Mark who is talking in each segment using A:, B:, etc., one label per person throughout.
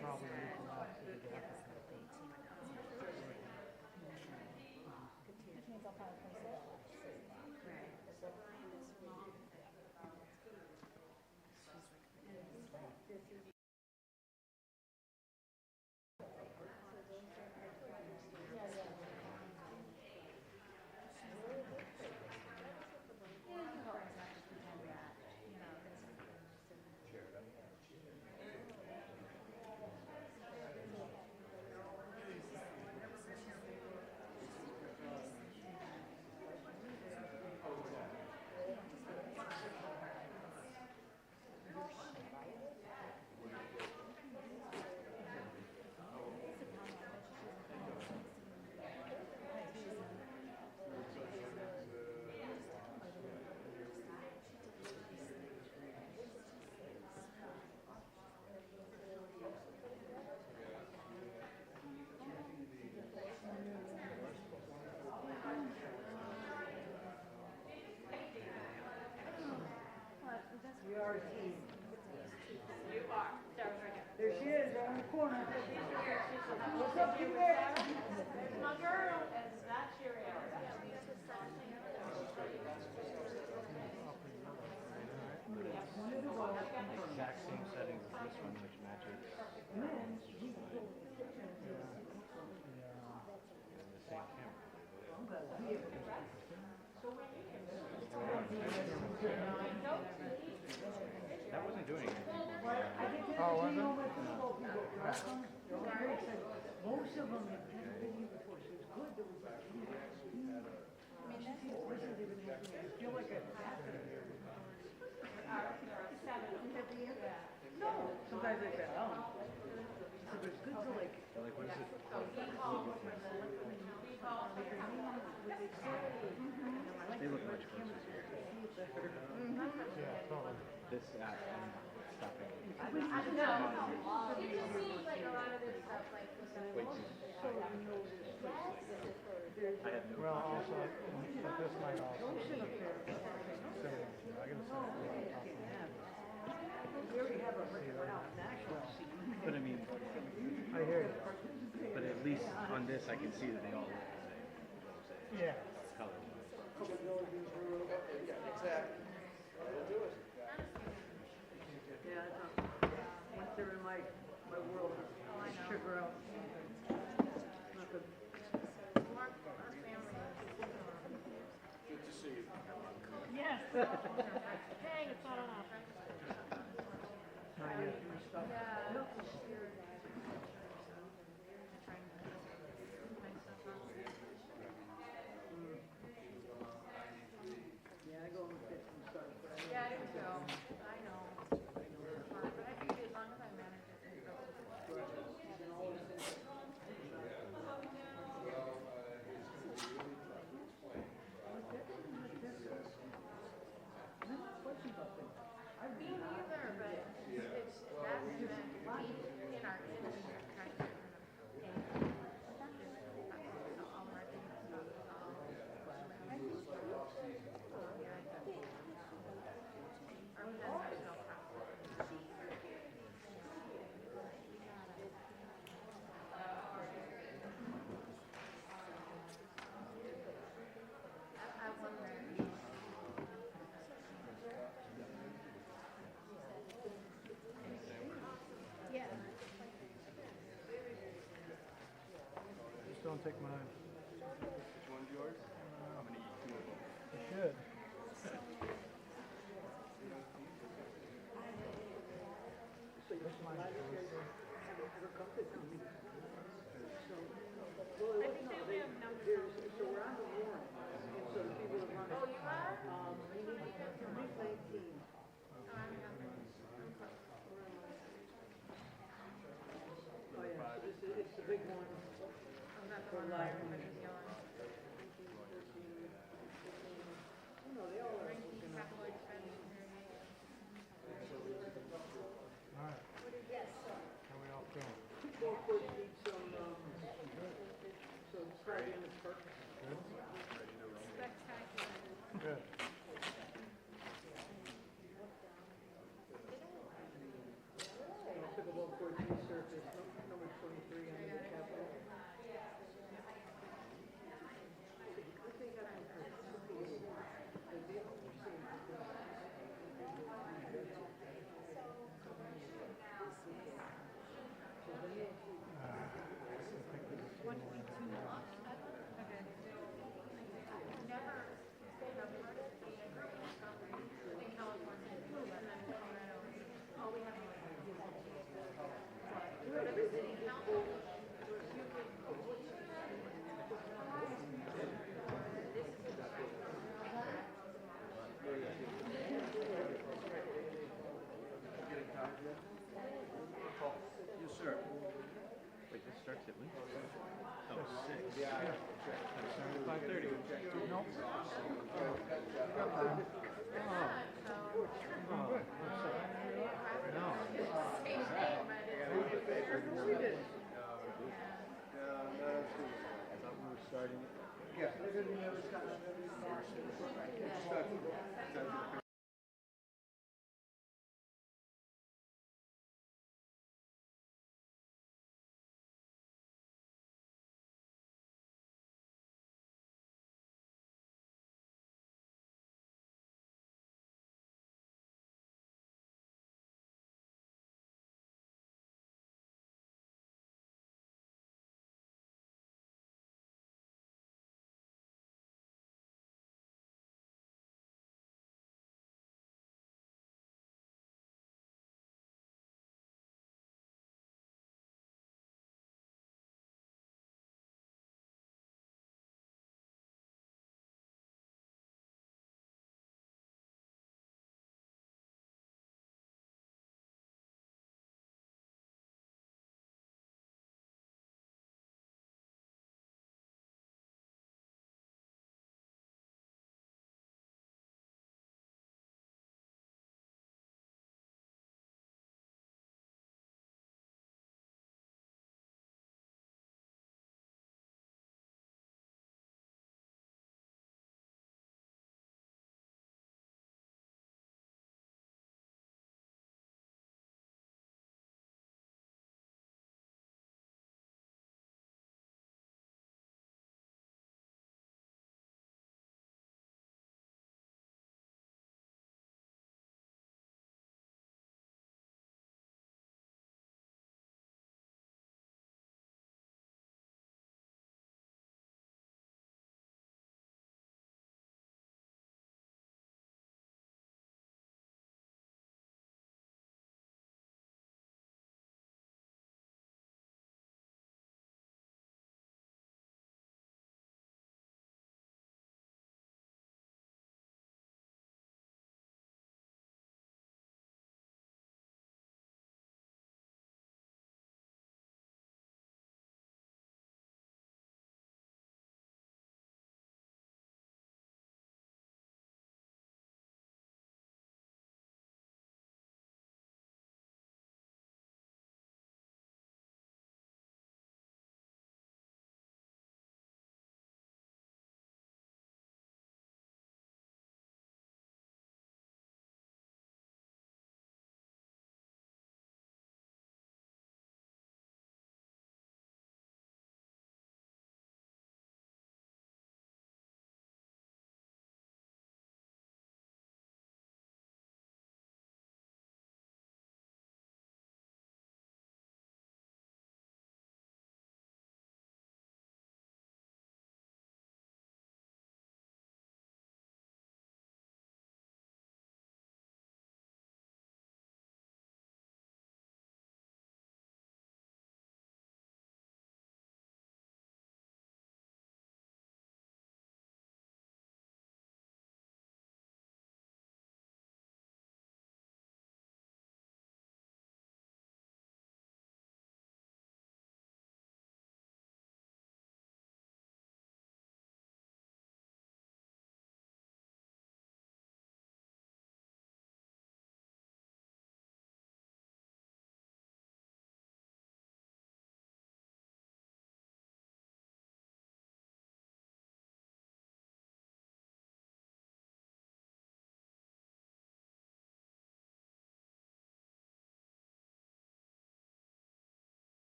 A: probably leaking out to the door.
B: Which means I'll probably place it at 6 o'clock. Right.
C: There she is, right in the corner. What's up, you there? There's my girl. That's your area.
A: Exact same settings as this one, which matches. And the same camera. That wasn't doing anything. Oh, was it?
C: Most of them have never been here before, so it's good that we got here. I feel like I'm happening here. No, sometimes I say, oh. So it's good to like.
A: Like, what is it? They look much closer here. Yeah, totally. This app and stopping.
D: I know. It just seems like a lot of this stuff, like,
A: Wait, I had no.
E: Well, also, but this might also be sitting. I gotta set it up.
C: We already have a national scene.
A: But I mean,
E: I hear you.
A: but at least on this, I can see that they all look the same.
E: Yeah.
A: Color.
F: Yeah, exactly. We'll do it.
C: Yeah, once they're in my world, I sugar out. Not good.
F: Good to see you.
C: Yes. Dang, it's not enough.
E: Not yet.
C: Yeah, I go and get some stuff.
D: yeah, I do too. I know. But I think as long as I manage it, it's me neither, but it's that's meant to be in our industry, kind of. All of our things and stuff. Our business no I wonder. Yeah.
E: Just don't take mine.
F: Which one's yours? I'm gonna eat two of them.
E: You should. This mine's delicious.
D: I think they have numbers.
C: So we're on the warrant. And so the people that run it.
D: Oh, you are?
C: We need to get to 19. Oh, yeah, so this is, it's the big one.
D: I'm not the one that everybody's yelling.
C: Oh, no, they all are.
D: Ranking capital expenditure.
E: All right. How we all feeling?
C: Both would need some, so Friday in the park.
D: Spectacular.
E: Good.
C: Pickleball court resurfaced.
E: Nope.
A: I thought we were starting it.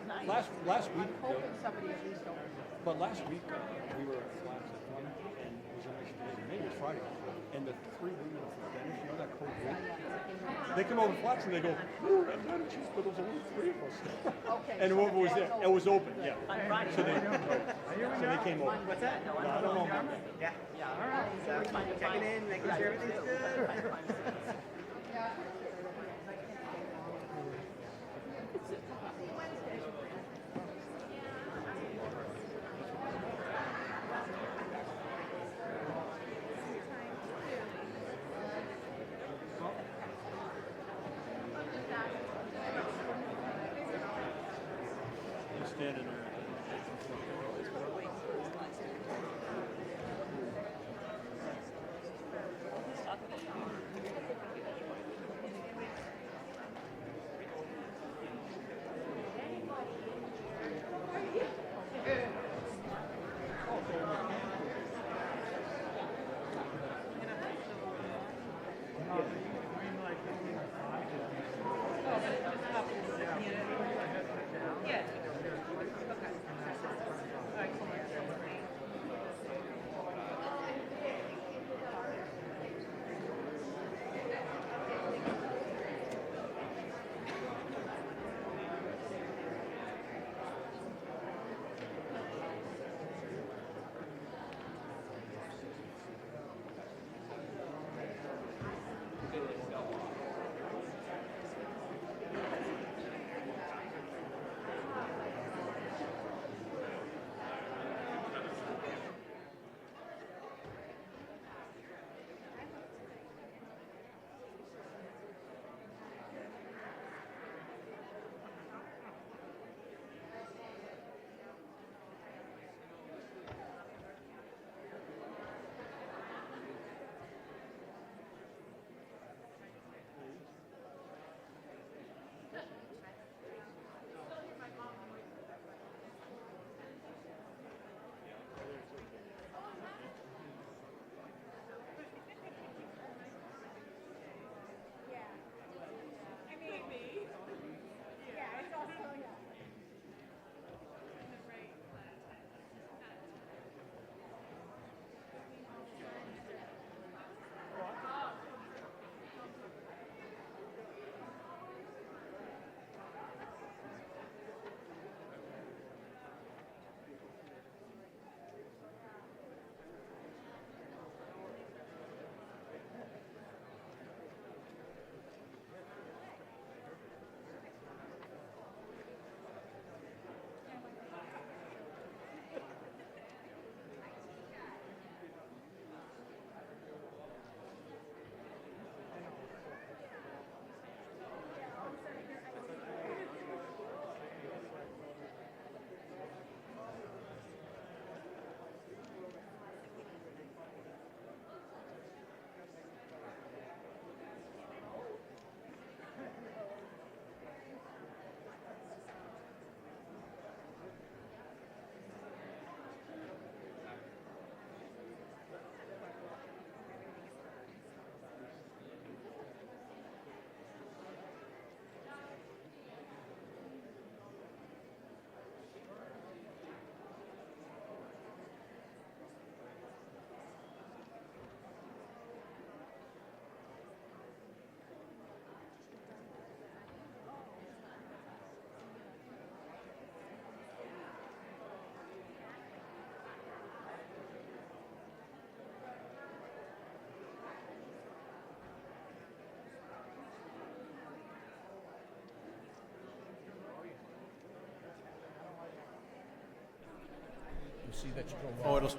E: last week,
B: Hoping somebody at least opens it.
E: but last week we were at Flax at fun, and it was a nice day. Maybe it was Friday, and the three women from Dennis, you know that code red? They come over to Flax and they go, "Ooh, I'm not a cheese, but there's only three of us."
B: Okay.
E: And
B: so
E: whoever was there, it was open, yeah.
G: On Friday.
E: So they came over.
G: What's that? No,
E: I don't know.
G: Yeah. Yeah, all right. So checking in, making sure everything's good.
E: Just standing there. See that you go. Oh, it'll.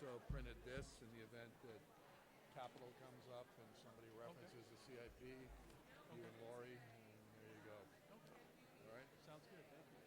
H: also printed this in the event that capital comes up and somebody references the CIP, you and Lori, and there you go. All right?
E: Sounds good. Thank you.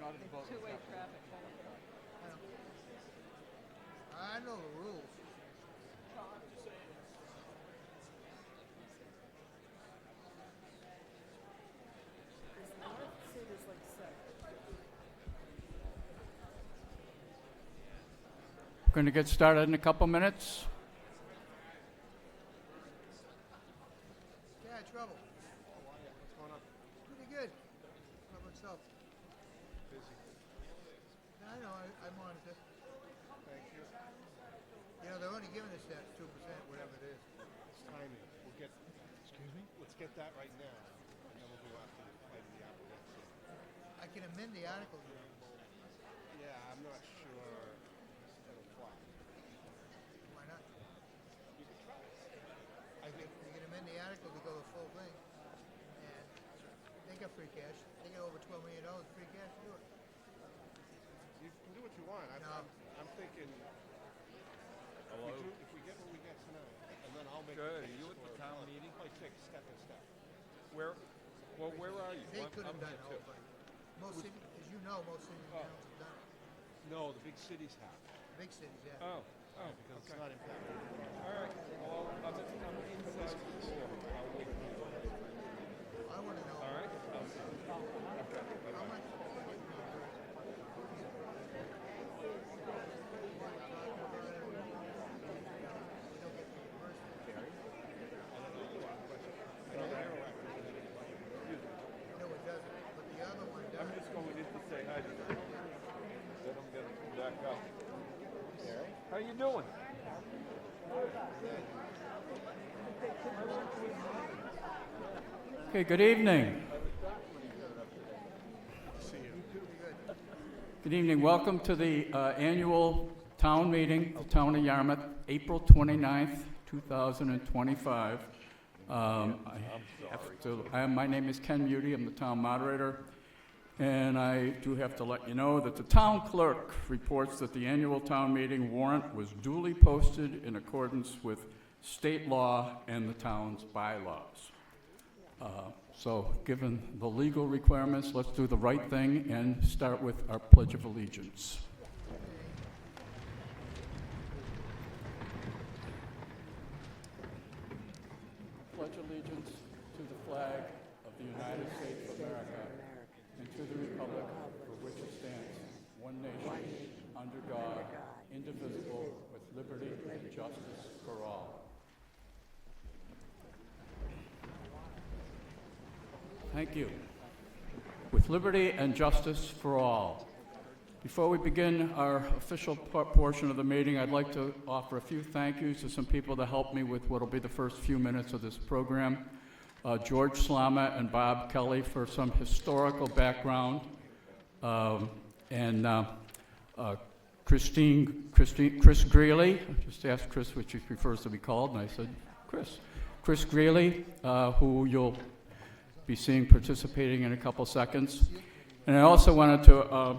H: not about the
B: Two-way
H: capital.
B: traffic.
I: I know the rules.
J: Going to get started in a couple minutes.
I: Yeah, trouble. What's going on? Pretty good. How about yourself?
H: Busy.
I: I know, I monitor.
H: Thank you.
I: You know, they're only giving us that 2%, whatever it is.
H: It's timing. We'll get, excuse me? Let's get that right now, and then we'll go after the fight of the applicants.
I: I can amend the article.
H: Yeah, I'm not sure it'll fly.
I: Why not?
H: You can try.
I: I think you can amend the article to go the full thing. And they got free cash. They got over $12 million free cash to do it.
H: You can do what you want.
I: No.
H: I'm thinking.
F: Hello?
H: If we get what we get tonight, and then I'll make
F: Good.
H: the case
F: You at the
H: for-
F: town meeting?
H: Like take step by step.
F: Where, well, where are you?
I: They
F: I'm-
I: could have
F: I'm
I: done
F: here
I: it all,
F: too.
I: but most cities, as you know, most cities and towns have done it.
H: No, the big cities have.
I: Big cities, yeah.
F: Oh,
H: Because it's not impacted.
F: all right. Well, I'm inside the door. I'll wait for you.
I: I want to know
F: All right?
I: how much. No, it doesn't. But the other one
F: I'm
I: does.
F: just going in to say hi to you. Then I'm gonna come back up. How you doing?
J: Okay, good evening. Good evening. Welcome to the annual town meeting of the Town of Yarmouth, April 29th, 2025. My name is Ken Muty. I'm the town moderator. And I do have to let you know that the town clerk reports that the annual town meeting warrant was duly posted in accordance with state law and the town's bylaws. So given the legal requirements, let's do the right thing and start with our Pledge of Allegiance. Pledge allegiance to the flag of the United States of America and to the republic for which it stands, one nation, under God, indivisible, with liberty and justice for all. Thank you. With liberty and justice for all. Before we begin our official portion of the meeting, I'd like to offer a few thank yous to some people that helped me with what will be the first few minutes of this program. George Slama and Bob Kelly for some historical background, and Chris Greeley. I just asked Chris which he prefers to be called, and I said Chris Greeley, who you'll be seeing participating in a couple seconds. And I also wanted to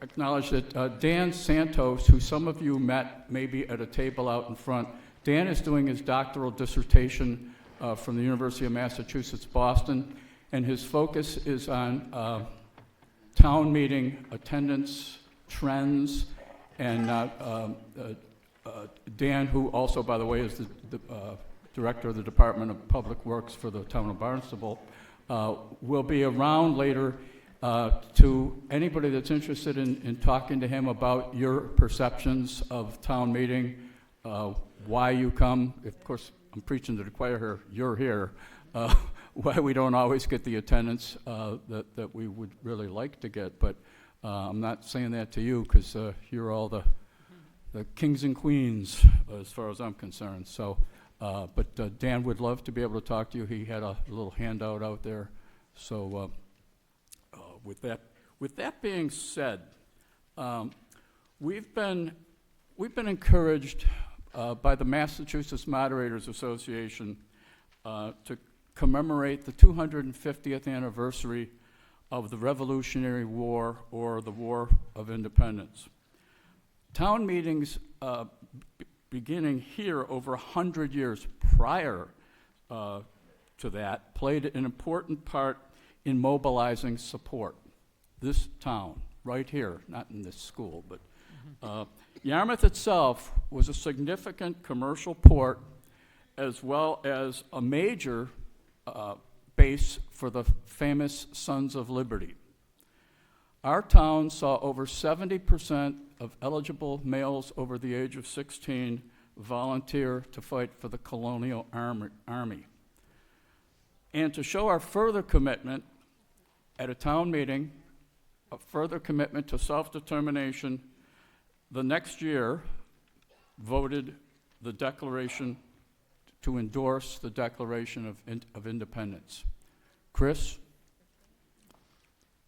J: acknowledge that Dan Santos, who some of you met maybe at a table out in front, Dan is doing his doctoral dissertation from the University of Massachusetts, Boston, and his focus is on town meeting attendance trends, and Dan, who also, by the way, is the director of the Department of Public Works for the town of Barnstable, will be around later to anybody that's interested in talking to him about your perceptions of town meeting, why you come. Of course, I'm preaching to the choir here, you're here, why we don't always get the attendance that we would really like to get, but I'm not saying that to you because you're all the kings and queens as far as I'm concerned. So, but Dan would love to be able to talk to you. He had a little handout out there. So with that being said, we've been encouraged by the Massachusetts Moderators Association to commemorate the 250th anniversary of the Revolutionary War, or the War of Independence. Town meetings beginning here over 100 years prior to that played an important part in mobilizing support. This town right here, not in this school, but Yarmouth itself was a significant commercial port as well as a major base for the famous Sons of Liberty. Our town saw over 70% of eligible males over the age of 16 volunteer to fight for the colonial army. And to show our further commitment at a town meeting, a further commitment to self-determination, the next year voted the declaration to endorse the Declaration of Independence. Chris?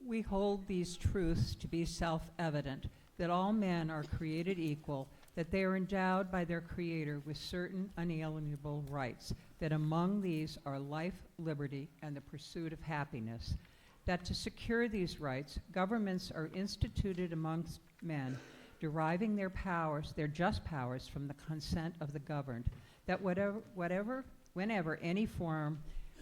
B: We hold these truths to be self-evident, that all men are created equal, that they are endowed by their Creator with certain unalienable rights, that among these are life, liberty, and the pursuit of happiness, that to secure these rights, governments are instituted amongst men, deriving their powers, their just powers, from the consent of the governed, that whenever any form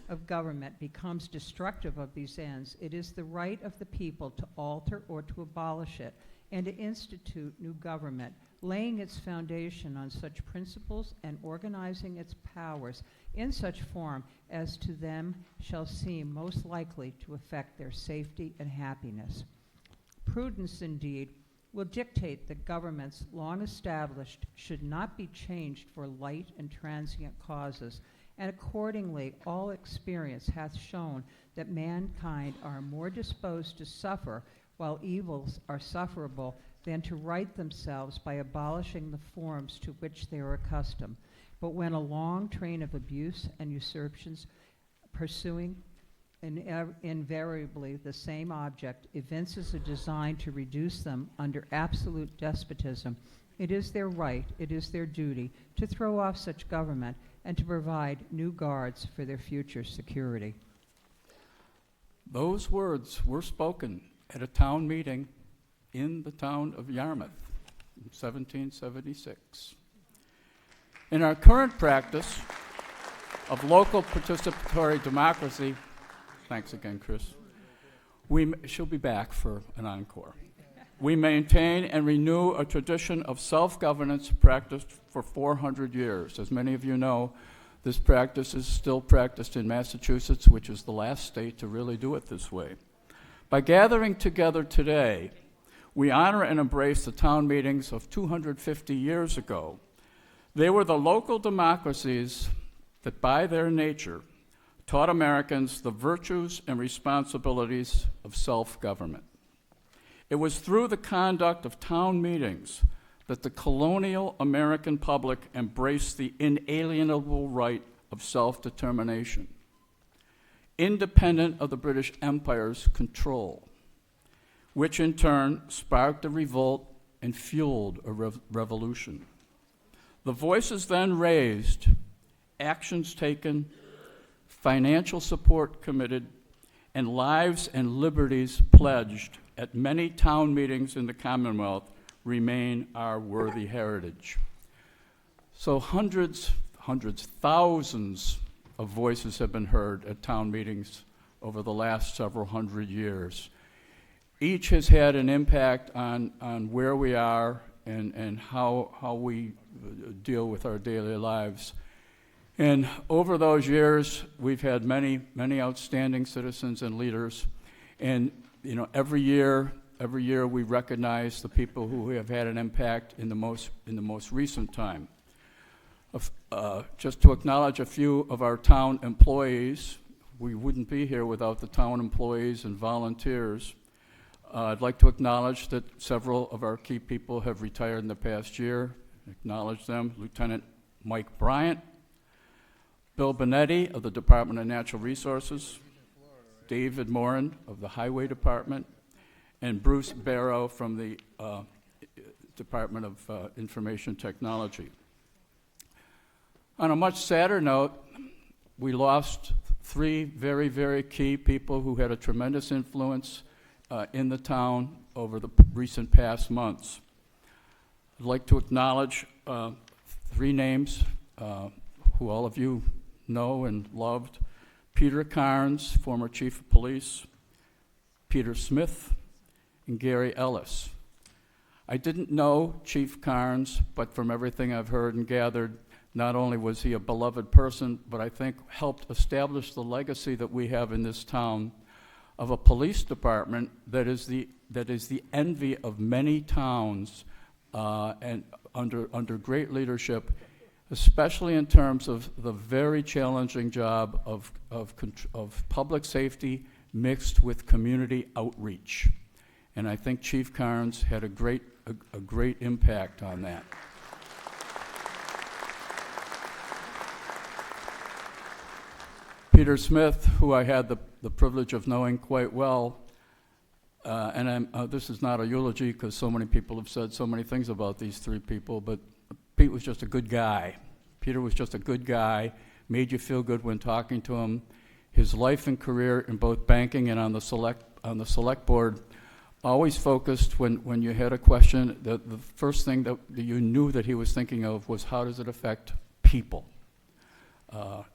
B: of government becomes destructive of these ends, it is the right of the people to alter or to abolish it, and to institute new government, laying its foundation on such principles and organizing its powers in such form as to them shall seem most likely to affect their safety and happiness. Prudence, indeed, will dictate that governments long established should not be changed for light and transient causes, and accordingly all experience hath shown that mankind are more disposed to suffer while evils are sufferable than to right themselves by abolishing the forms to which they are accustomed. But when a long train of abuse and usurpations pursuing invariably the same object evinces a design to reduce them under absolute despotism, it is their right, it is their duty to throw off such government and to provide new guards for their future security.
J: Those words were spoken at a town meeting in the town of Yarmouth in 1776. In our current practice of local participatory democracy, thanks again, Chris, she'll be back for an encore. We maintain and renew a tradition of self-governance practiced for 400 years. As many of you know, this practice is still practiced in Massachusetts, which is the last state to really do it this way. By gathering together today, we honor and embrace the town meetings of 250 years ago. They were the local democracies that, by their nature, taught Americans the virtues and responsibilities of self-government. It was through the conduct of town meetings that the colonial American public embraced the inalienable right of self-determination, independent of the British Empire's control, which in turn sparked a revolt and fueled a revolution. The voices then raised, actions taken, financial support committed, and lives and liberties pledged at many town meetings in the Commonwealth remain our worthy heritage. So hundreds, thousands of voices have been heard at town meetings over the last several hundred years. Each has had an impact on where we are and how we deal with our daily lives. And over those years, we've had many outstanding citizens and leaders. And every year we recognize the people who have had an impact in the most recent time. Just to acknowledge a few of our town employees, we wouldn't be here without the town employees and volunteers. I'd like to acknowledge that several of our key people have retired in the past year. Acknowledge them: Lieutenant Mike Bryant, Bill Benetti of the Department of Natural Resources, David Morin of the Highway Department, and Bruce Barrow from the Department of Information Technology. On a much sadder note, we lost three very, very key people who had a tremendous influence in the town over the recent past months. I'd like to acknowledge three names who all of you know and loved: Peter Carnes, former chief of police; Peter Smith; and Gary Ellis. I didn't know Chief Carnes, but from everything I've heard and gathered, not only was he a beloved person, but I think helped establish the legacy that we have in this town of a police department that is the envy of many towns, and under great leadership, especially in terms of the very challenging job of public safety mixed with community outreach. And I think Chief Carnes had a great impact on that. Peter Smith, who I had the privilege of knowing quite well, and this is not a eulogy because so many people have said so many things about these three people, but Pete was just a good guy. Peter was just a good guy, made you feel good when talking to him. His life and career in both banking and on the select board always focused when you had a question, the first thing that you knew that he was thinking of was how does it affect people?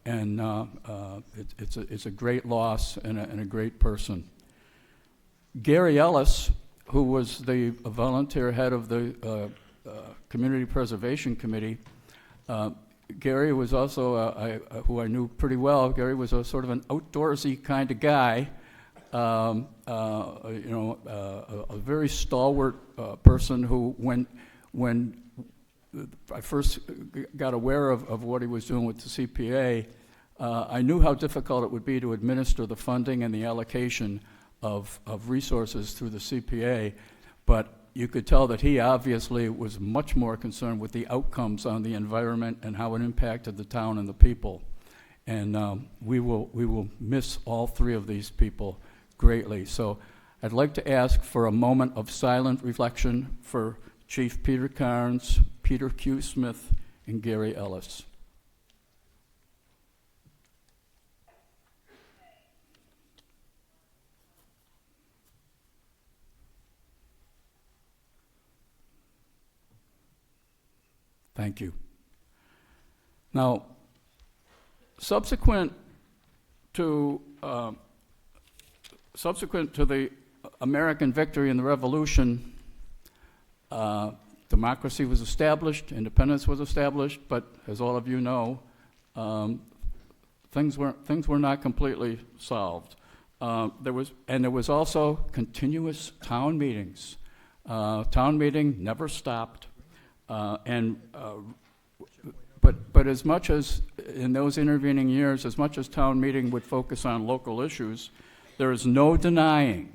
J: It's a great loss and a great person. Gary Ellis, who was the volunteer head of the Community Preservation Committee, Gary was also, who I knew pretty well. Gary was a sort of an outdoorsy kind of guy, a very stalwart person who, when I first got aware of what he was doing with the CPA, I knew how difficult it would be to administer the funding and the allocation of resources through the CPA, but you could tell that he obviously was much more concerned with the outcomes on the environment and how it impacted the town and the people. And we will miss all three of these people greatly. So I'd like to ask for a moment of silent reflection for Chief Peter Carnes, Peter Q. Smith, and Gary Ellis. Thank you. Now, subsequent to the American victory in the Revolution, democracy was established, independence was established, but as all of you know, things were not completely solved. There was also continuous town meetings. Town meeting never stopped. But as much as in those intervening years, as much as town meeting would focus on local issues, there is no denying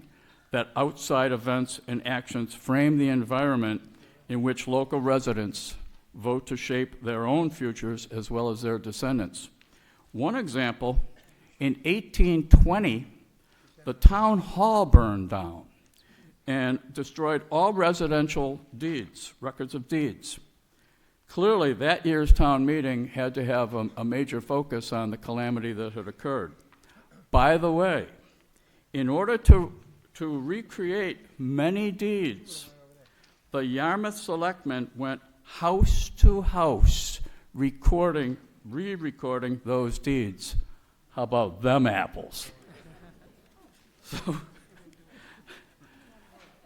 J: that outside events and actions frame the environment in which local residents vote to shape their own futures as well as their descendants. One example, in 1820, the town hall burned down and destroyed all residential deeds, records of deeds. Clearly, that year's town meeting had to have a major focus on the calamity that had occurred. By the way, in order to recreate many deeds, the Yarmouth selectmen went house to house, re-recording those deeds. How about them apples?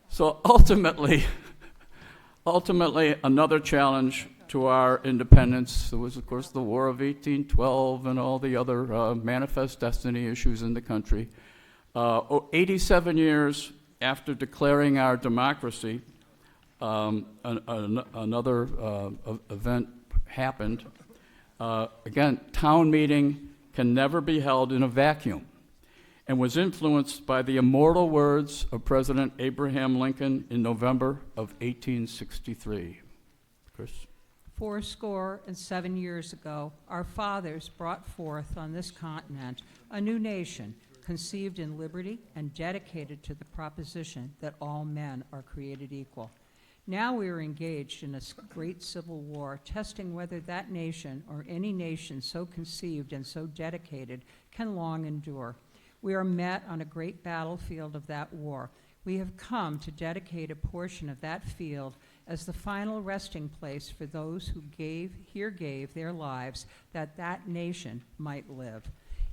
J: So ultimately, another challenge to our independence. There was, of course, the War of 1812 and all the other manifest destiny issues in the country. 87 years after declaring our democracy, another event happened. Again, town meeting can never be held in a vacuum, and was influenced by the immortal words of President Abraham Lincoln in November of 1863. Chris?
B: 77 years ago, our fathers brought forth on this continent a new nation, conceived in liberty and dedicated to the proposition that all men are created equal. Now we are engaged in a great civil war, testing whether that nation or any nation so conceived and so dedicated can long endure. We are met on a great battlefield of that war. We have come to dedicate a portion of that field as the final resting place for those who gave their lives that that nation might live.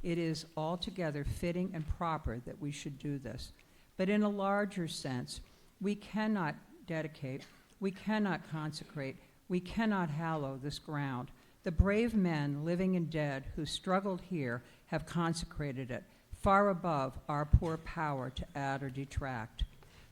B: It is altogether fitting and proper that we should do this. But in a larger sense, We cannot dedicate, we cannot consecrate, we cannot hallow this ground. The brave men, living and dead, who struggled here have consecrated it, far above our poor power to add or detract.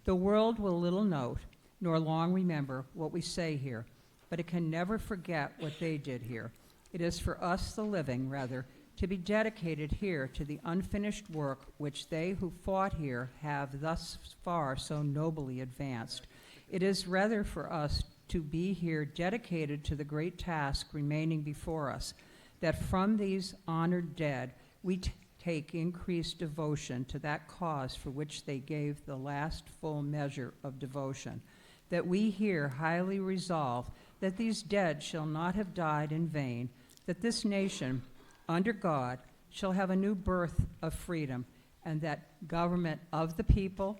B: The world will little note, nor long remember what we say here, but it can never forget what they did here. It is for us, the living, rather, to be dedicated here to the unfinished work which they who fought here have thus far so nobly advanced. It is rather for us to be here dedicated to the great task remaining before us, that from these honored dead we take increased devotion to that cause for which they gave the last full measure of devotion, that we here highly resolve that these dead shall not have died in vain, that this nation, under God, shall have a new birth of freedom, and that government of the people,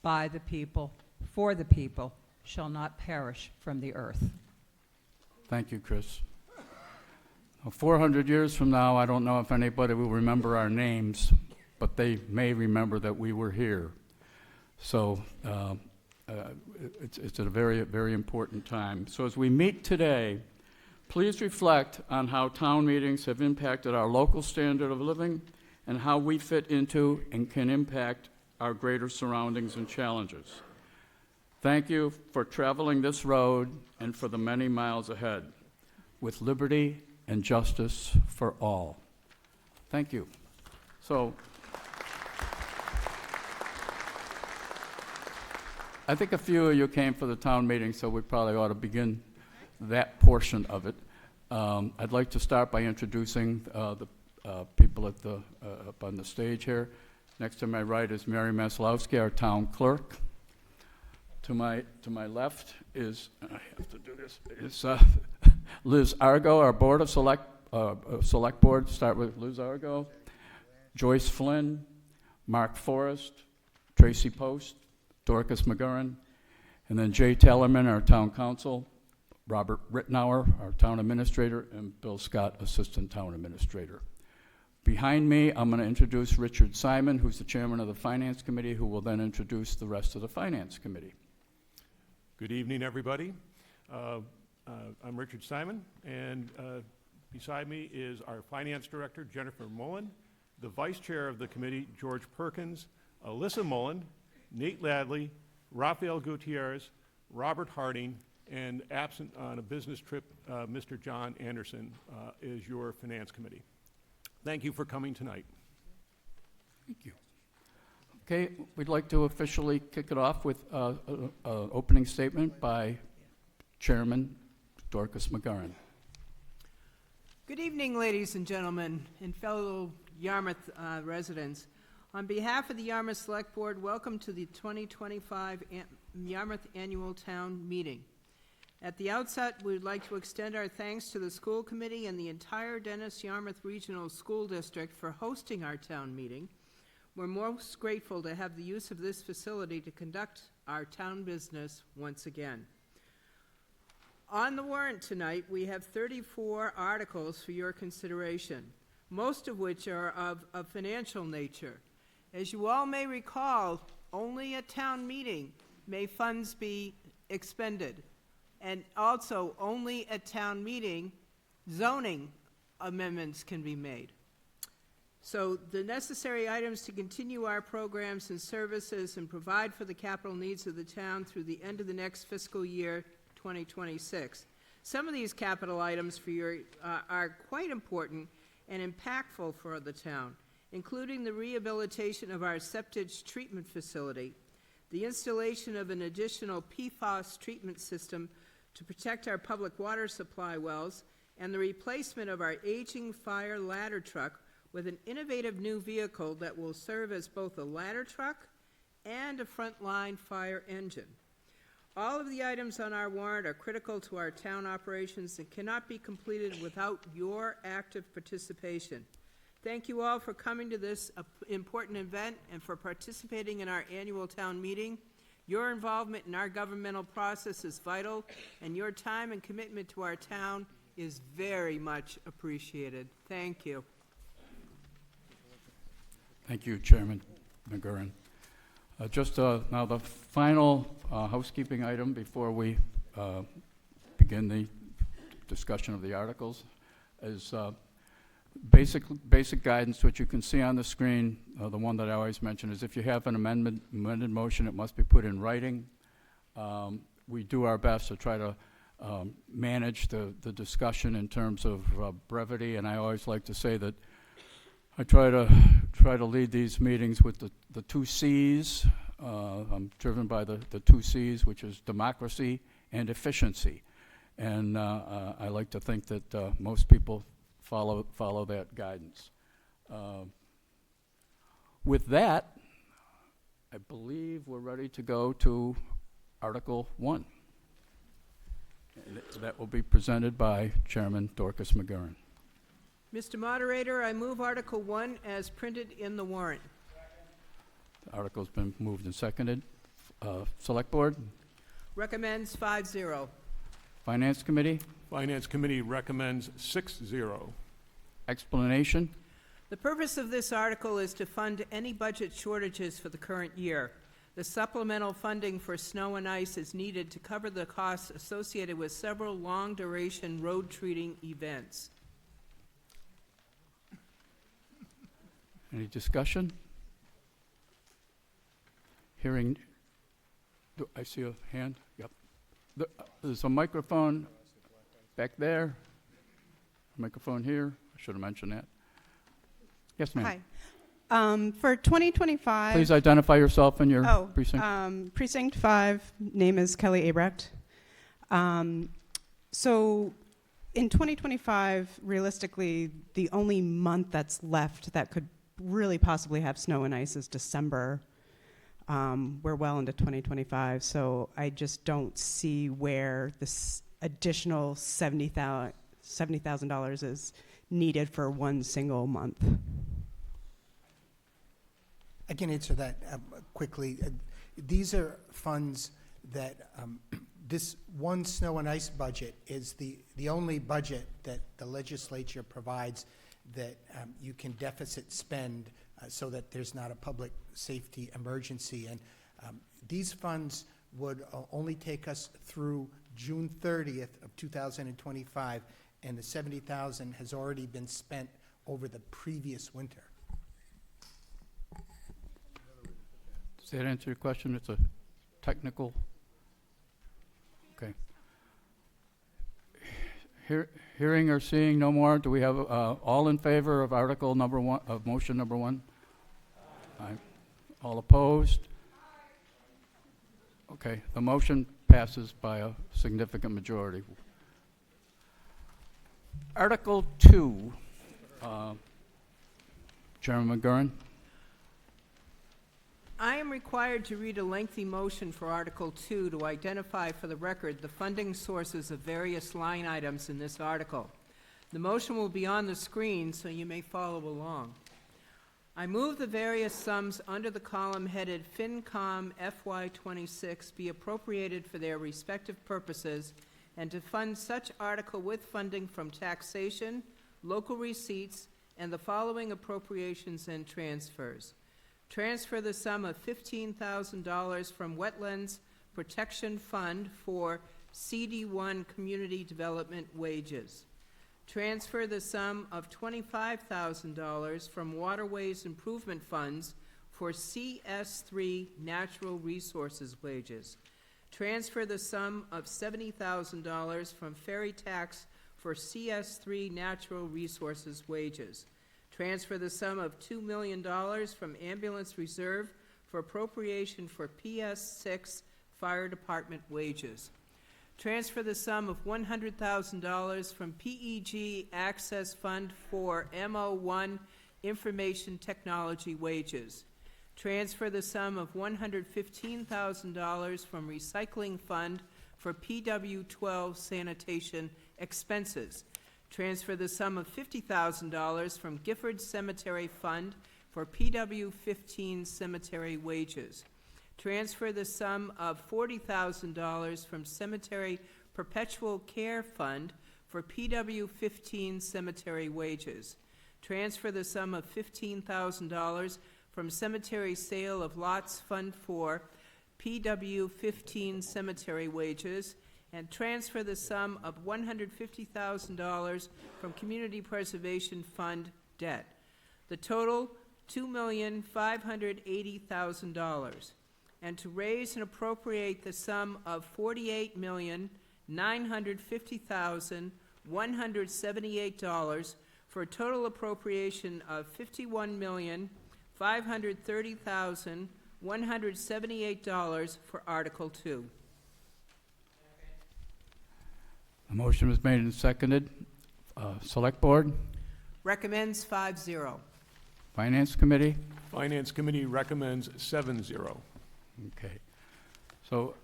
B: by the people, for the people, shall not perish from the earth.
J: Thank you, Chris. 400 years from now, I don't know if anybody will remember our names, but they may remember that we were here. So it's a very, very important time. So as we meet today, please reflect on how town meetings have impacted our local standard of living and how we fit into and can impact our greater surroundings and challenges. Thank you for traveling this road and for the many miles ahead, with liberty and justice for all. Thank you. So, I think a few of you came for the town meeting, so we probably ought to begin that portion of it. I'd like to start by introducing the people at up on the stage here. Next to my right is Mary Maslowski, our town clerk. To my left is, I have to do this, is Liz Argo, our Board of Select Board. Start with Liz Argo, Joyce Flynn, Mark Forrest, Tracy Post, Dorcas McGurran, and then Jay Tellerman, our town council, Robert Rittenauer, our town administrator, and Bill Scott, assistant town administrator. Behind me, I'm going to introduce Richard Simon, who's the chairman of the Finance Committee, who will then introduce the rest of the Finance Committee.
E: Good evening, everybody. I'm Richard Simon, and beside me is our Finance Director, Jennifer Mullen, the Vice Chair of the Committee, George Perkins, Alyssa Mullen, Nate Ladley, Rafael Gutierrez, Robert Harding, and absent on a business trip, Mr. John Anderson is your Finance Committee. Thank you for coming tonight.
J: Thank you. Okay, we'd like to officially kick it off with an opening statement by Chairman Dorcas McGurran.
G: Good evening, ladies and gentlemen, and fellow Yarmouth residents. On behalf of the Yarmouth Select Board, welcome to the 2025 Yarmouth Annual Town Meeting. At the outset, we would like to extend our thanks to the school committee and the entire Dennis Yarmouth Regional School District for hosting our town meeting. We're most grateful to have the use of this facility to conduct our town business once again. On the warrant tonight, we have 34 articles for your consideration, most of which are of a financial nature. As you all may recall, only at town meeting may funds be expended, and also only at town meeting zoning amendments can be made. So the necessary items to continue our programs and services and provide for the capital needs of the town through the end of the next fiscal year, 2026. Some of these capital items for your are quite important and impactful for the town, including the rehabilitation of our septic treatment facility, the installation of an additional PFAS treatment system to protect our public water supply wells, and the replacement of our aging fire ladder truck with an innovative new vehicle that will serve as both a ladder truck and a frontline fire engine. All of the items on our warrant are critical to our town operations and cannot be completed without your active participation. Thank you all for coming to this important event and for participating in our annual town meeting. Your involvement in our governmental process is vital, and your time and commitment to our town is very much appreciated. Thank you.
J: Thank you, Chairman McGurran. Just now the final housekeeping item before we begin the discussion of the articles is basic guidance, which you can see on the screen. The one that I always mention is if you have an amended motion, it must be put in writing. We do our best to try to manage the discussion in terms of brevity, and I always like to say that I try to lead these meetings with the two C's. I'm driven by the two C's, which is democracy and efficiency. And I like to think that most people follow that guidance. With that, I believe we're ready to go to Article 1. And that will be presented by Chairman Dorcas McGurran.
G: Mr. Moderator, I move Article 1 as printed in the warrant.
J: The article's been moved and seconded. Select Board,
G: Recommends 5-0.
J: Finance Committee,
E: Finance Committee recommends 6-0.
J: explanation.
G: The purpose of this article is to fund any budget shortages for the current year. The supplemental funding for snow and ice is needed to cover the costs associated with several long-duration road treating events.
J: Any discussion? Hearing, I see a hand. Yep. There's a microphone back there. Microphone here. I should have mentioned that. Yes, ma'am.
K: Hi. For 2025...
J: Please identify yourself and your precinct.
K: Precinct 5, name is Kelly Abrecht. So in 2025, realistically, the only month that's left that could really possibly have snow and ice is December. We're well into 2025, so I just don't see where this additional $70,000 is needed for one single month.
L: I can answer that quickly. These are funds that this one snow and ice budget is the only budget that the legislature provides that you can deficit spend so that there's not a public safety emergency. And these funds would only take us through June 30th of 2025, and the $70,000 has already been spent over the previous winter.
J: Does that answer your question? It's a technical. Okay. Hearing or seeing no more, do we have all in favor of article number 1, of motion number 1? Aye. All opposed? Okay, the motion passes by a significant majority. Article 2, Chairman McGurran.
G: I am required to read a lengthy motion for Article 2 to identify for the record the funding sources of various line items in this article. The motion will be on the screen, so you may follow along. I move the various sums under the column headed FinCom FY26 be appropriated for their respective purposes and to fund such article with funding from taxation, local receipts, and the following appropriations and transfers. Transfer the sum of $15,000 from Wetlands Protection Fund for CD1 Community Development wages. Transfer the sum of $25,000 from Waterways Improvement Funds for CS3 Natural Resources wages. Transfer the sum of $70,000 from Ferry Tax for CS3 Natural Resources wages. Transfer the sum of $2 million from Ambulance Reserve for appropriation for PS6 Fire Department wages. Transfer the sum of $100,000 from PEG Access Fund for MO1 Information Technology wages. Transfer the sum of $115,000 from Recycling Fund for PW12 Sanitation expenses. Transfer the sum of $50,000 from Gifford Cemetery Fund for PW15 cemetery wages. Transfer the sum of $40,000 from Cemetery Perpetual Care Fund for PW15 cemetery wages. Transfer the sum of $15,000 from cemetery sale of lots Fund 4, PW 15 cemetery wages, and transfer the sum of $150,000 from Community Preservation Fund debt. The total, $2,580,000. And to raise and appropriate the sum of $48,950,178 for a total appropriation of $51,530,178 for Article 2.
J: A motion was made and seconded. Select Board,
G: Recommends 5-0.
J: Finance Committee?
E: Finance Committee recommends 7-0.
J: Okay. So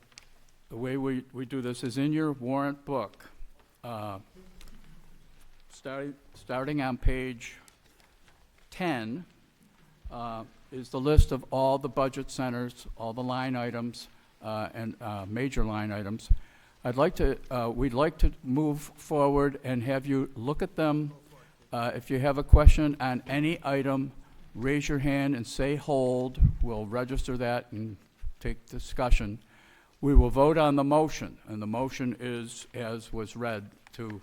J: the way we do this is in your warrant book. Starting on page 10 is the list of all the budget centers, all the line items, and major line items. We'd like to move forward and have you look at them. If you have a question on any item, raise your hand and say hold. We'll register that and take discussion. We will vote on the motion, and the motion is, as was read, to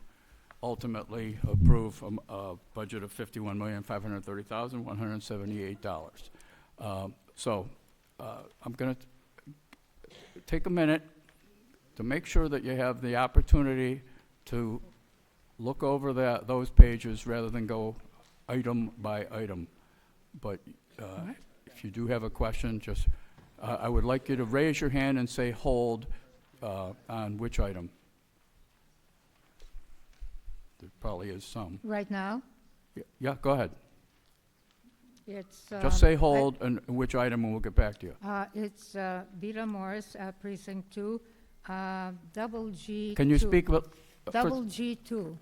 J: ultimately approve a budget of $51,530,178. So I'm going to take a minute to make sure that you have the opportunity to look over those pages rather than go item by item. But if you do have a question, just I would like you to raise your hand and say hold on which item. There probably is some.
M: Right now,
J: Yeah, go ahead.
M: it's...
J: Just say hold and which item and we'll get back to you.
M: It's Vita Morris, Precinct 2, double G2.
J: Can you speak about...
M: Double G2.
J: Do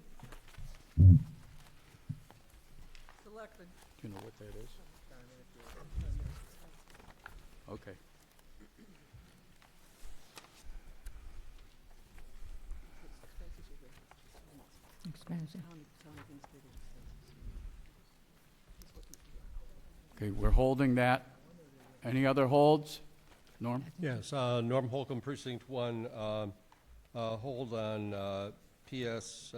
J: you know what that is? Okay.
M: Expensive.
J: Okay, we're holding that. Any other holds? Norm?
N: Yes, Norm Holcomb, Precinct 1, hold on PS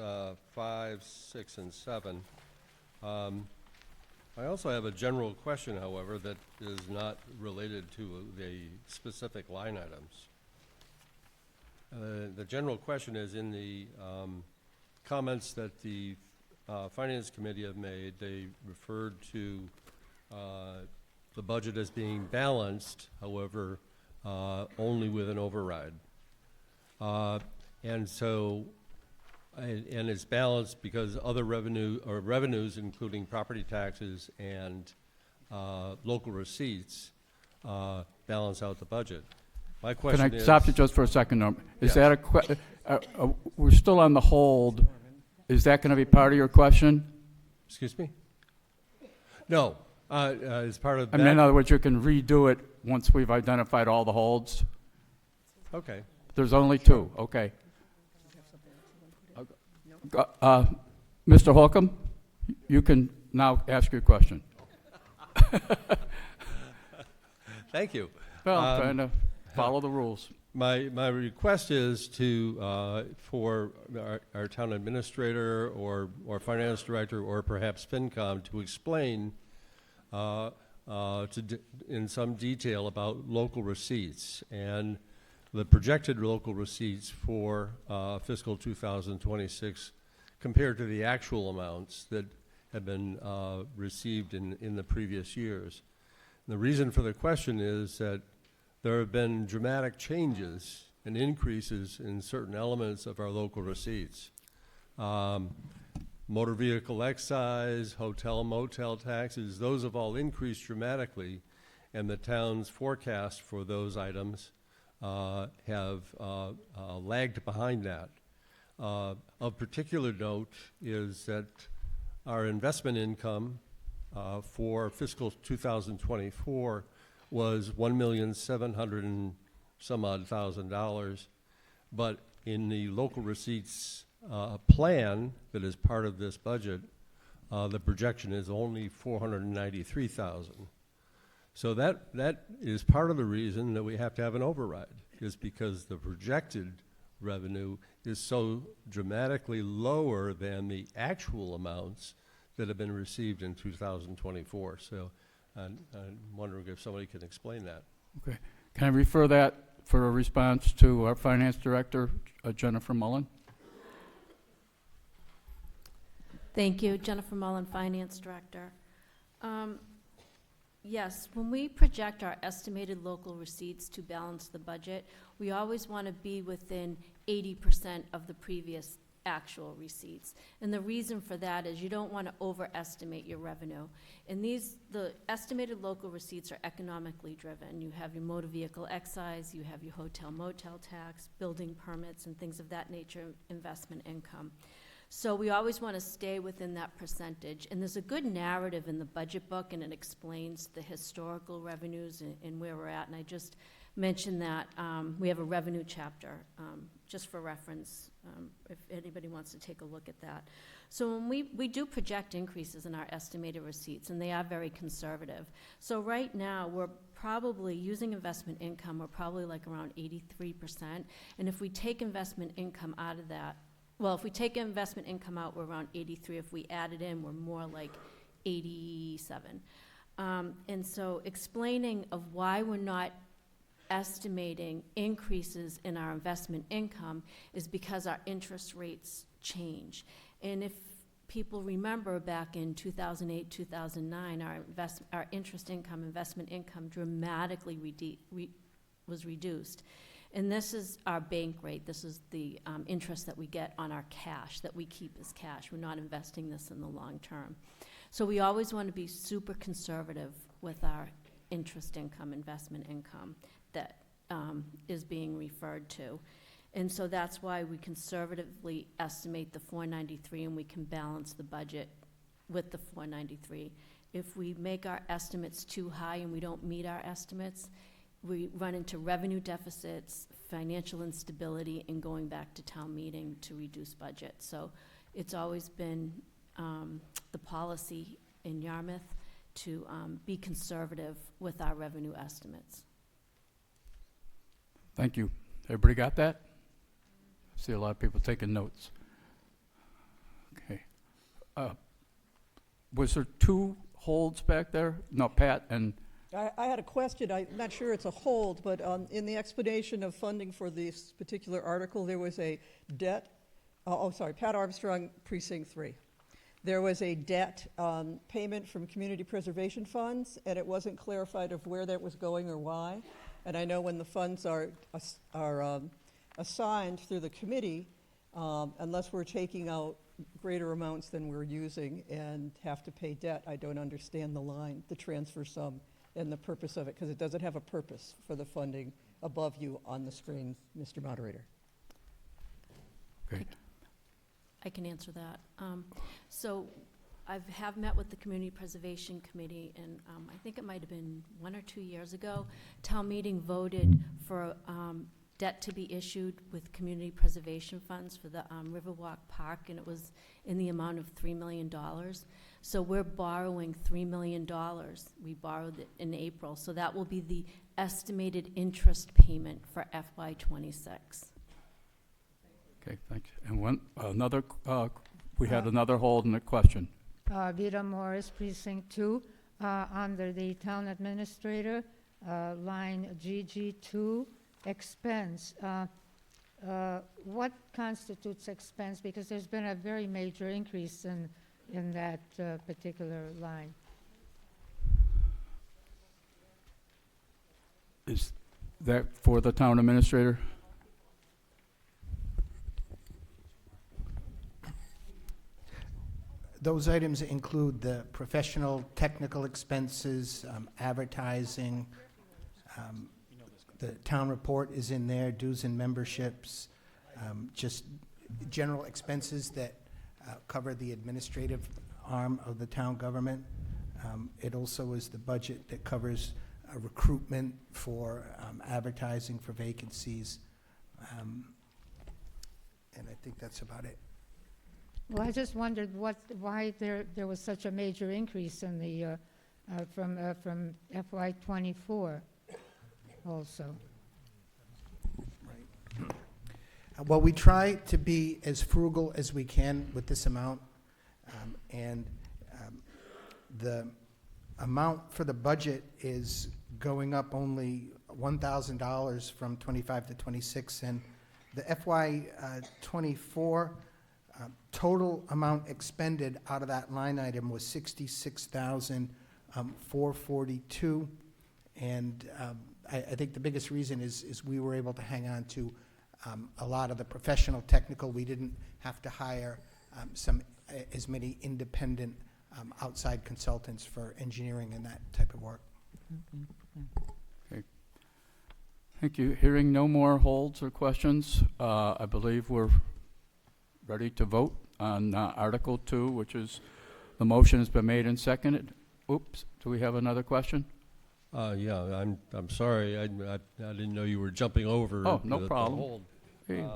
N: 5, 6, and 7. I also have a general question, however, that is not related to the specific line items. The general question is in the comments that the Finance Committee have made, they referred to the budget as being balanced, however, only with an override. And so, and it's balanced because other revenues, including property taxes and local receipts, balance out the budget. My question
J: Can I stop you just for a second, Norm? Is
N: Yes.
J: that we're still on the hold. Is that going to be part of your question?
N: Excuse me? No. As part of
J: I mean, in other words, you can redo it once we've identified all the holds.
N: Okay.
J: There's only two. Okay. Mr. Holcomb, you can now ask your question.
N: Thank you.
J: Well, I'm trying to follow the rules.
N: My request is to for our town administrator or finance director or perhaps FinCom to explain in some detail about local receipts and the projected local receipts for fiscal 2026 compared to the actual amounts that have been received in the previous years. And the reason for the question is that there have been dramatic changes and increases in certain elements of our local receipts. Motor vehicle excise, hotel, motel taxes, those have all increased dramatically, and the town's forecast for those items have lagged behind that. Of particular note is that our investment income for fiscal 2024 was $1,700,000 and some odd $1,000, but in the local receipts plan that is part of this budget, the projection is only $493,000. So that is part of the reason that we have to have an override, is because the projected revenue is so dramatically lower than the actual amounts that have been received in 2024. So I'm wondering if somebody can explain that.
J: Okay. Can I refer that for a response to our finance director, Jennifer Mullen?
O: Thank you. Jennifer Mullen, Finance Director. Yes, when we project our estimated local receipts to balance the budget, we always want to be within 80% of the previous actual receipts. And the reason for that is you don't want to overestimate your revenue. And the estimated local receipts are economically driven. You have your motor vehicle excise, you have your hotel motel tax, building permits, and things of that nature, investment income. So we always want to stay within that percentage. And there's a good narrative in the budget book, and it explains the historical revenues and where we're at. And I just mentioned that we have a revenue chapter, just for reference, if anybody wants to take a look at that. So when we do project increases in our estimated receipts, and they are very conservative. So right now, we're probably, using investment income, we're probably like around 83%. And if we take investment income out of that, well, if we take investment income out, we're around 83. If we add it in, we're more like 87. And so explaining of why we're not estimating increases in our investment income is because our interest rates change. And if people remember, back in 2008, 2009, our interest income, investment income dramatically was reduced. And this is our bank rate. This is the interest that we get on our cash, that we keep as cash. We're not investing this in the long term. So we always want to be super conservative with our interest income, investment income that is being referred to. And so that's why we conservatively estimate the 493, and we can balance the budget with the 493. If we make our estimates too high and we don't meet our estimates, we run into revenue deficits, financial instability, and going back to town meeting to reduce budget. So it's always been the policy in Yarmouth to be conservative with our revenue estimates.
J: Thank you. Everybody got that? I see a lot of people taking notes. Okay. Was there two holds back there? No, Pat and...
P: I had a question. I'm not sure it's a hold, but in the explanation of funding for this particular article, there was a debt, Pat Armstrong, Precinct 3. There was a debt payment from community preservation funds, and it wasn't clarified of where that was going or why. And I know when the funds are assigned through the committee, unless we're taking out greater amounts than we're using and have to pay debt, I don't understand the line, the transfer sum, and the purpose of it, because it doesn't have a purpose for the funding above you on the screen, Mr. Moderator.
J: Great.
O: I can answer that. So I have met with the Community Preservation Committee, and I think it might have been 1 or 2 years ago. Town meeting voted for debt to be issued with community preservation funds for the Riverwalk Park, and it was in the amount of $3 million. So we're borrowing $3 million. We borrowed it in April, so that will be the estimated interest payment for FY26.
J: Okay, thanks. And we had another hold in the question.
M: Vida Morris, Precinct 2, under the Town Administrator, line GG2, expense. What constitutes expense? Because there's been a very major increase in that particular line.
J: Is that for the Town Administrator?
L: Those items include the professional, technical expenses, advertising. The town report is in there, dues and memberships, just general expenses that cover the administrative arm of the town government. It also is the budget that covers recruitment for advertising for vacancies. And I think that's about it.
M: Well, I just wondered why there was such a major increase in the from FY '24 also.
L: Well, we try to be as frugal as we can with this amount, and the amount for the budget is going up only $1,000 from 25 to 26, and the FY '24 total amount expended out of that line item was $66,442, and I think the biggest reason is we were able to hang on to a lot of the professional technical. We didn't have to hire as many independent outside consultants for engineering and that type of work.
J: Okay. Thank you. Hearing no more holds or questions, I believe we're ready to vote on Article 2, which is the motion has been made and seconded. Oops, do we have another question?
N: Yeah, I'm sorry. I didn't know you were jumping over.
J: Oh, no
N: the
J: problem.
N: hold.
J: Hey.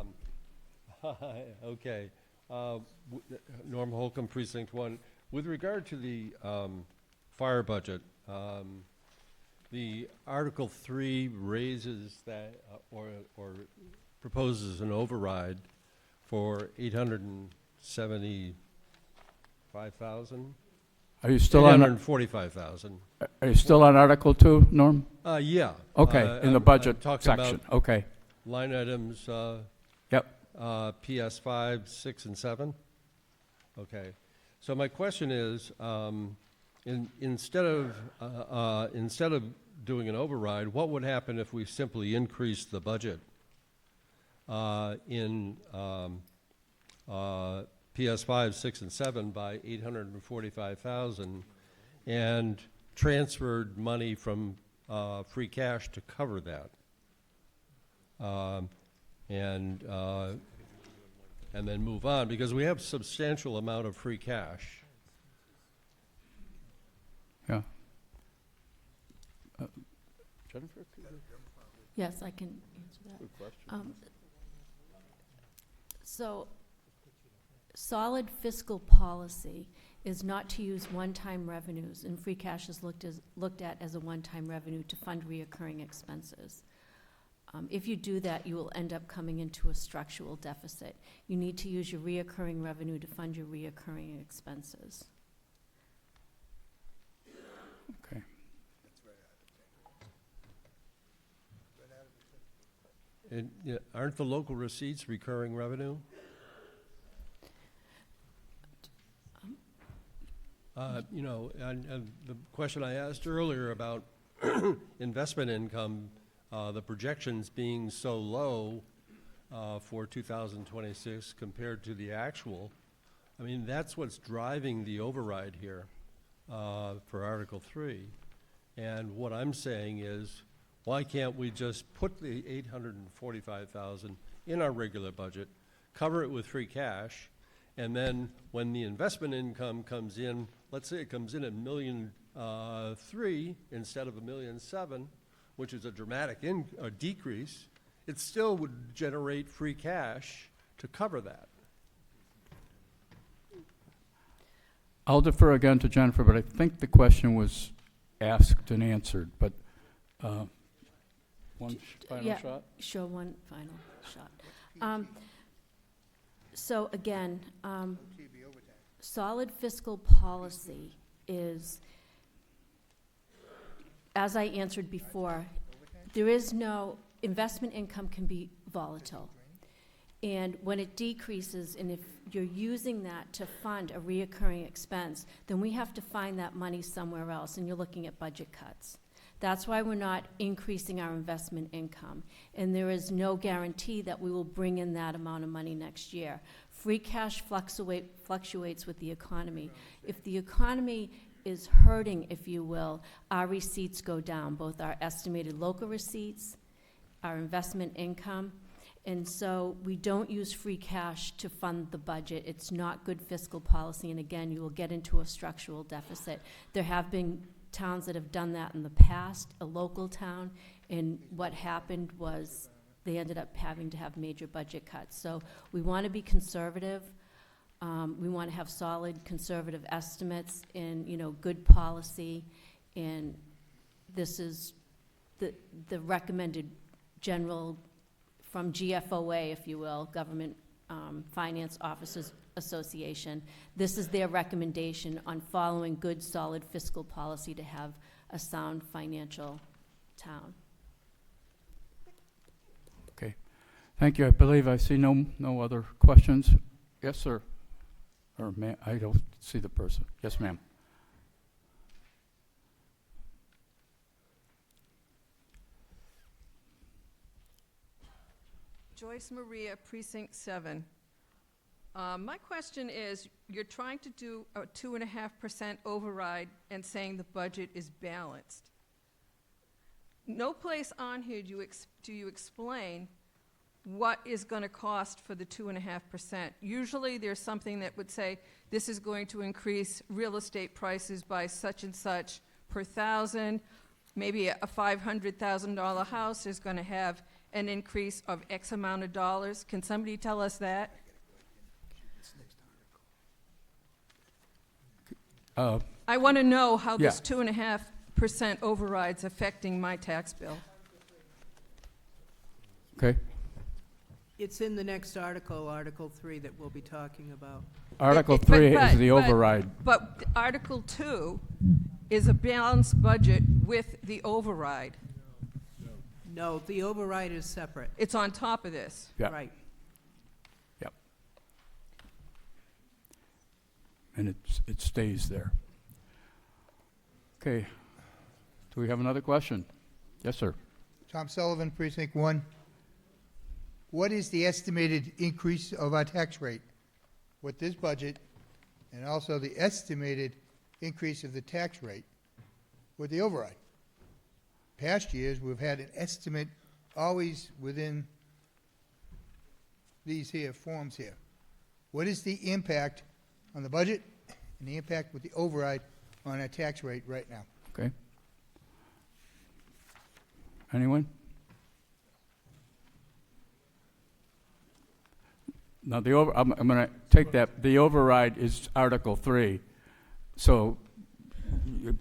N: Okay. Norm Holcomb, Precinct 1. With regard to the fire budget, the Article 3 raises that or proposes an override for $875,000.
J: Are you still on?
N: $845,000.
J: Are you still on Article 2, Norm?
N: Yeah.
J: Okay, in the budget
N: talking
J: section.
N: about
J: Okay.
N: line items.
J: Yep.
N: PS 5, 6, and 7. Okay. So my question is, instead of doing an override, what would happen if we simply increased the budget in PS 5, 6, and 7 by $845,000 and transferred money from free cash to cover that, and then move on, because we have a substantial amount of free cash.
J: Yeah. Jennifer?
O: Yes, I can answer that.
J: Good question.
O: So, solid fiscal policy is not to use one-time revenues, and free cash is looked at as a one-time revenue to fund reoccurring expenses. If you do that, you will end up coming into a structural deficit. You need to use your reoccurring revenue to fund your reoccurring expenses.
J: Okay.
N: And aren't the local receipts recurring revenue? And the question I asked earlier about investment income, the projections being so low for 2026 compared to the actual, I mean, that's what's driving the override here for Article 3. And what I'm saying is, why can't we just put the $845,000 in our regular budget, cover it with free cash, and then when the investment income comes in, let's say it comes in at $1.3 million instead of $1.7 million, which is a dramatic decrease, it still would generate free cash to cover that.
J: I'll defer again to Jennifer, but I think the question was asked and answered, but one final shot?
O: Sure, one final shot. So again, solid fiscal policy is, as I answered before, there is no, investment income can be volatile. And when it decreases, and if you're using that to fund a reoccurring expense, then we have to find that money somewhere else, and you're looking at budget cuts. That's why we're not increasing our investment income. And there is no guarantee that we will bring in that amount of money next year. Free cash fluctuates with the economy. If the economy is hurting, if you will, our receipts go down, both our estimated local receipts, our investment income. And so we don't use free cash to fund the budget. It's not good fiscal policy. And again, you will get into a structural deficit. There have been towns that have done that in the past, a local town, and what happened was they ended up having to have major budget cuts. So we want to be conservative. We want to have solid conservative estimates and, good policy. And this is the recommended general, from GFOA, if you will, Government Finance Officers Association. This is their recommendation on following good, solid fiscal policy to have a sound financial town.
J: Okay. Thank you. I believe I see no other questions. Yes, sir. Or ma'am, I don't see the person. Yes, ma'am.
Q: Joyce Maria, Precinct 7. My question is, you're trying to do a 2.5% override and saying the budget is balanced. No place on here do you explain what is going to cost for the 2.5%. Usually there's something that would say, this is going to increase real estate prices by such and such per thousand. Maybe a $500,000 house is going to have an increase of X amount of dollars. Can somebody tell us that? I want to know how this 2.5% override's affecting my tax bill.
J: Okay.
G: It's in the next article, Article 3, that we'll be talking about.
J: Article 3 is the override.
Q: But Article 2 is a balanced budget with the override.
G: No, the override is separate.
Q: It's on top of this.
J: Yeah.
G: Right.
J: Yep. And it stays there. Okay. Do we have another question? Yes, sir.
I: Tom Sullivan, Precinct 1. What is the estimated increase of our tax rate with this budget, and also the estimated increase of the tax rate with the override? Past years, we've had an estimate always within these here forms here. What is the impact on the budget and the impact with the override on our tax rate right now?
J: Okay. Anyone? Now, I'm going to take that. The override is Article 3. So,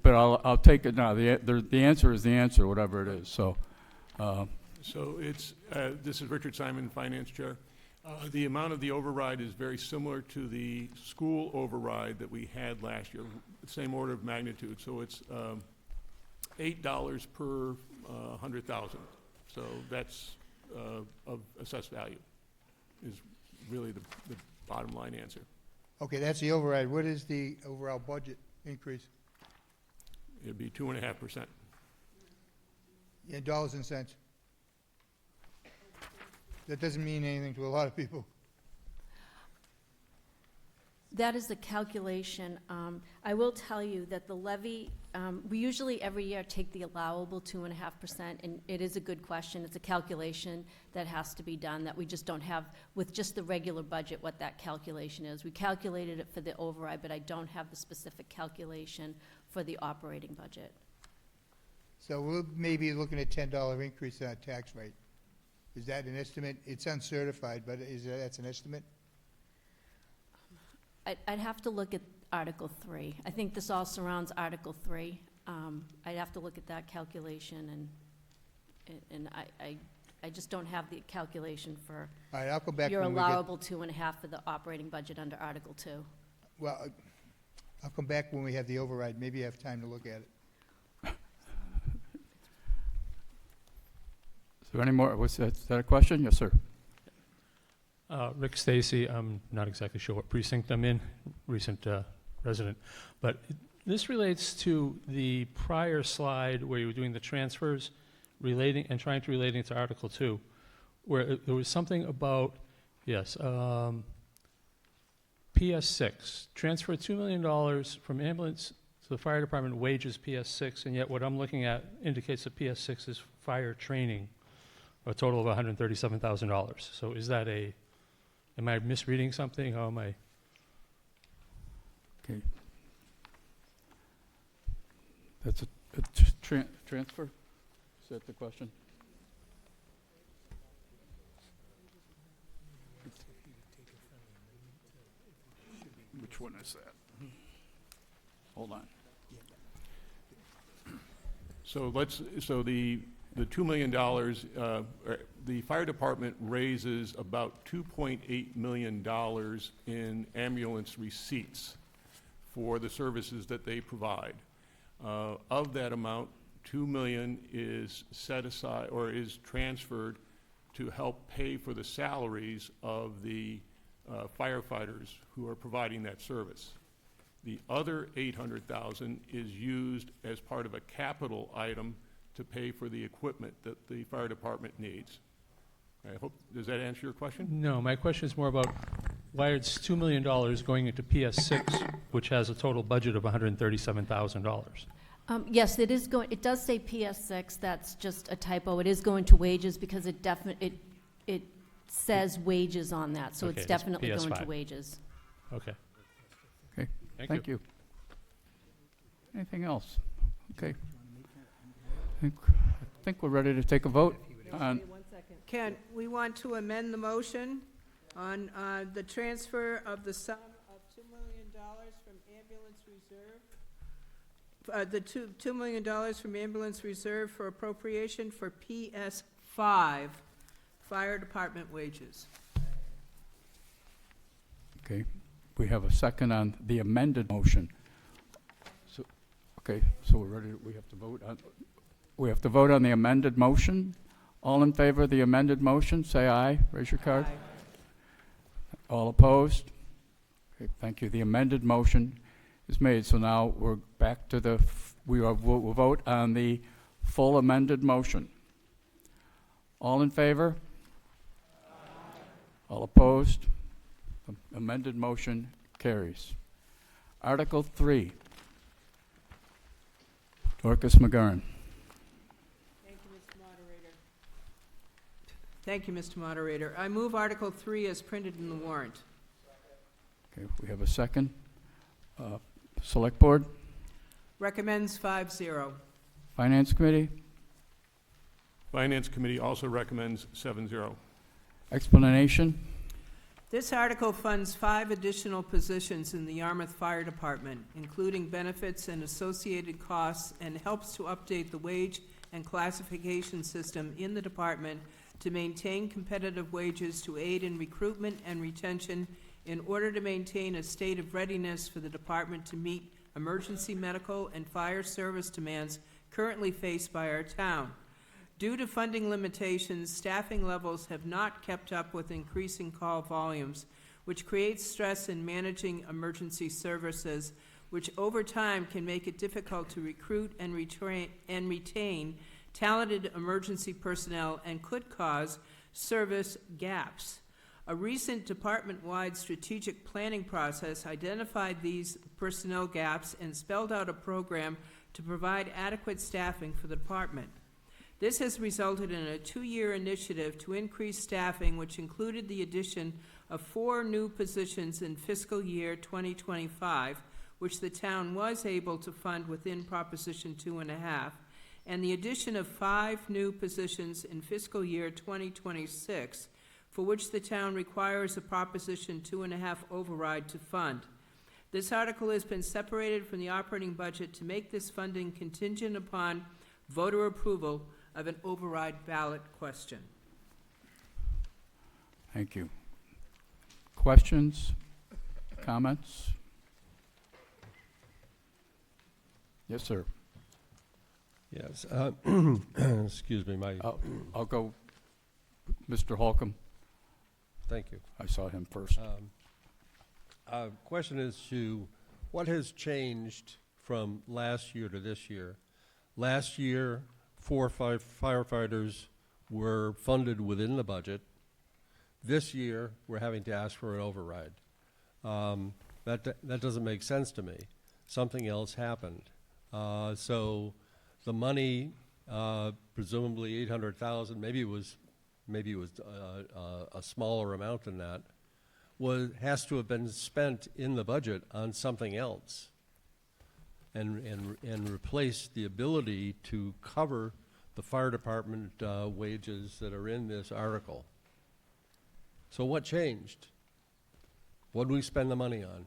J: but I'll take it now. The answer is the answer, whatever it is. So,
E: So it's, this is Richard Simon, Finance Chair. The amount of the override is very similar to the school override that we had last year, same order of magnitude. So it's $8 per 100,000. So that's of assessed value is really the bottom line answer.
I: Okay, that's the override. What is the overall budget increase?
E: It'd be 2.5%.
I: In dollars and cents. That doesn't mean anything to a lot of people.
O: That is the calculation. I will tell you that the levy, we usually every year take the allowable 2.5%, and it is a good question. It's a calculation that has to be done that we just don't have with just the regular budget what that calculation is. We calculated it for the override, but I don't have the specific calculation for the operating budget.
I: So we'll maybe looking at $10 increase in our tax rate. Is that an estimate? It's uncertified, but that's an estimate?
O: I'd have to look at Article 3. I think this all surrounds Article 3. I'd have to look at that calculation, and I just don't have the calculation for
I: All right, I'll come back
O: your
I: when we
O: allowable 2.5 for the operating budget under Article 2.
I: Well, I'll come back when we have the override. Maybe I have time to look at it.
J: is there any more? Is that a question? Yes, sir.
R: Rick Stacy, I'm not exactly sure what precinct I'm in, recent resident, but this relates to the prior slide where you were doing the transfers relating and trying to relate it to Article 2, where there was something about, yes, PS6, transfer $2 million from ambulance to the fire department wages PS6, and yet what I'm looking at indicates that PS6 is fire training, a total of $137,000. So is that am I misreading something? How am I?
J: Okay. That's a transfer? Is that the question? Which one is that? Hold on.
F: So the $2 million, the fire department raises about $2.8 million in ambulance receipts for the services that they provide. Of that amount, $2 million is set aside or is transferred to help pay for the salaries of the firefighters who are providing that service. The other $800,000 is used as part of a capital item to pay for the equipment that the fire department needs. I hope, does that answer your question?
R: No, my question is more about why it's $2 million going into PS6, which has a total budget of $137,000.
O: Yes, it is going, it does say PS6, that's just a typo. It is going to wages because it says wages on that, so
R: Okay,
O: it's
R: it's
O: definitely going to
R: PS5.
O: wages.
R: Okay.
J: Okay, thank you. Anything else? Okay. I think we're ready to take a vote on,
G: Ken, we want to amend the motion on the transfer of the sum of $2 million from ambulance reserve, the $2 million from ambulance reserve for appropriation for PS5, fire department wages.
J: okay, we have a second on the amended motion. So, okay, so we're ready, we have to vote on the amended motion. All in favor of the amended motion, say aye. Raise your card.
G: Aye.
J: All opposed? Okay, thank you. The amended motion is made. So now we're back to we'll vote on the full amended motion. All in favor? All opposed? The amended motion carries. Article 3. Dorcas McGurn.
G: Thank you, Mr. Moderator. I move Article 3 as printed in the warrant.
J: Okay, we have a second. Select Board?
G: Recommends 5-0.
J: Finance Committee?
F: Finance Committee also recommends 7-0.
J: Explanation?
G: This article funds 5 additional positions in the Yarmouth Fire Department, including benefits and associated costs, and helps to update the wage and classification system in the department to maintain competitive wages to aid in recruitment and retention in order to maintain a state of readiness for the department to meet emergency medical and fire service demands currently faced by our town. Due to funding limitations, staffing levels have not kept up with increasing call volumes, which creates stress in managing emergency services, which over time can make it difficult to recruit and retain talented emergency personnel and could cause service gaps. A recent department-wide strategic planning process identified these personnel gaps and spelled out a program to provide adequate staffing for the department. This has resulted in a 2-year initiative to increase staffing, which included the addition of 4 new positions in fiscal year 2025, which the town was able to fund within Proposition 2.5, and the addition of 5 new positions in fiscal year 2026, for which the town requires a Proposition 2.5 override to fund. This article has been separated from the operating budget to make this funding contingent upon voter approval of an override ballot question.
J: Thank you. Questions? Comments? Yes, sir.
N: Yes. Excuse me,
J: I'll go, Mr. Holcomb.
N: Thank you.
J: I saw him first.
N: Question is what has changed from last year to this year? Last year, 4 or 5 firefighters were funded within the budget. This year, we're having to ask for an override. That doesn't make sense to me. Something else happened. So the money, presumably 800,000, maybe it was a smaller amount than that, has to have been spent in the budget on something else, and replace the ability to cover the fire department wages that are in this article. So what changed? What do we spend the money on?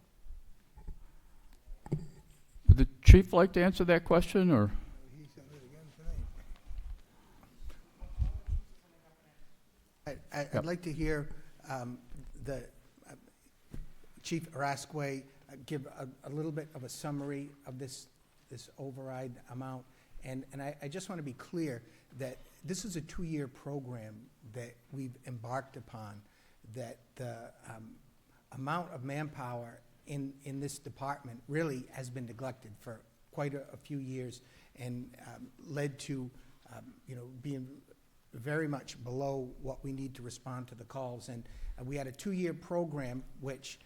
J: Would the chief like to answer that question, or?
L: I'd like to hear the Chief Araskwe give a little bit of a summary of this override amount. And I just want to be clear that this is a 2-year program that we've embarked upon, that the amount of manpower in this department really has been neglected for quite a few years, and led to being very much below what we need to respond to the calls. And we had a 2-year program which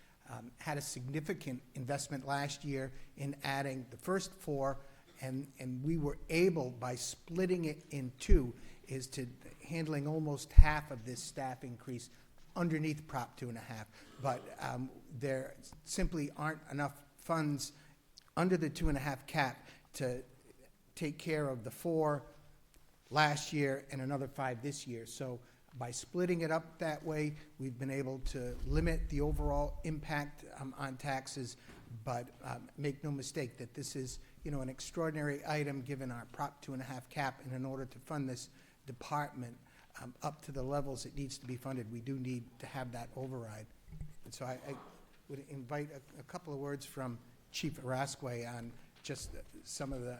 L: had a significant investment last year in adding the first 4, and we were able, by splitting it in 2, is to handling almost half of this staff increase underneath Prop 2.5. But there simply aren't enough funds under the 2.5 cap to take care of the 4 last year and another 5 this year. So by splitting it up that way, we've been able to limit the overall impact on taxes, but make no mistake that this is, an extraordinary item given our Prop 2.5 cap, and in order to fund this department up to the levels it needs to be funded, we do need to have that override. And so I would invite a couple of words from Chief Araskwe on just some of the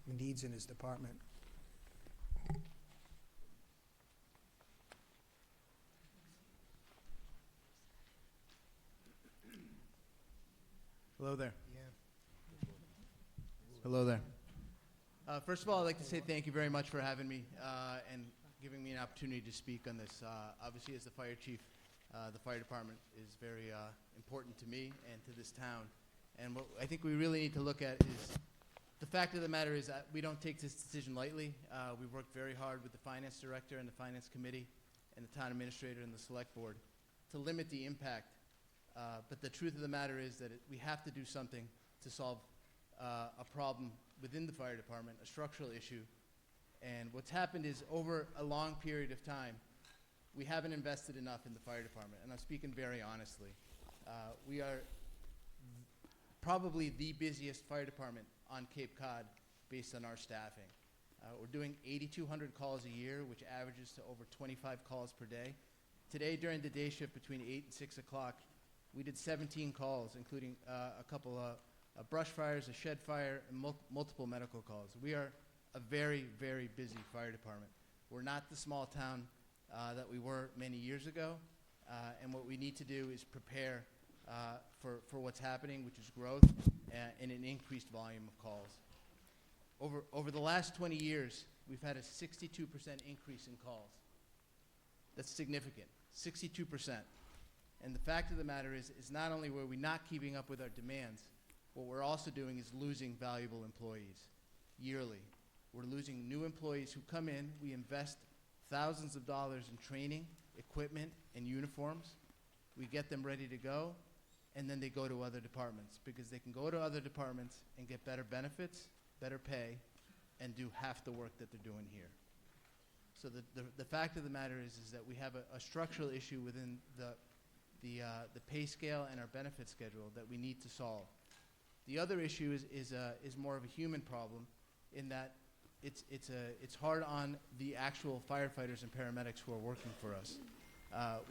L: needs in his department.
S: Hello there. Hello there. First of all, I'd like to say thank you very much for having me and giving me an opportunity to speak on this. Obviously, as the fire chief, the fire department is very important to me and to this town. And what I think we really need to look at is the fact of the matter is that we don't take this decision lightly. We've worked very hard with the finance director and the finance committee and the town administrator and the select board to limit the impact. But the truth of the matter is that we have to do something to solve a problem within the fire department, a structural issue. And what's happened is, over a long period of time, we haven't invested enough in the fire department. And I'm speaking very honestly. We are probably the busiest fire department on Cape Cod based on our staffing. We're doing 8,200 calls a year, which averages to over 25 calls per day. Today, during the day shift between 8 and 6 o'clock, we did 17 calls, including a couple of brush fires, a shed fire, and multiple medical calls. We are a very, very busy fire department. We're not the small town that we were many years ago, and what we need to do is prepare for what's happening, which is growth and an increased volume of calls. Over the last 20 years, we've had a 62% increase in calls. That's significant, 62%. And the fact of the matter is not only were we not keeping up with our demands, what we're also doing is losing valuable employees yearly. We're losing new employees who come in. We invest thousands of dollars in training, equipment, and uniforms. We get them ready to go, and then they go to other departments because they can go to other departments and get better benefits, better pay, and do half the work that they're doing here. So the fact of the matter is that we have a structural issue within the pay scale and our benefit schedule that we need to solve. The other issue is more of a human problem, in that it's hard on the actual firefighters and paramedics who are working for us.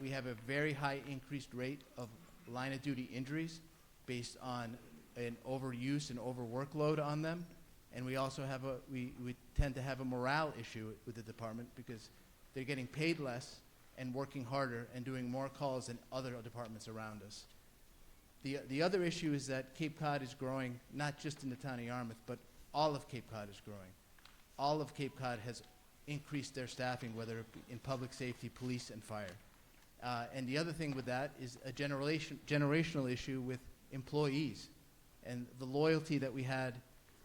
S: We have a very high increased rate of line of duty injuries based on an overuse and overworkload on them, and we also have we tend to have a morale issue with the department because they're getting paid less and working harder and doing more calls than other departments around us. The other issue is that Cape Cod is growing, not just in the town of Yarmouth, but all of Cape Cod is growing. All of Cape Cod has increased their staffing, whether it be in public safety, police, and fire. And the other thing with that is a generational issue with employees. And the loyalty that we had,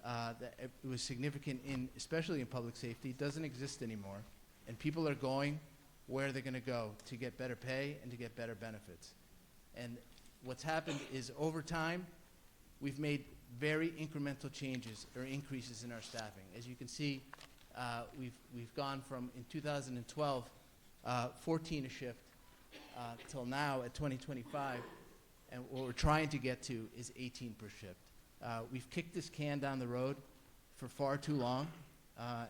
S: that it was significant especially in public safety, doesn't exist anymore. And people are going where they're going to go to get better pay and to get better benefits. And what's happened is, over time, we've made very incremental changes or increases in our staffing. As you can see, we've gone from, in 2012, 14 a shift till now at 2025, and what we're trying to get to is 18 per shift. We've kicked this can down the road for far too long,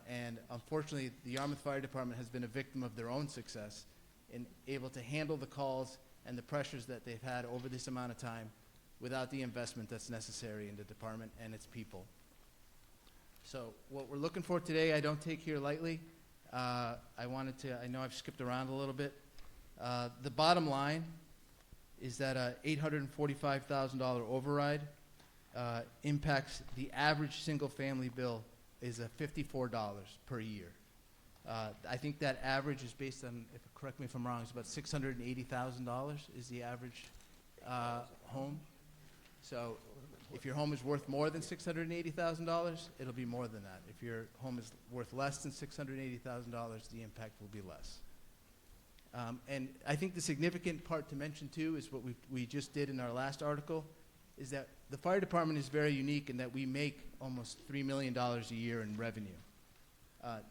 S: And unfortunately, the Yarmouth Fire Department has been a victim of their own success in able to handle the calls and the pressures that they've had over this amount of time without the investment that's necessary in the department and its people. So what we're looking for today, I don't take here lightly. I know I've skipped around a little bit. The bottom line is that a $845,000 override impacts the average single-family bill is $54 per year. I think that average is based on, correct me if I'm wrong, it's about $680,000 is the average home. So if your home is worth more than $680,000, it'll be more than that. If your home is worth less than $680,000, the impact will be less. And I think the significant part to mention too is what we just did in our last article, is that the fire department is very unique in that we make almost $3 million a year in revenue.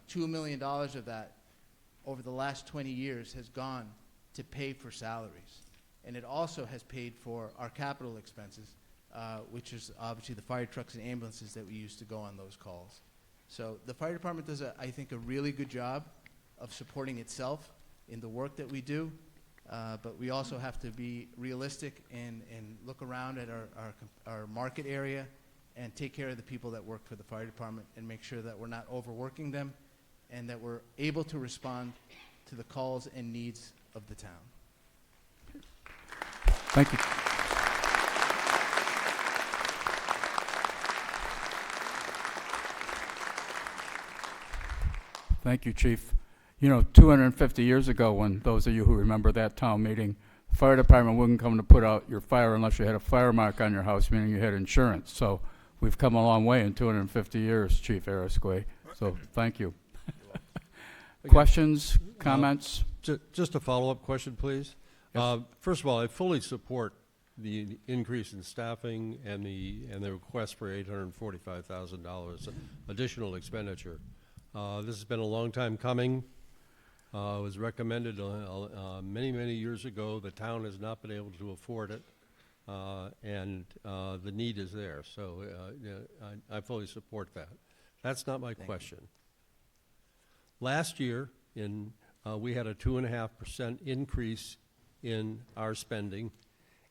S: $2 million of that over the last 20 years has gone to pay for salaries. And it also has paid for our capital expenses, which is obviously the fire trucks and ambulances that we use to go on those calls. So the fire department does, I think, a really good job of supporting itself in the work that we do, but we also have to be realistic and look around at our market area and take care of the people that work for the fire department and make sure that we're not overworking them and that we're able to respond to the calls and needs of the town.
J: Thank you. Thank you, Chief. You know, 250 years ago, when those of you who remember that town meeting, the fire department wouldn't come to put out your fire unless you had a fire mark on your house, meaning you had insurance. So we've come a long way in 250 years, Chief Arasquay. So thank you. Questions, comments?
N: Just a follow-up question, please.
J: Yes.
N: First of all, I fully support the increase in staffing and the request for $845,000 additional expenditure. This has been a long time coming. It was recommended many, many years ago. The town has not been able to afford it, and the need is there. So I fully support that. That's not my question. Last year, we had a 2.5% increase in our spending,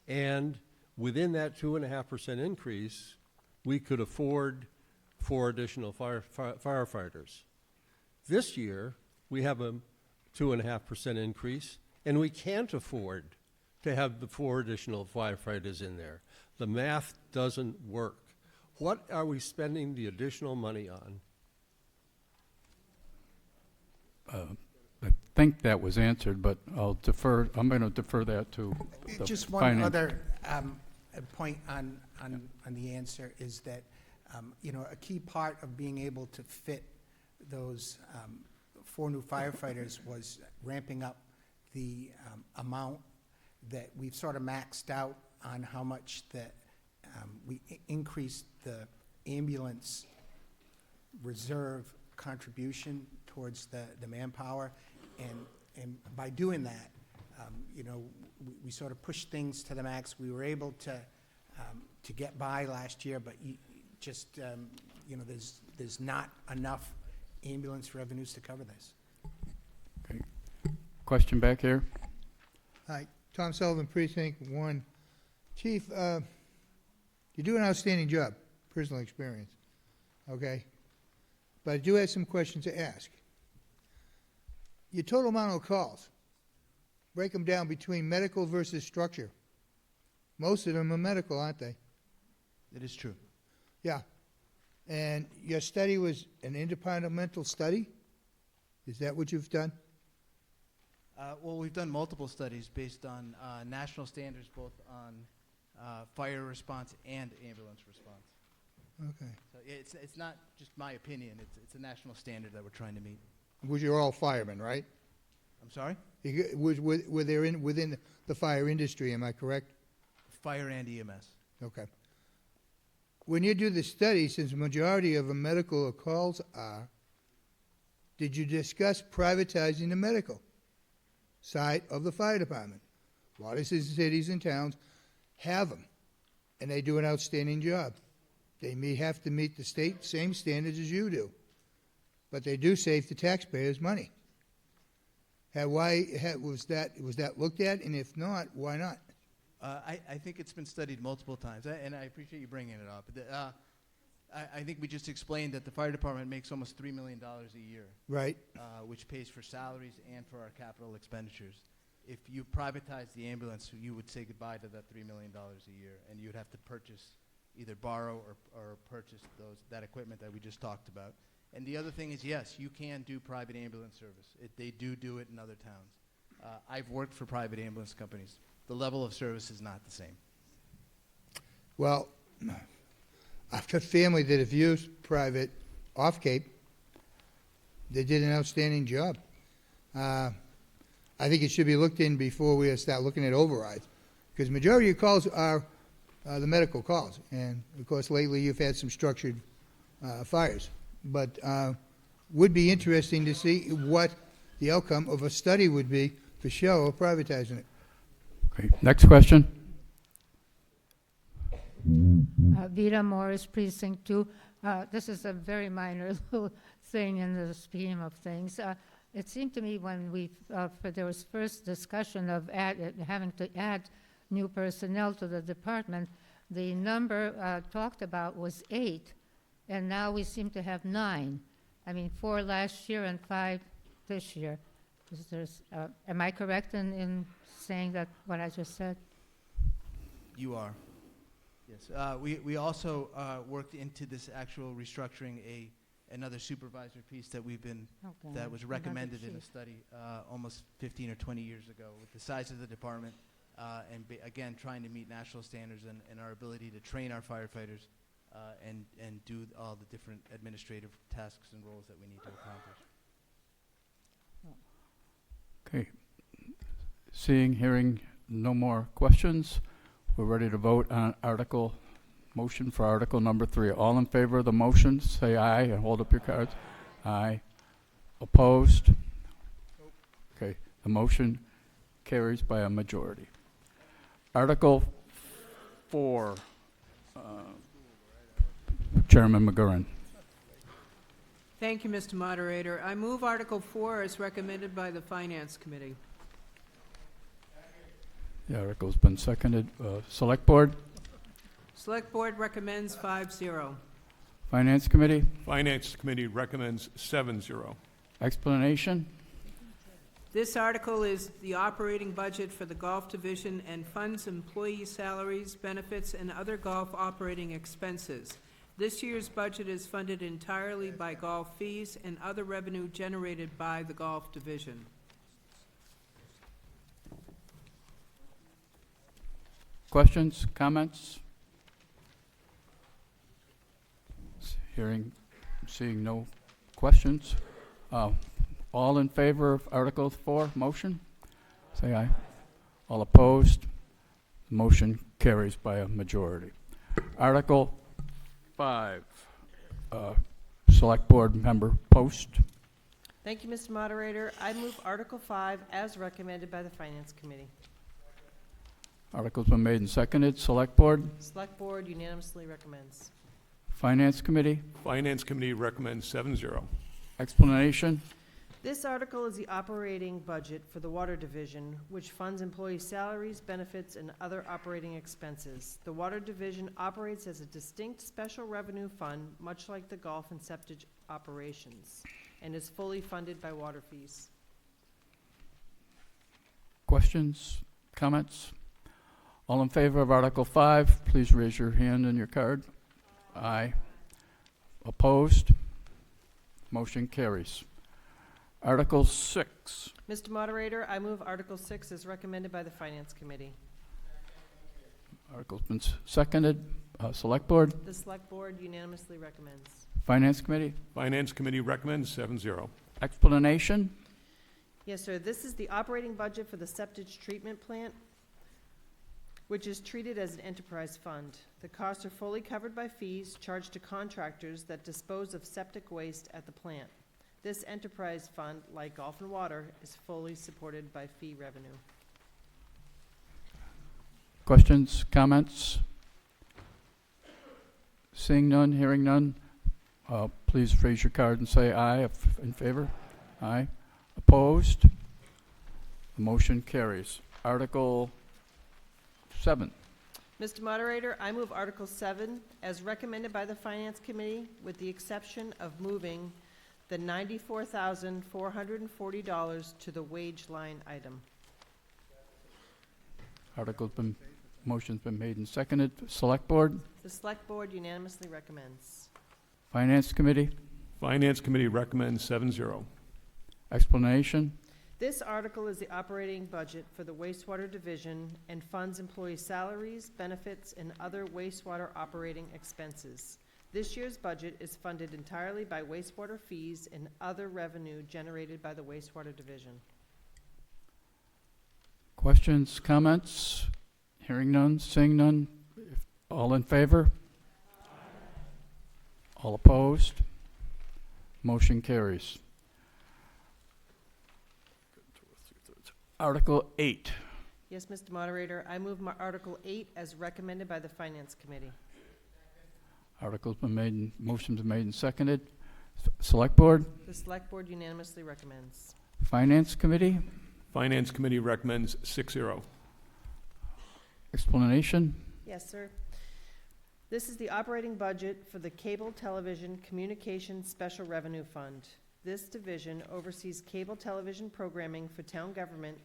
N: and within that 2.5% increase, we could afford 4 additional firefighters. This year, we have a 2.5% increase, and we can't afford to have the 4 additional firefighters in there. The math doesn't work. What are we spending the additional money on?
J: I think that was answered, but I'll defer. I'm going to defer that to the
L: just one
J: finance.
L: other point on the answer is that a key part of being able to fit those 4 new firefighters was ramping up the amount that we've sort of maxed out on how much that we increased the ambulance reserve contribution towards the manpower, and by doing that, we sort of pushed things to the max. We were able to get by last year, but there's not enough ambulance revenues to cover this.
J: Okay. Question back here.
I: Hi, Tom Sullivan, Precinct 1. Chief, you do an outstanding job, personal experience, okay? But I do have some questions to ask. Your total amount of calls, break them down between medical versus structure. Most of them are medical, aren't they?
S: It is true.
I: Yeah. And your study was an interdepartmental study? Is that what you've done?
S: Well, we've done multiple studies based on national standards, both on fire response and ambulance response.
I: Okay.
S: So it's not just my opinion. It's a national standard that we're trying to meet.
I: Was you're all firemen, right?
S: I'm sorry?
I: Were there within the fire industry, am I correct?
S: Fire and EMS.
I: Okay. When you do the study, since the majority of the medical calls are, did you discuss privatizing the medical side of the fire department? A lot of cities and towns have them, and they do an outstanding job. They may have to meet the same standards as you do. but they do save the taxpayers money. Was that looked at, and if not, why not?
S: I think it's been studied multiple times, and I appreciate you bringing it up. I think we just explained that the fire department makes almost $3 million a year.
I: Right.
S: Which pays for salaries and for our capital expenditures. If you privatize the ambulance, you would say goodbye to that $3 million a year, and you would have to either borrow or purchase that equipment that we just talked about. And the other thing is, yes, you can do private ambulance service. They do it in other towns. I've worked for private ambulance companies. The level of service is not the same.
I: Well, I've got family that have used private off Cape. They did an outstanding job. I think it should be looked in before we start looking at overrides, because the majority of calls are the medical calls, and of course lately you've had some structured fires. But would be interesting to see what the outcome of a study would be for show of privatizing it.
J: Okay, next question.
M: Vita Morris, Precinct 2. This is a very minor little thing in the scheme of things. It seemed to me when there was first discussion of having to add new personnel to the department, the number talked about was 8, and now we seem to have 9. I mean, 4 last year and 5 this year. Am I correct in saying that what I just said?
S: You are. Yes. We also worked into this actual restructuring another supervisor piece that that was recommended in a study almost 15 or 20 years ago with the size of the department and again trying to meet national standards and our ability to train our firefighters and do all the different administrative tasks and roles that we need to accomplish.
J: Okay. Hearing no more questions, we're ready to vote on motion for Article number 3. All in favor of the motion, say aye and hold up your cards. Aye. Opposed? Okay, the motion carries by a majority. Article 4, Chairman McGurran.
G: Thank you, Mr. Moderator. I move Article 4 as recommended by the Finance Committee.
J: The article's been seconded. Select Board?
G: Select Board recommends 5-0.
J: Finance Committee?
F: Finance Committee recommends 7-0.
J: Explanation?
G: This article is the operating budget for the Golf Division and funds employee salaries, benefits, and other golf operating expenses. This year's budget is funded entirely by golf fees and other revenue generated by the Golf Division.
J: Questions, comments? Seeing no questions. All in favor of Article 4 motion? Say aye. All opposed? The motion carries by a majority. Article 5, Select Board Member Post.
T: Thank you, Mr. Moderator. I move Article 5 as recommended by the Finance Committee.
J: Article's been made and seconded. Select Board?
T: Select Board unanimously recommends.
J: Finance Committee?
F: Finance Committee recommends 7-0.
J: Explanation?
T: This article is the operating budget for the Water Division, which funds employee salaries, benefits, and other operating expenses. The Water Division operates as a distinct special revenue fund, much like the golf and septic operations, and is fully funded by water fees.
J: Questions? Comments? All in favor of Article 5, please raise your hand and your card. Aye. Opposed? Motion carries. Article 6.
T: Mr. Moderator, I move Article 6 as recommended by the Finance Committee.
J: Article's been seconded. Select Board?
T: The Select Board unanimously recommends.
J: Finance Committee?
F: Finance Committee recommends 7-0.
J: Explanation?
T: Yes, sir. This is the operating budget for the septic treatment plant, which is treated as an enterprise fund. The costs are fully covered by fees charged to contractors that dispose of septic waste at the plant. This enterprise fund, like Golf and Water, is fully supported by fee revenue.
J: Questions, comments? Seeing none, hearing none. please raise your card and say aye if in favor. Aye. Opposed? The motion carries. Article 7.
T: Mr. Moderator, I move Article 7 as recommended by the Finance Committee, with the exception of moving the $94,440 to the wage line item.
J: Motion's been made and seconded. Select Board?
T: The Select Board unanimously recommends.
J: Finance Committee?
F: Finance Committee recommends 7-0.
J: Explanation?
T: This article is the operating budget for the wastewater division and funds employee salaries, benefits, and other wastewater operating expenses. This year's budget is funded entirely by wastewater fees and other revenue generated by the wastewater division.
J: Questions, comments? Hearing none, seeing none. All in favor? All opposed? Motion carries. Article 8.
T: Yes, Mr. Moderator, I move Article 8 as recommended by the Finance Committee.
J: Motion's been made and seconded. Select Board?
T: The Select Board unanimously recommends.
J: Finance Committee?
F: Finance Committee recommends 6-0.
J: Explanation?
T: Yes, sir. This is the operating budget for the Cable Television Communications Special Revenue Fund. This division oversees cable television programming for town government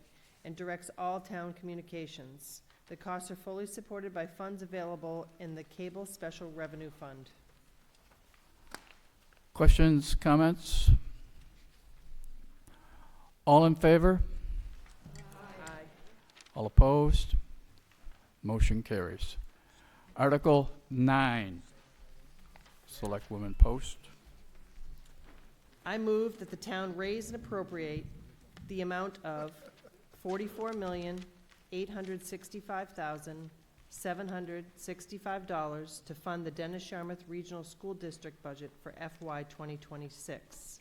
T: and directs all town communications. The costs are fully supported by funds available in the Cable Special Revenue Fund.
J: Questions, comments? All in favor?
T: Aye.
J: All opposed? Motion carries. Article 9. Select Women Post.
T: I move that the town raise and appropriate the amount of $44,865,765 to fund the Dennis Yarmouth Regional School District budget for FY 2026.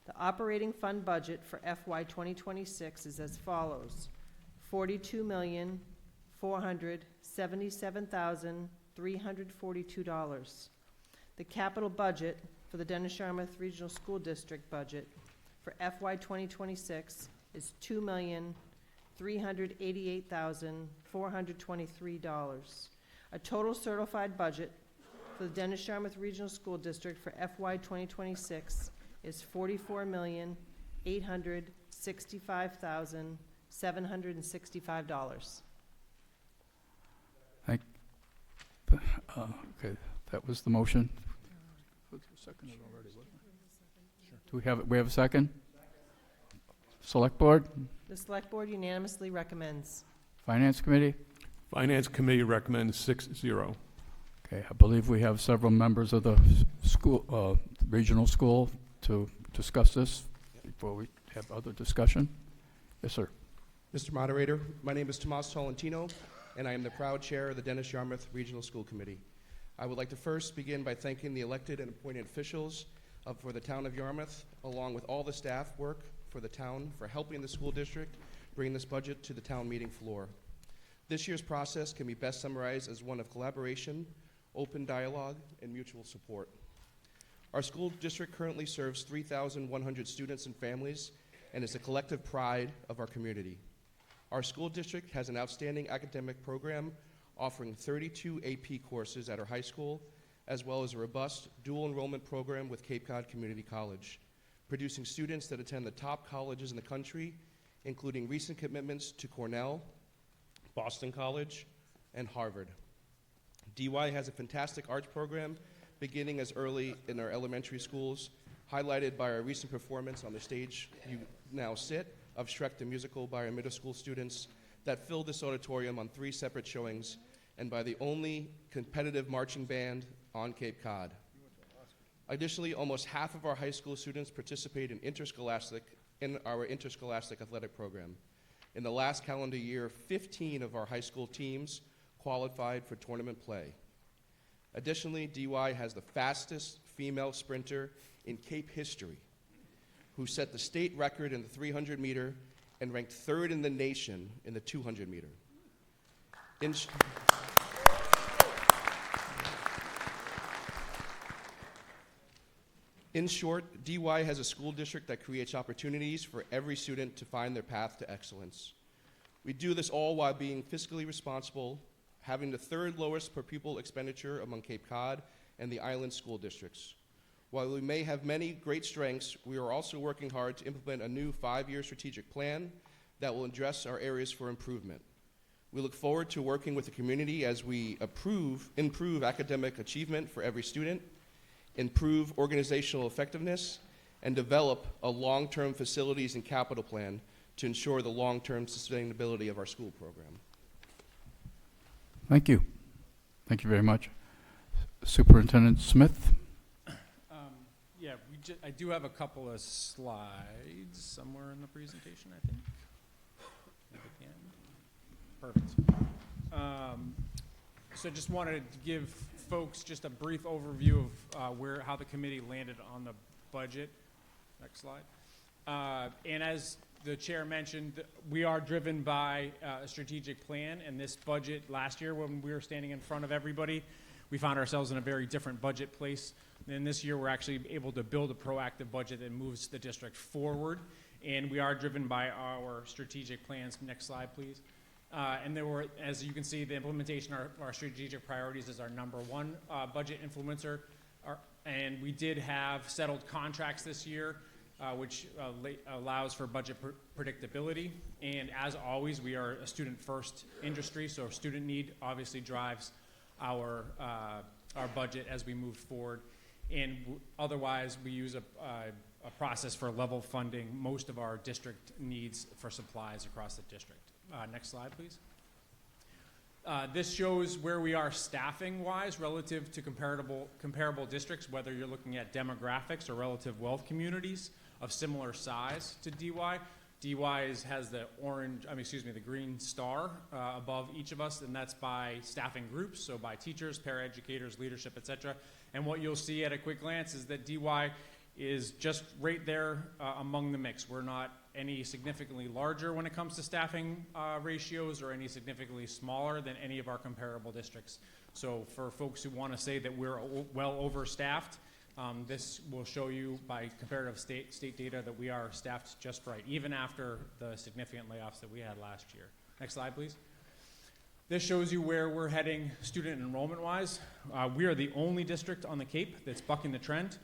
T: The operating fund budget for FY 2026 is as follows: $42,477,342. The capital budget for the Dennis Yarmouth Regional School District budget for FY 2026 is $2,388,423. A total certified budget for the Dennis Yarmouth Regional School District for FY 2026 is $44,865,765.
J: Okay, that was the motion. Do we have a second? Select Board?
T: The Select Board unanimously recommends.
J: Finance Committee?
F: Finance Committee recommends 6-0.
J: Okay, I believe we have several members of the school, regional school to discuss this before we have other discussion. Yes, sir.
U: Mr. Moderator, my name is Tomas Tolentino, and I am the proud chair of the Dennis Yarmouth Regional School Committee. I would like to first begin by thanking the elected and appointed officials for the town of Yarmouth, along with all the staff work for the town, for helping the school district bring this budget to the town meeting floor. This year's process can be best summarized as one of collaboration, open dialogue, and mutual support. Our school district currently serves 3,100 students and families and is a collective pride of our community. Our school district has an outstanding academic program offering 32 AP courses at our high school, as well as a robust dual enrollment program with Cape Cod Community College, producing students that attend the top colleges in the country, including recent commitments to Cornell, Boston College, and Harvard. DY has a fantastic arts program beginning as early in our elementary schools, highlighted by our recent performance on the stage you now sit of Shrek the Musical by our middle school students that filled this auditorium on 3 separate showings, and by the only competitive marching band on Cape Cod. Additionally, almost half of our high school students participate in our interscholastic athletic program. In the last calendar year, 15 of our high school teams qualified for tournament play. Additionally, DY has the fastest female sprinter in Cape history, who set the state record in the 300 meter and ranked 3rd in the nation in the 200 meter. In short, DY has a school district that creates opportunities for every student to find their path to excellence. We do this all while being fiscally responsible, having the third lowest per pupil expenditure among Cape Cod and the island school districts. While we may have many great strengths, we are also working hard to implement a new 5-year strategic plan that will address our areas for improvement. We look forward to working with the community as we improve academic achievement for every student, improve organizational effectiveness, and develop a long-term facilities and capital plan to ensure the long-term sustainability of our school program.
J: Thank you. Thank you very much. Superintendent Smith?
D: Yeah, I do have a couple of slides somewhere in the presentation, I think. Maybe at the end. Perfect. So just wanted to give folks just a brief overview of how the committee landed on the budget. Next slide. And as the chair mentioned, we are driven by a strategic plan, and this budget last year when we were standing in front of everybody, we found ourselves in a very different budget place. And this year we're actually able to build a proactive budget that moves the district forward, and we are driven by our strategic plans. Next slide, please. And there were, as you can see, the implementation of our strategic priorities is our number one budget influencer. And we did have settled contracts this year, which allows for budget predictability. And as always, we are a student-first industry, so student need obviously drives our budget as we move forward. And otherwise, we use a process for level funding most of our district needs for supplies across the district. Next slide, please. This shows where we are staffing-wise relative to comparable districts, whether you're looking at demographics or relative wealth communities of similar size to DY. DY has the the green star above each of us, and that's by staffing groups, so by teachers, paraeducators, leadership, etc. And what you'll see at a quick glance is that DY is just right there among the mix. We're not any significantly larger when it comes to staffing ratios or any significantly smaller than any of our comparable districts. So for folks who want to say that we're well overstaffed, this will show you by comparative state data that we are staffed just right, even after the significant layoffs that we had last year. Next slide, please. This shows you where we're heading student enrollment-wise. We are the only district on the Cape that's bucking the trend.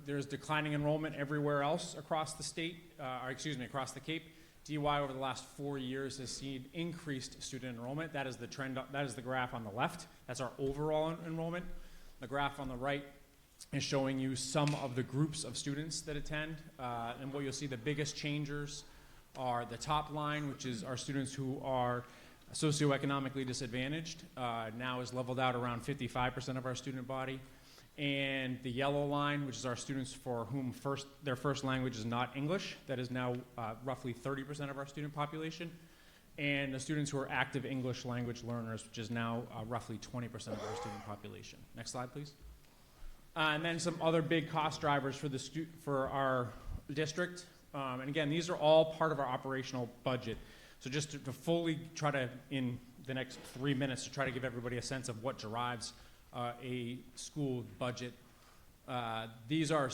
D: There's declining enrollment everywhere else across the state, across the Cape. DY over the last 4 years has seen increased student enrollment. That is the trend. That is the graph on the left. That's our overall enrollment. The graph on the right is showing you some of the groups of students that attend. And what you'll see, the biggest changers are the top line, which is our students who are socioeconomically disadvantaged, now is leveled out around 55% of our student body. And the yellow line, which is our students for whom their first language is not English, that is now roughly 30% of our student population. And the students who are active English language learners, which is now roughly 20% of our student population. Next slide, please. And then some other big cost drivers for our district. And again, these are all part of our operational budget. So just to fully try to, in the next 3 minutes, to try to give everybody a sense of what drives a school budget. These are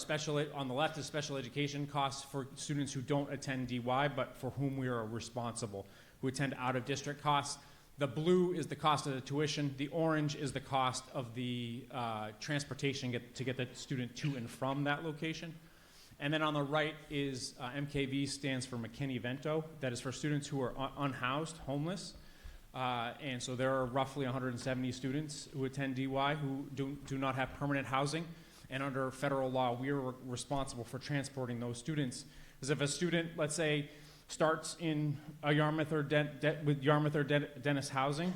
D: on the left is special education costs for students who don't attend DY, but for whom we are responsible, who attend out-of-district costs. The blue is the cost of the tuition. The orange is the cost of the transportation to get the student to and from that location. And then on the right is MKV, stands for McKinney-Vento. That is for students who are unhoused, homeless. And so there are roughly 170 students who attend DY who do not have permanent housing. And under federal law, we are responsible for transporting those students. Because if a student, let's say, starts in a Yarmouth or Dennis housing,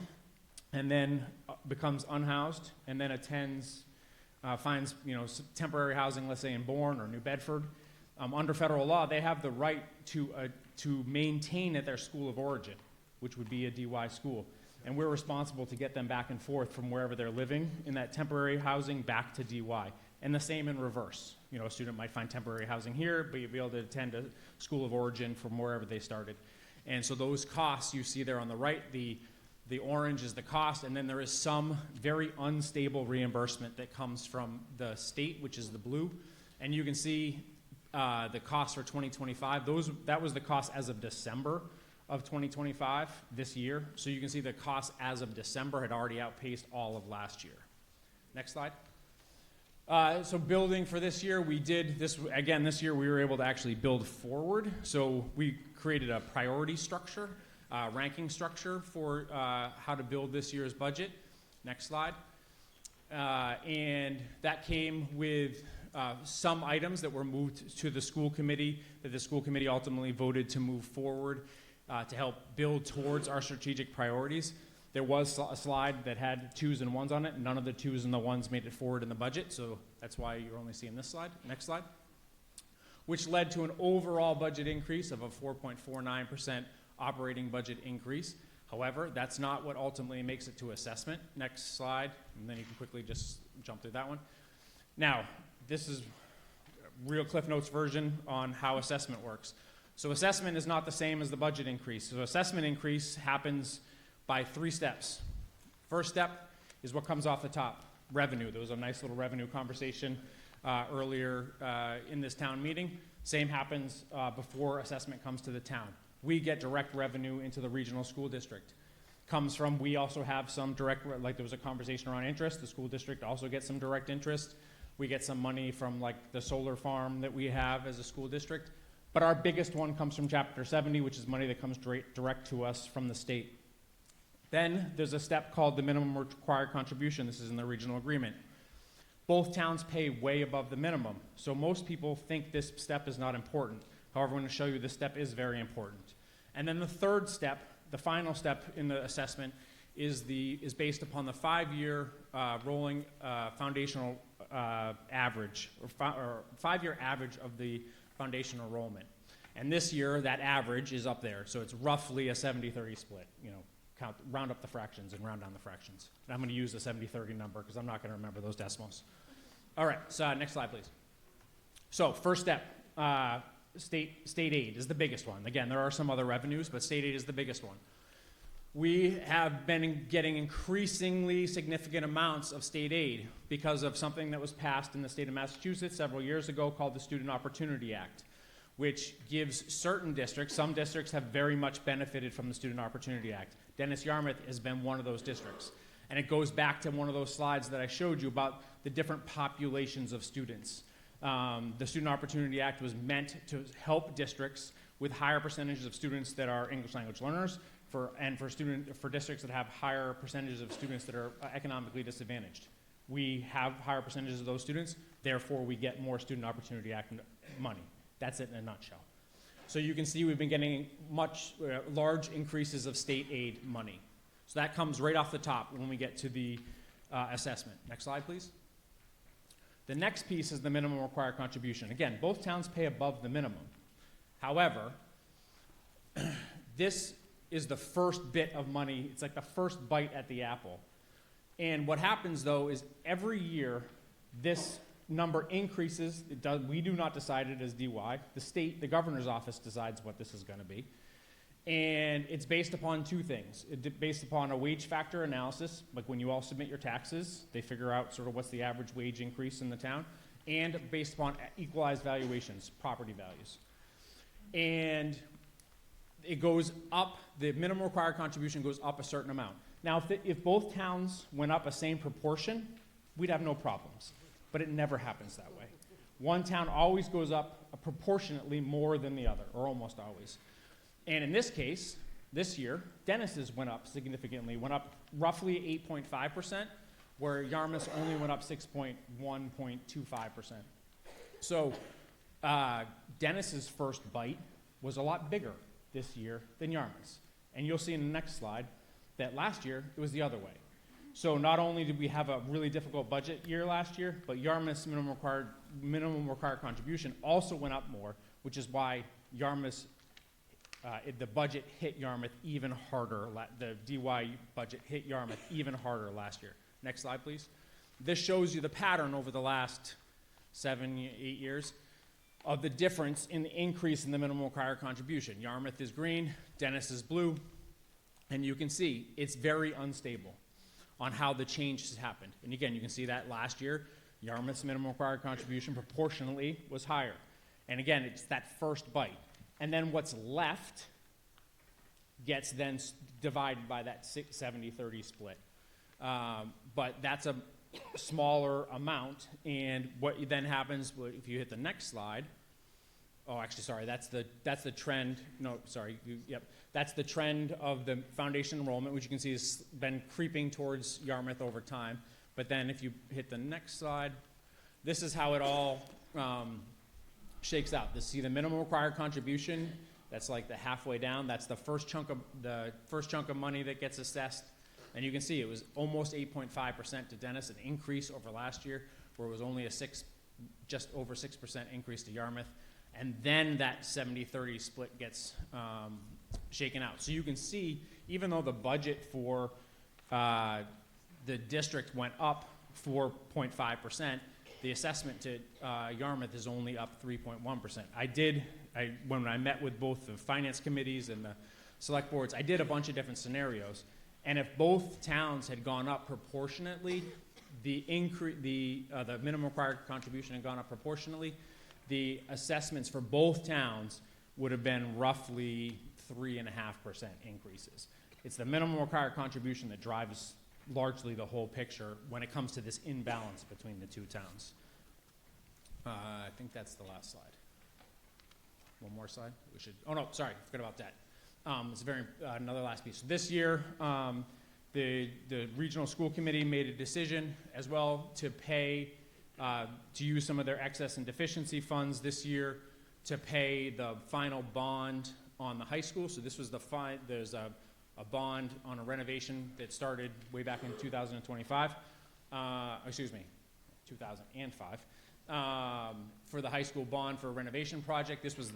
D: and then becomes unhoused, and then finds temporary housing, let's say in Bourne or New Bedford, under federal law, they have the right to maintain at their school of origin, which would be a DY school. And we're responsible to get them back and forth from wherever they're living in that temporary housing back to DY. And the same in reverse. A student might find temporary housing here, but you'll be able to attend a school of origin from wherever they started. And so those costs you see there on the right, the The orange is the cost, and then there is some very unstable reimbursement that comes from the state, which is the blue. And you can see the cost for 2025. That was the cost as of December of 2025 this year. So you can see the cost as of December had already outpaced all of last year. Next slide. So building for this year, we did this, again, this year we were able to actually build forward. So we created a priority structure, ranking structure for how to build this year's budget. Next slide. And that came with some items that were moved to the school committee, that the school committee ultimately voted to move forward to help build towards our strategic priorities. There was a slide that had 2s and 1s on it. None of the 2s and the 1s made it forward in the budget, so that's why you're only seeing this slide. Next slide. Which led to an overall budget increase of a 4.49% operating budget increase. However, that's not what ultimately makes it to assessment. Next slide, and then you can quickly just jump through that one. Now, this is a real Cliff Notes version on how assessment works. So assessment is not the same as the budget increase. So assessment increase happens by 3 steps. First step is what comes off the top, revenue. There was a nice little revenue conversation earlier in this town meeting. Same happens before assessment comes to the town. We get direct revenue into the regional school district. Comes from, we also have some direct, like there was a conversation around interest. The school district also gets some direct interest. We get some money from like the solar farm that we have as a school district. But our biggest one comes from Chapter 70, which is money that comes direct to us from the state. Then there's a step called the minimum required contribution. This is in the regional agreement. Both towns pay way above the minimum. So most people think this step is not important. However, I'm going to show you this step is very important. And then the third step, the final step in the assessment, is based upon the 5-year rolling foundational average, or 5-year average of the foundation enrollment. And this year, that average is up there. So it's roughly a 70-30 split. You know, round up the fractions and round down the fractions. And I'm going to use the 70-30 number because I'm not going to remember those decimals. All right, so next slide, please. So first step, state aid is the biggest one. Again, there are some other revenues, but state aid is the biggest one. We have been getting increasingly significant amounts of state aid because of something that was passed in the state of Massachusetts several years ago called the Student Opportunity Act, which gives certain districts, some districts have very much benefited from the Student Opportunity Act. Dennis Yarmouth has been one of those districts. And it goes back to one of those slides that I showed you about the different populations of students. The Student Opportunity Act was meant to help districts with higher percentages of students that are English language learners, for districts that have higher percentages of students that are economically disadvantaged. We have higher percentages of those students, therefore we get more Student Opportunity Act money. That's it in a nutshell. So you can see we've been getting large increases of state aid money. So that comes right off the top when we get to the assessment. Next slide, please. The next piece is the minimum required contribution. Again, both towns pay above the minimum. However, this is the first bit of money. It's like the first bite at the apple. And what happens, though, is every year this number increases. We do not decide it as DY. The state, the governor's office decides what this is going to be. And it's based upon 2 things. It's based upon a wage factor analysis, like when you all submit your taxes, they figure out sort of what's the average wage increase in the town, and based upon equalized valuations, property values. And it goes up, the minimum required contribution goes up a certain amount. Now, if both towns went up a same proportion, we'd have no problems. But it never happens that way. One town always goes up proportionately more than the other, or almost always. And in this case, this year, Dennis's went up significantly, went up roughly 8.5%, where Yarmouth's only went up 1.25%. So Dennis's first bite was a lot bigger this year than Yarmouth's. And you'll see in the next slide that last year it was the other way. So not only did we have a really difficult budget year last year, but Yarmouth's minimum required contribution also went up more, which is why Yarmouth's the budget hit Yarmouth even harder. The DY budget hit Yarmouth even harder last year. Next slide, please. This shows you the pattern over the last 7, 8 years of the difference in the increase in the minimum required contribution. Yarmouth is green, Dennis is blue. And you can see it's very unstable on how the change has happened. And again, you can see that last year, Yarmouth's minimum required contribution proportionally was higher. And again, it's that first bite. And then what's left gets then divided by that 70-30 split. But that's a smaller amount. And what then happens, if you hit the next slide, oh, actually, sorry, that's the trend. No, sorry, yep. That's the trend of the foundation enrollment, which you can see has been creeping towards Yarmouth over time. But then if you hit the next slide, this is how it all shakes out. See the minimum required contribution, that's like the halfway down. That's the first chunk of money that gets assessed. And you can see it was almost 8.5% to Dennis, an increase over last year, where it was only just over 6% increase to Yarmouth. And then that 70-30 split gets shaken out. So you can see, even though the budget for the district went up 4.5%, the assessment to Yarmouth is only up 3.1%. When I met with both the finance committees and the select boards, I did a bunch of different scenarios. And if both towns had gone up proportionately, the minimum required contribution had gone up proportionally, the assessments for both towns would have been roughly 3.5% increases. It's the minimum required contribution that drives largely the whole picture when it comes to this imbalance between the two towns. I think that's the last slide. One more slide? Oh no, sorry, forgot about that. It's another last piece. This year, the regional school committee made a decision as well to pay, to use some of their excess and deficiency funds this year to pay the final bond on the high school. So this was there's a bond on a renovation that started way back in 2005. 2005. For the high school bond for a renovation project. This was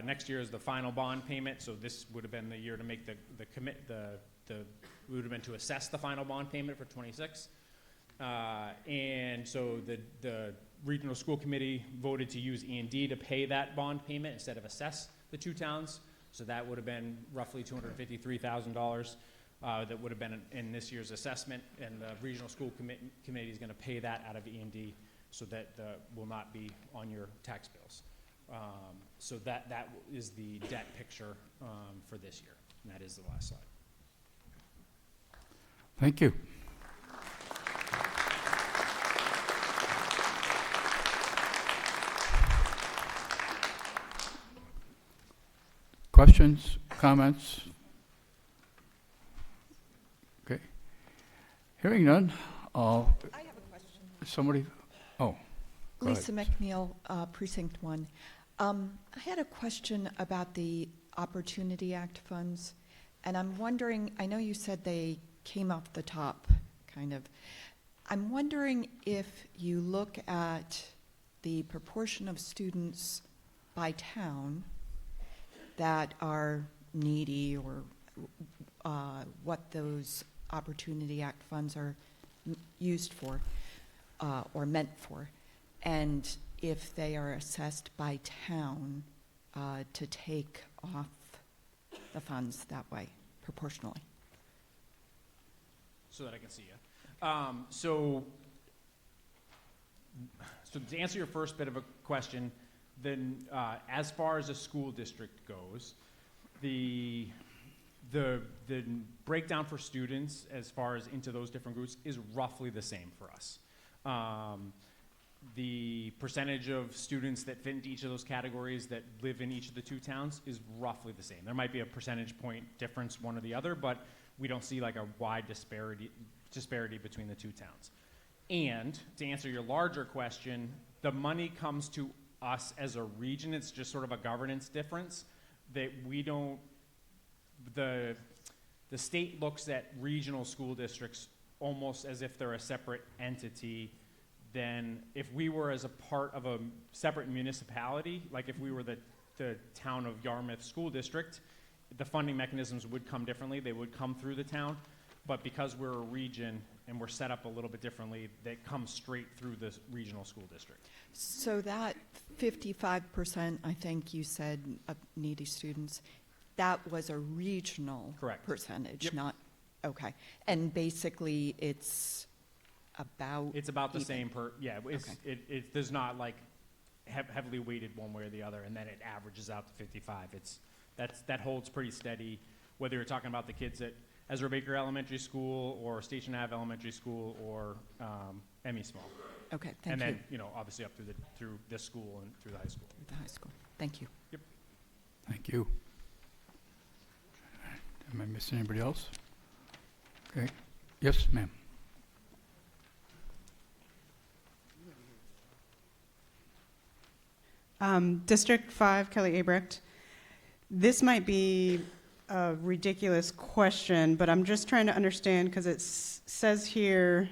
D: next year is the final bond payment, so this would have been the year to make would have been to assess the final bond payment for 26. And so the regional school committee voted to use E&D to pay that bond payment instead of assess the two towns. So that would have been roughly $253,000 that would have been in this year's assessment, and the regional school committee is going to pay that out of E&D so that will not be on your tax bills. So that is the debt picture for this year, and that is the last slide.
J: Thank you. Questions, comments? Okay. Hearing none.
C: I have a question.
J: Somebody? Oh. Go
C: Lisa
J: ahead.
C: McNeil, Precinct 1. I had a question about the Opportunity Act funds, and I'm wondering, I know you said they came off the top, kind of. I'm wondering if you look at the proportion of students by town that are needy, or what those Opportunity Act funds are used for or meant for, and if they are assessed by town to take off the funds that way, proportionally.
D: So that I can see you. So to answer your first bit of a question, then as far as a school district goes, the breakdown for students as far as into those different groups is roughly the same for us. The percentage of students that fit into each of those categories that live in each of the two towns is roughly the same. There might be a percentage point difference one or the other, but we don't see like a wide disparity between the two towns. And to answer your larger question, the money comes to us as a region. It's just sort of a governance difference that we don't, the state looks at regional school districts almost as if they're a separate entity than if we were as a part of a separate municipality, like if we were the town of Yarmouth School District, the funding mechanisms would come differently. They would come through the town, but because we're a region and we're set up a little bit differently, they come straight through the regional school district.
C: So that 55%, I think you said, of needy students, that was a regional
D: Correct.
C: percentage,
D: Yep.
C: not, okay. And basically, it's about
D: It's about the
C: even.
D: same yeah, it's,
C: Okay.
D: it does not like heavily weighted one way or the other, and then it averages out to 55. That holds pretty steady, whether you're talking about the kids at Ezra Baker Elementary School or Station Ave Elementary School or Emmy Small.
C: Okay, thank
D: And
C: you.
D: then, you know, obviously up through this school and through the high school.
C: The high school. Thank you.
D: Yep.
J: Thank you. Am I missing anybody else? Okay. Yes, ma'am.
K: District 5, Kelly Abrecht. This might be a ridiculous question, but I'm just trying to understand because it says here,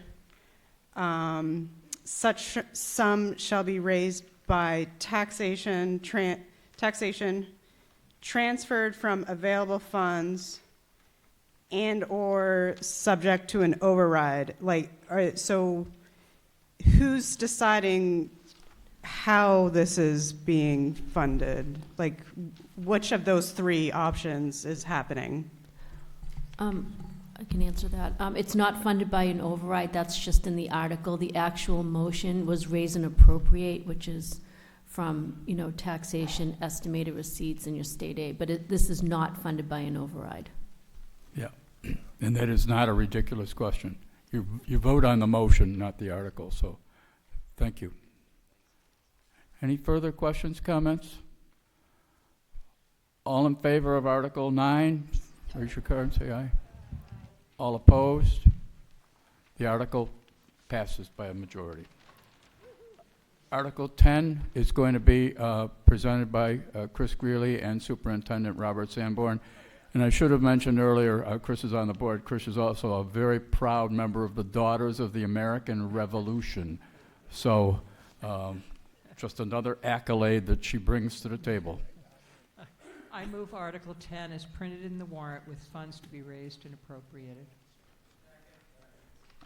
K: such sum shall be raised by taxation transferred from available funds and/or subject to an override. Like, so who's deciding how this is being funded? Like, which of those three options is happening?
O: I can answer that. It's not funded by an override. That's just in the article. The actual motion was raise and appropriate, which is from, you know, taxation, estimated receipts, and your state aid. But this is not funded by an override.
J: Yeah, and that is not a ridiculous question. You vote on the motion, not the article, so thank you. Any further questions, comments? All in favor of Article 9, raise your card and say aye. All opposed? The article passes by a majority. Article 10 is going to be presented by Chris Greeley and Superintendent Robert Sanborn. And I should have mentioned earlier, Chris is on the board. Chris is also a very proud member of the Daughters of the American Revolution. So just another accolade that she brings to the table.
B: I move Article 10 as printed in the warrant with funds to be raised and appropriated.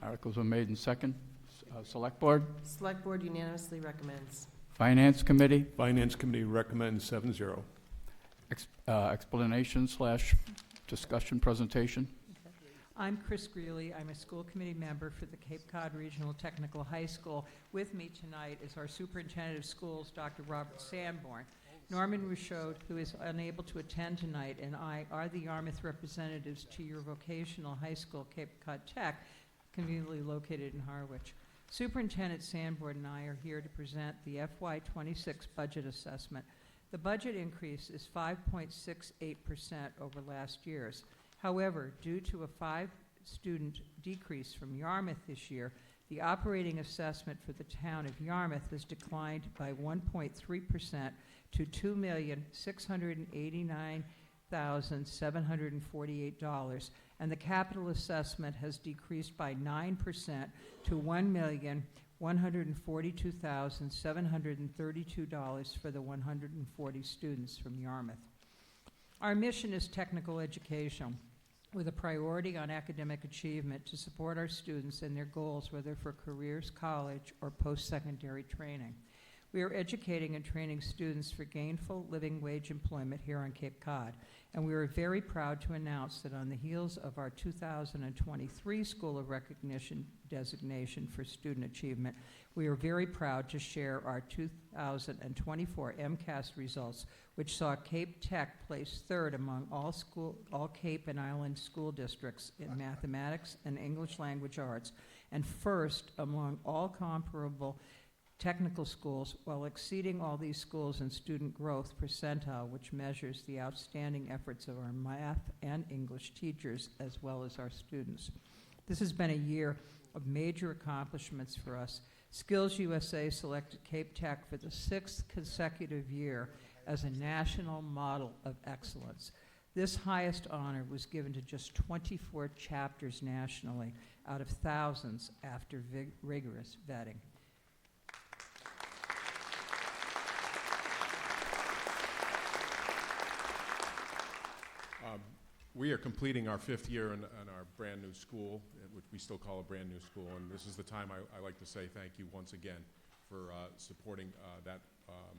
J: Articles are made in second. Select Board?
T: Select Board unanimously recommends.
J: Finance Committee?
F: Finance Committee recommends 7-0.
J: Explanation/discussion presentation?
B: I'm Chris Greeley. I'm a school committee member for the Cape Cod Regional Technical High School. With me tonight is our Superintendent of Schools, Dr. Robert Sanborn. Norman Rochaud, who is unable to attend tonight, and I are the Yarmouth representatives to your vocational high school, Cape Cod Tech, conveniently located in Harwich. Superintendent Sanborn and I are here to present the FY26 budget assessment. The budget increase is 5.68% over last year's. However, due to a 5-student decrease from Yarmouth this year, the operating assessment for the town of Yarmouth has declined by 1.3% to $2,689,748, and the capital assessment has decreased by 9% to $1,142,732 for the 140 students from Yarmouth. Our mission is technical education, with a priority on academic achievement to support our students and their goals, whether for careers, college, or post-secondary training. We are educating and training students for gainful living wage employment here on Cape Cod, and we are very proud to announce that on the heels of our 2023 School of Recognition designation for student achievement, we are very proud to share our 2024 MCAS results, which saw Cape Tech place third among all Cape and Island school districts in mathematics and English language arts, and first among all comparable technical schools, while exceeding all these schools in student growth percentile, which measures the outstanding efforts of our math and English teachers as well as our students. This has been a year of major accomplishments for us. Skills USA selected Cape Tech for the 6th consecutive year as a national model of excellence. This highest honor was given to just 24 chapters nationally out of thousands after rigorous vetting.
F: We are completing our 5th year in our brand new school, which we still call a brand new school, and this is the time I like to say thank you once again for supporting that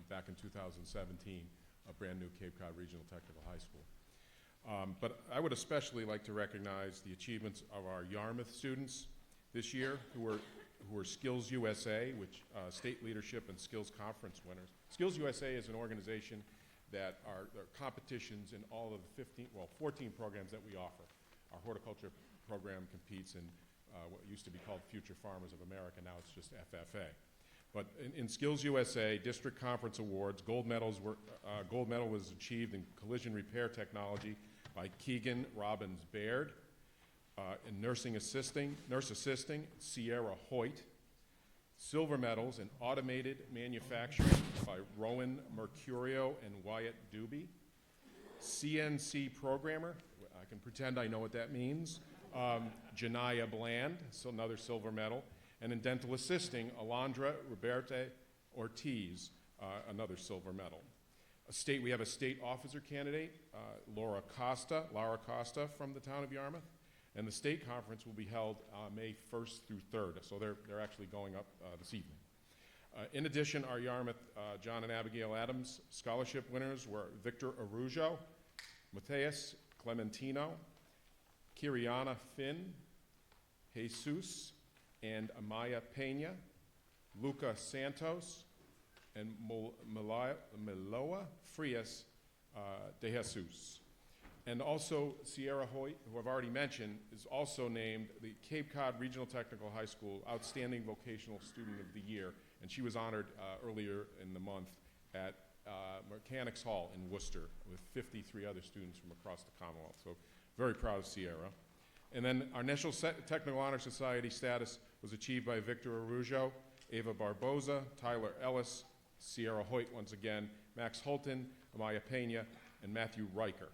F: back in 2017, a brand new Cape Cod Regional Technical High School. But I would especially like to recognize the achievements of our Yarmouth students this year who are Skills USA, which state leadership and skills conference winners. Skills USA is an organization that are competitions in all of the 14 programs that we offer. Our horticulture program competes in what used to be called Future Farmers of America. Now it's just FFA. But in Skills USA, district conference awards, gold medal was achieved in collision repair technology by Keegan Robbins Baird. In nurse assisting, Sierra Hoyt. Silver medals in automated manufacturing by Rowan Mercurio and Wyatt Doobie. CNC programmer, I can pretend I know what that means, Janaya Bland, so another silver medal. And in dental assisting, Alondra Roberte Ortiz, another silver medal. We have a state officer candidate, Laura Costa from the town of Yarmouth. And the state conference will be held May 1st through 3rd, so they're actually going up this evening. In addition, our Yarmouth John and Abigail Adams scholarship winners were Victor Arujo, Mateus Clementino, Kiriana Finn, Jesus, and Amaya Pena, Luca Santos, and Meloa Frias de Jesus. And also Sierra Hoyt, who I've already mentioned, is also named the Cape Cod Regional Technical High School Outstanding Vocational Student of the Year, and she was honored earlier in the month at Mechanics Hall in Worcester with 53 other students from across the Commonwealth. So very proud of Sierra. And then our National Technical Honor Society status was achieved by Victor Arujo, Ava Barboza, Tyler Ellis, Sierra Hoyt once again, Max Holton, Amaya Pena, and Matthew Riker.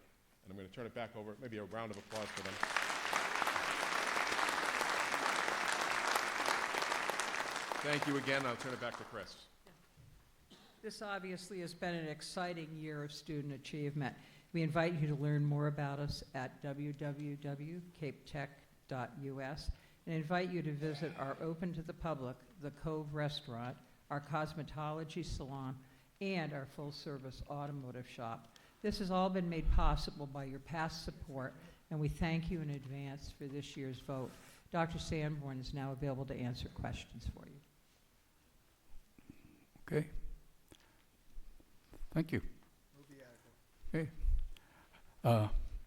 F: And I'm going to turn it back over, maybe a round of applause for them. Thank you again. I'll turn it back to Chris.
B: This obviously has been an exciting year of student achievement. We invite you to learn more about us at www.capetech.us and invite you to visit our open to the public, the Cove Restaurant, our cosmetology salon, and our full-service automotive shop. This has all been made possible by your past support, and we thank you in advance for this year's vote. Dr. Sanborn is now available to answer questions for you.
J: Okay. Thank you. Okay.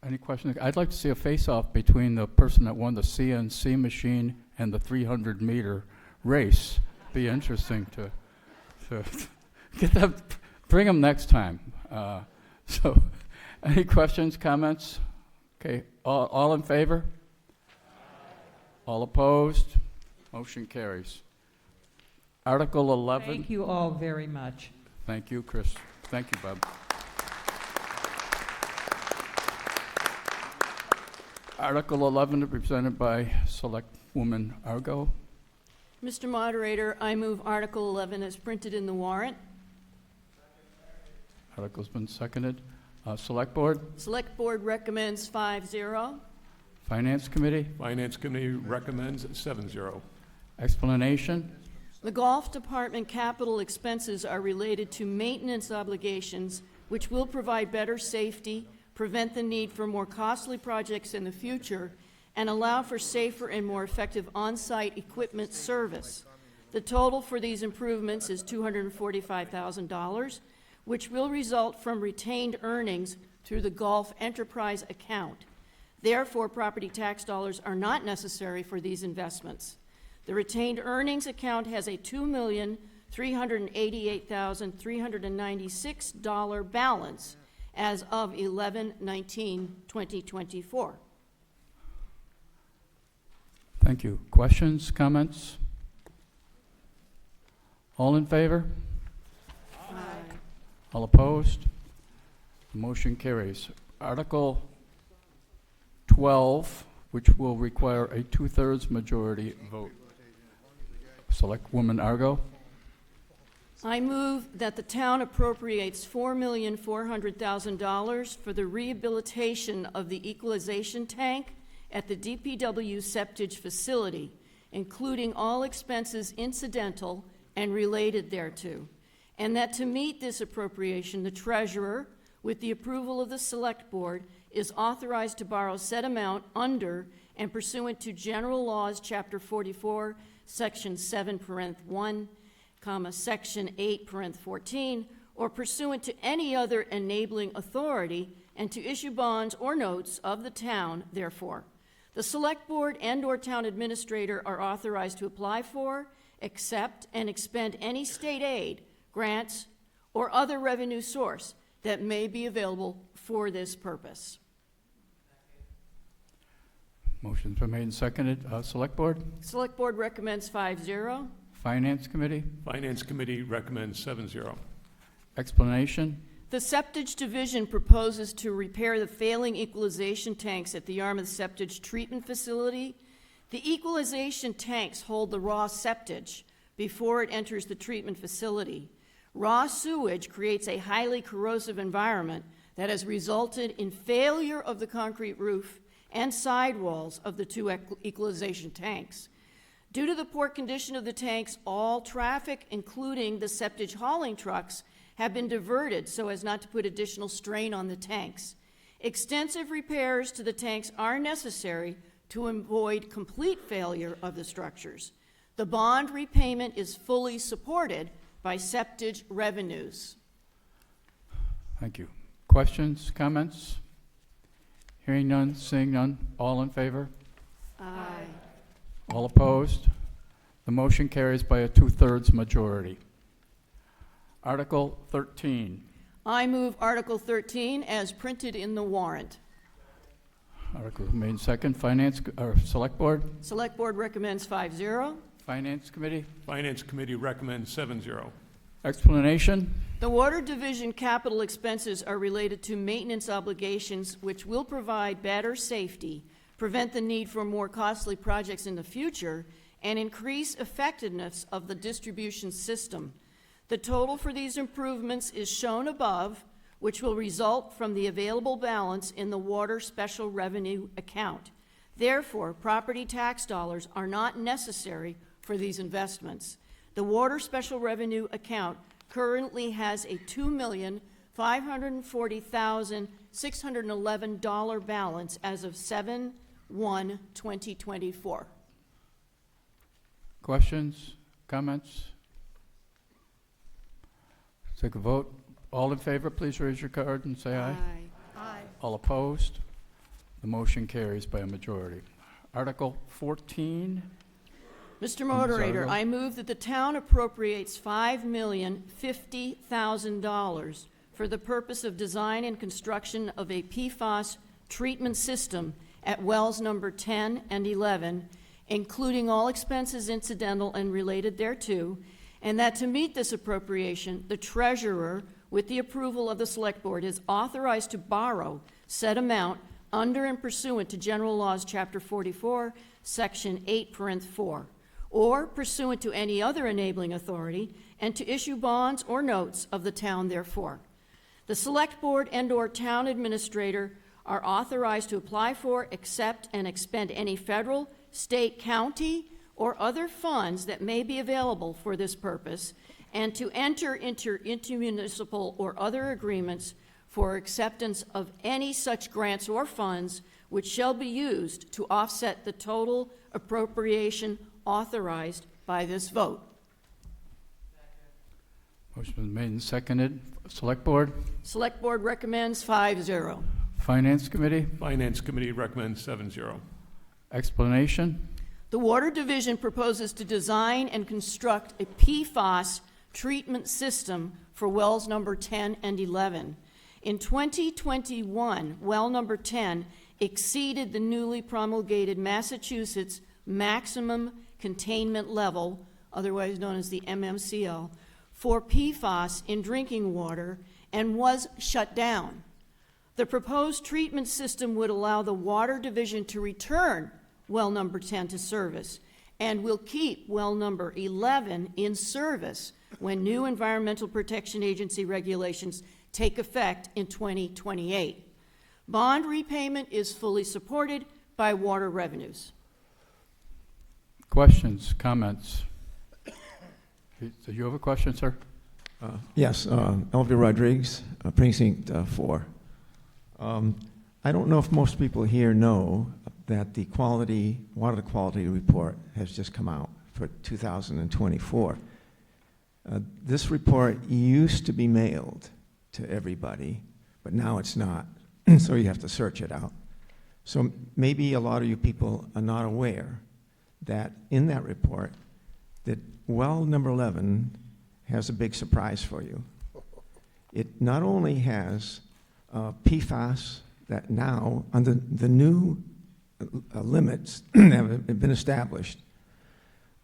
J: Any questions? I'd like to see a face-off between the person that won the CNC machine and the 300-meter race. Be interesting to get them. Bring them next time. So, any questions, comments? Okay, all in favor? All opposed? Motion carries. Article 11.
B: Thank you all very much.
J: Thank you, Chris. Thank you, Bob. Article 11, presented by Selectwoman Argo.
A: Mr. Moderator, I move Article 11 as printed in the warrant.
J: Article's been seconded. Select Board?
A: Select Board recommends 5-0.
J: Finance Committee?
F: Finance Committee recommends 7-0.
J: Explanation?
A: The Golf Department capital expenses are related to maintenance obligations, which will provide better safety, prevent the need for more costly projects in the future, and allow for safer and more effective on-site equipment service. The total for these improvements is $245,000, which will result from retained earnings through the Golf Enterprise account. Therefore, property tax dollars are not necessary for these investments. The retained earnings account has a $2,388,396 balance as of 11/19/2024.
J: Thank you. Questions, comments? All in favor?
A: Aye.
J: All opposed? The motion carries. Article 12, which will require a 2/3 majority vote. Selectwoman Argo.
A: I move that the town appropriates $4,400,000 for the rehabilitation of the equalization tank at the DPW septage facility, including all expenses incidental and related thereto, and that to meet this appropriation, the treasurer, with the approval of the Select Board, is authorized to borrow said amount under and pursuant to General Laws, Chapter 44, Section 7, parent 1, Section 8, parent 14, or pursuant to any other enabling authority, and to issue bonds or notes of the town, therefore. The Select Board and/or Town Administrator are authorized to apply for, accept, and expend any state aid, grants, or other revenue source that may be available for this purpose.
J: Motion's been made and seconded. Select Board?
A: Select Board recommends 5-0.
J: Finance Committee?
F: Finance Committee recommends 7-0.
J: Explanation?
A: The Septage Division proposes to repair the failing equalization tanks at the Yarmouth Septage Treatment Facility. The equalization tanks hold the raw septage before it enters the treatment facility. Raw sewage creates a highly corrosive environment that has resulted in failure of the concrete roof and sidewalls of the two equalization tanks. Due to the poor condition of the tanks, all traffic, including the septage hauling trucks, have been diverted so as not to put additional strain on the tanks. Extensive repairs to the tanks are necessary to avoid complete failure of the structures. The bond repayment is fully supported by septage revenues.
J: Thank you. Questions, comments? Hearing none, seeing none. All in favor?
A: Aye.
J: All opposed? The motion carries by a 2/3 majority. Article 13.
A: I move Article 13 as printed in the warrant.
J: Article made second. Finance, or Select Board?
A: Select Board recommends 5-0.
J: Finance Committee?
F: Finance Committee recommends 7-0.
J: Explanation?
A: The Water Division capital expenses are related to maintenance obligations which will provide better safety, prevent the need for more costly projects in the future, and increase effectiveness of the distribution system. The total for these improvements is shown above, which will result from the available balance in the Water Special Revenue account. Therefore, property tax dollars are not necessary for these investments. The Water Special Revenue account currently has a $2,540,611 balance as of 7/1/2024.
J: Questions, comments? Take a vote. All in favor, please raise your card and say aye.
A: Aye.
J: All opposed? The motion carries by a majority. Article 14.
A: Mr. Moderator,
J: Zargo.
A: I move that the town appropriates $5,050,000 for the purpose of design and construction of a PFAS treatment system at wells number 10 and 11, including all expenses incidental and related thereto, and that to meet this appropriation, the treasurer, with the approval of the Select Board, is authorized to borrow said amount under and pursuant to General Laws, Chapter 44, Section 8, parent 4, or pursuant to any other enabling authority, and to issue bonds or notes of the town therefore. The Select Board and/or Town Administrator are authorized to apply for, accept, and expend any federal, state, county, or other funds that may be available for this purpose, and to enter into intermunicipal or other agreements for acceptance of any such grants or funds which shall be used to offset the total appropriation authorized by this vote.
J: Motion been made and seconded. Select Board?
A: Select Board recommends 5-0.
J: Finance Committee?
F: Finance Committee recommends 7-0.
J: Explanation?
A: The Water Division proposes to design and construct a PFAS treatment system for wells number 10 and 11. In 2021, well number 10 exceeded the newly promulgated Massachusetts maximum containment level, otherwise known as the MMCL, for PFAS in drinking water and was shut down. The proposed treatment system would allow the Water Division to return well number 10 to service and will keep well number 11 in service when new Environmental Protection Agency regulations take effect in 2028. Bond repayment is fully supported by water revenues.
J: Questions, comments? Do you have a question, sir?
H: Yes, Elvia Rodriguez, Precinct 4. I don't know if most people here know that the water quality report has just come out for 2024. This report used to be mailed to everybody, but now it's not, so you have to search it out. So maybe a lot of you people are not aware that in that report, that well number 11 has a big surprise for you. It not only has PFAS that now, under the new limits that have been established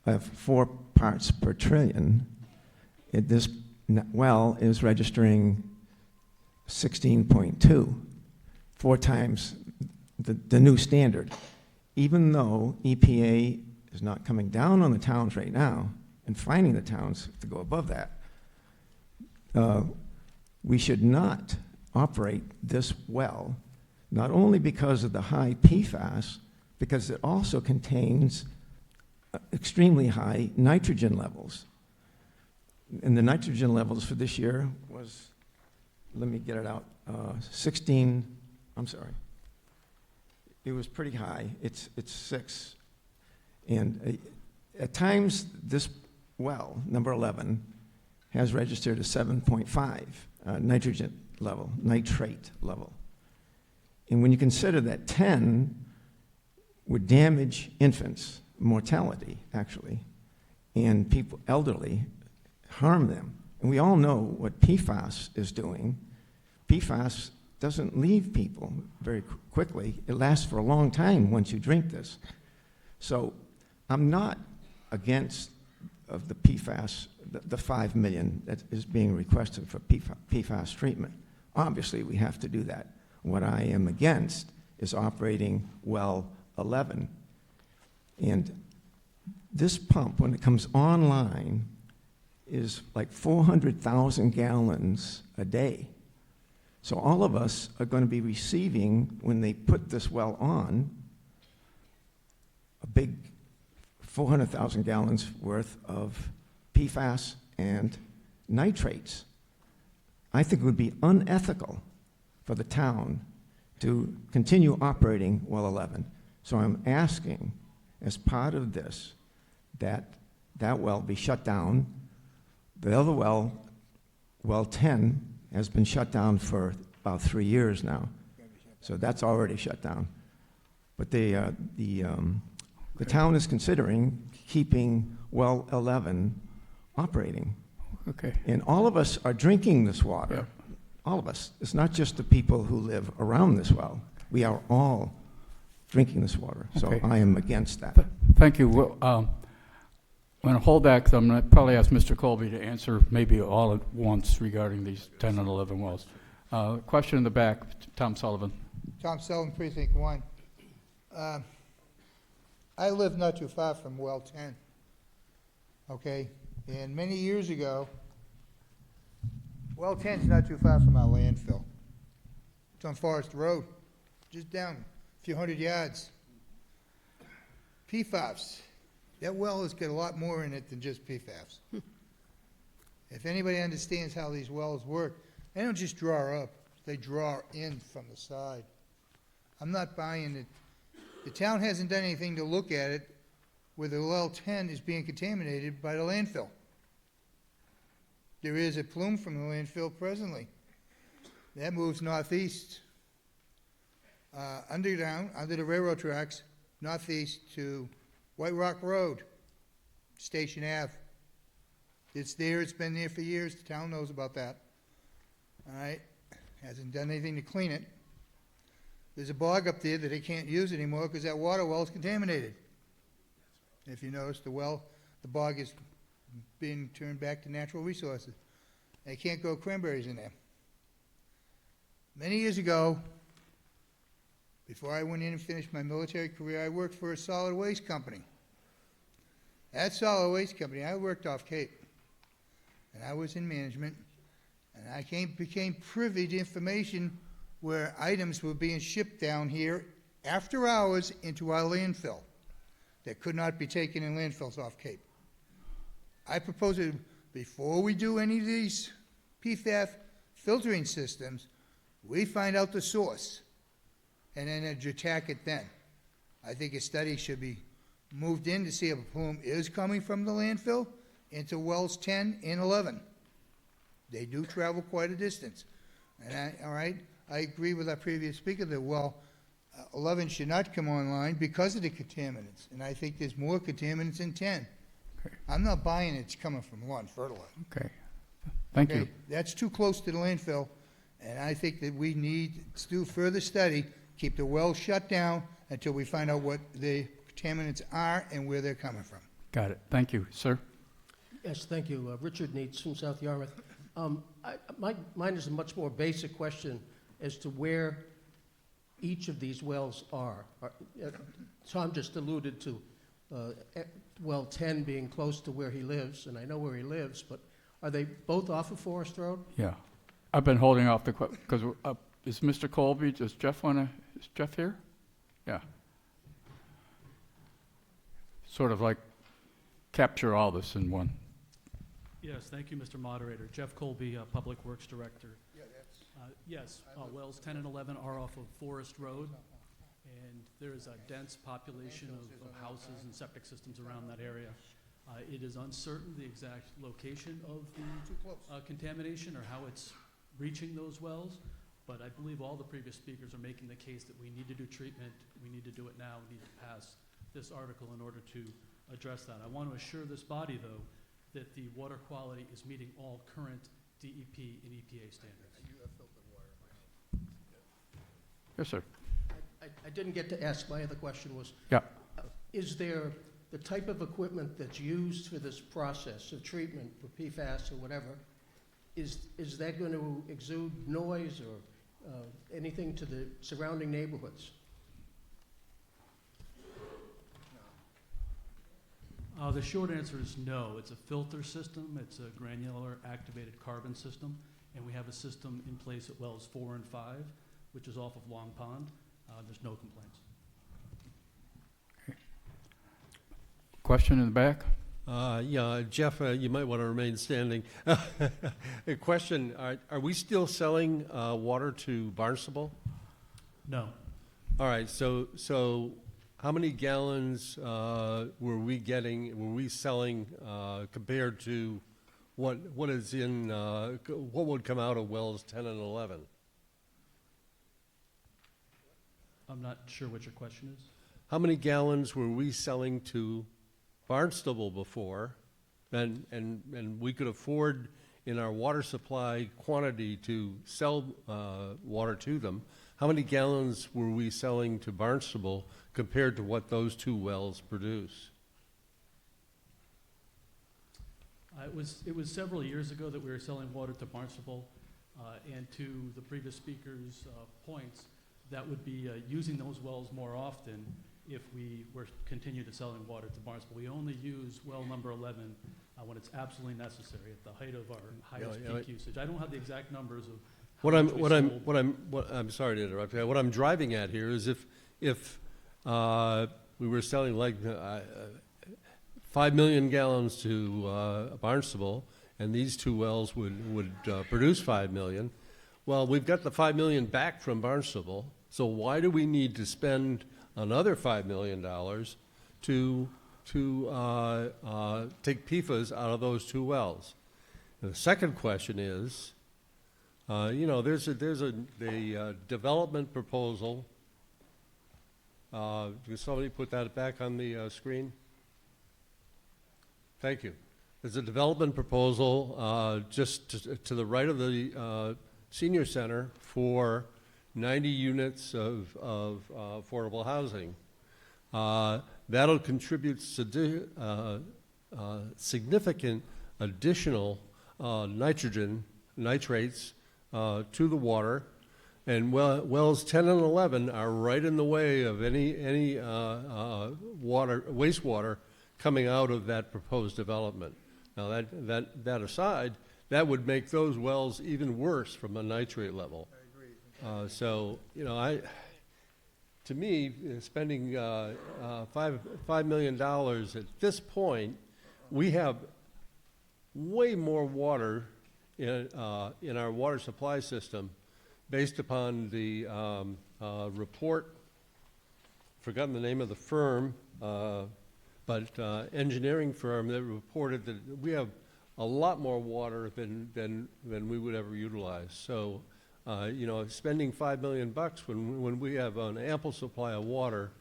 H: of 4 parts per trillion, this well is registering 16.2, 4 times the new standard. Even though EPA is not coming down on the towns right now and finding the towns to go above that, we should not operate this well, not only because of the high PFAS, because it also contains extremely high nitrogen levels. And the nitrogen levels for this year was, let me get it out, 16, I'm sorry. It was pretty high. It's 6. And at times, this well, number 11, has registered a 7.5 nitrogen level, nitrate level. And when you consider that 10 would damage infants, mortality actually, and people, elderly, harm them. And we all know what PFAS is doing. PFAS doesn't leave people very quickly. It lasts for a long time once you drink this. So I'm not against of the PFAS, the 5 million that is being requested for PFAS treatment. Obviously, we have to do that. What I am against is operating well 11. And this pump, when it comes online, is like 400,000 gallons a day. So all of us are going to be receiving, when they put this well on, a big 400,000 gallons worth of PFAS and nitrates. I think it would be unethical for the town to continue operating well 11. So I'm asking, as part of this, that that well be shut down. The other well, well 10, has been shut down for about 3 years now. So that's already shut down. But the town is considering keeping well 11 operating.
J: Okay.
H: And all of us are drinking this water.
J: Yep.
H: All of us. It's not just the people who live around this well. We are all drinking this water. So
J: Okay.
H: I am against that.
J: Thank you. Well, I'm going to hold that because I'm going to probably ask Mr. Colby to answer maybe all at once regarding these 10 and 11 wells. Question in the back, Tom Sullivan.
I: Tom Sullivan, Precinct 1. I live not too far from well 10, okay? And many years ago, well 10's not too far from our landfill. It's on Forest Road, just down a few hundred yards. PFAS, that well has got a lot more in it than just PFAS. If anybody understands how these wells work, they don't just draw up, they draw in from the side. I'm not buying it. The town hasn't done anything to look at it where the well 10 is being contaminated by the landfill. There is a plume from the landfill presently. That moves northeast, underground, under the railroad tracks, northeast to White Rock Road, Station Ave. It's there, it's been there for years, the town knows about that. All right, hasn't done anything to clean it. There's a bog up there that they can't use anymore because that water well is contaminated. If you notice, the bog is being turned back to natural resources. They can't grow cranberries in there. Many years ago, before I went in and finished my military career, I worked for a solid waste company. That solid waste company, I worked off Cape, and I was in management, and I became privy to information where items were being shipped down here after hours into our landfill that could not be taken in landfills off Cape. I propose that before we do any of these PFAS filtering systems, we find out the source. and then attack it then. I think a study should be moved in to see if a plume is coming from the landfill into wells 10 and 11. They do travel quite a distance. And all right, I agree with our previous speaker that well, 11 should not come online because of the contaminants, and I think there's more contaminants in 10.
J: Okay.
I: I'm not buying it's coming from lawn fertilizer.
J: Okay. Thank you.
I: Okay? That's too close to the landfill, and I think that we need to do further study, keep the wells shut down until we find out what the contaminants are and where they're coming from.
J: Got it. Thank you. Sir?
P: Yes, thank you. Richard Neitz from South Yarmouth. Mine is a much more basic question as to where each of these wells are. Tom just alluded to well 10 being close to where he lives, and I know where he lives, but are they both off of Forest Road?
J: Yeah. I've been holding off the question, because is Mr. Colby, is Jeff here? Yeah. Sort of like capture all this in one.
V: Yes, thank you, Mr. Moderator. Jeff Colby, Public Works Director. Yes, wells 10 and 11 are off of Forest Road, and there is a dense population of houses and septic systems around that area. It is uncertain the exact location of the contamination or how it's reaching those wells, but I believe all the previous speakers are making the case that we need to do treatment, we need to do it now, we need to pass this article in order to address that. I want to assure this body, though, that the water quality is meeting all current DEP and EPA standards.
J: Yes, sir.
P: I didn't get to ask, my other question was,
J: Yeah.
P: Is there the type of equipment that's used for this process of treatment for PFAS or whatever, is that going to exude noise or anything to the surrounding neighborhoods?
V: The short answer is no. It's a filter system. It's a granular activated carbon system, and we have a system in place at wells 4 and 5, which is off of Long Pond. There's no complaints.
J: Okay. Question in the back?
N: Yeah, Jeff, you might want to remain standing. A question, are we still selling water to Barnstable?
V: No.
N: All right, so how many gallons were we selling compared to what is in, what would come out of wells 10 and 11?
V: I'm not sure what your question is.
N: How many gallons were we selling to Barnstable before, and we could afford in our water supply quantity to sell water to them? How many gallons were we selling to Barnstable compared to what those two wells produce?
V: It was several years ago that we were selling water to Barnstable, and to the previous speaker's points, that would be using those wells more often if we were continue to selling water to Barnstable. We only use well number 11 when it's absolutely necessary at the height of our highest peak usage. I don't have the exact numbers of
N: I'm sorry to interrupt you. What I'm driving at here is if we were selling like 5 million gallons to Barnstable, and these two wells would produce 5 million, well, we've got the 5 million back from Barnstable, so why do we need to spend another $5 million to take PFAS out of those two wells? And the second question is, there's a development proposal. Can somebody put that back on the screen? Thank you. There's a development proposal just to the right of the senior center for 90 units of affordable housing. That'll contribute significant additional nitrates to the water, and wells 10 and 11 are right in the way of any wastewater coming out of that proposed development. Now that aside, that would make those wells even worse from a nitrate level. So, to me, spending $5 million at this point, we have way more water in our water supply system based upon the report, forgotten the name of the firm, but engineering firm that reported that we have a lot more water than we would ever utilize. So, you know, spending $5 million when we have an ample supply of water,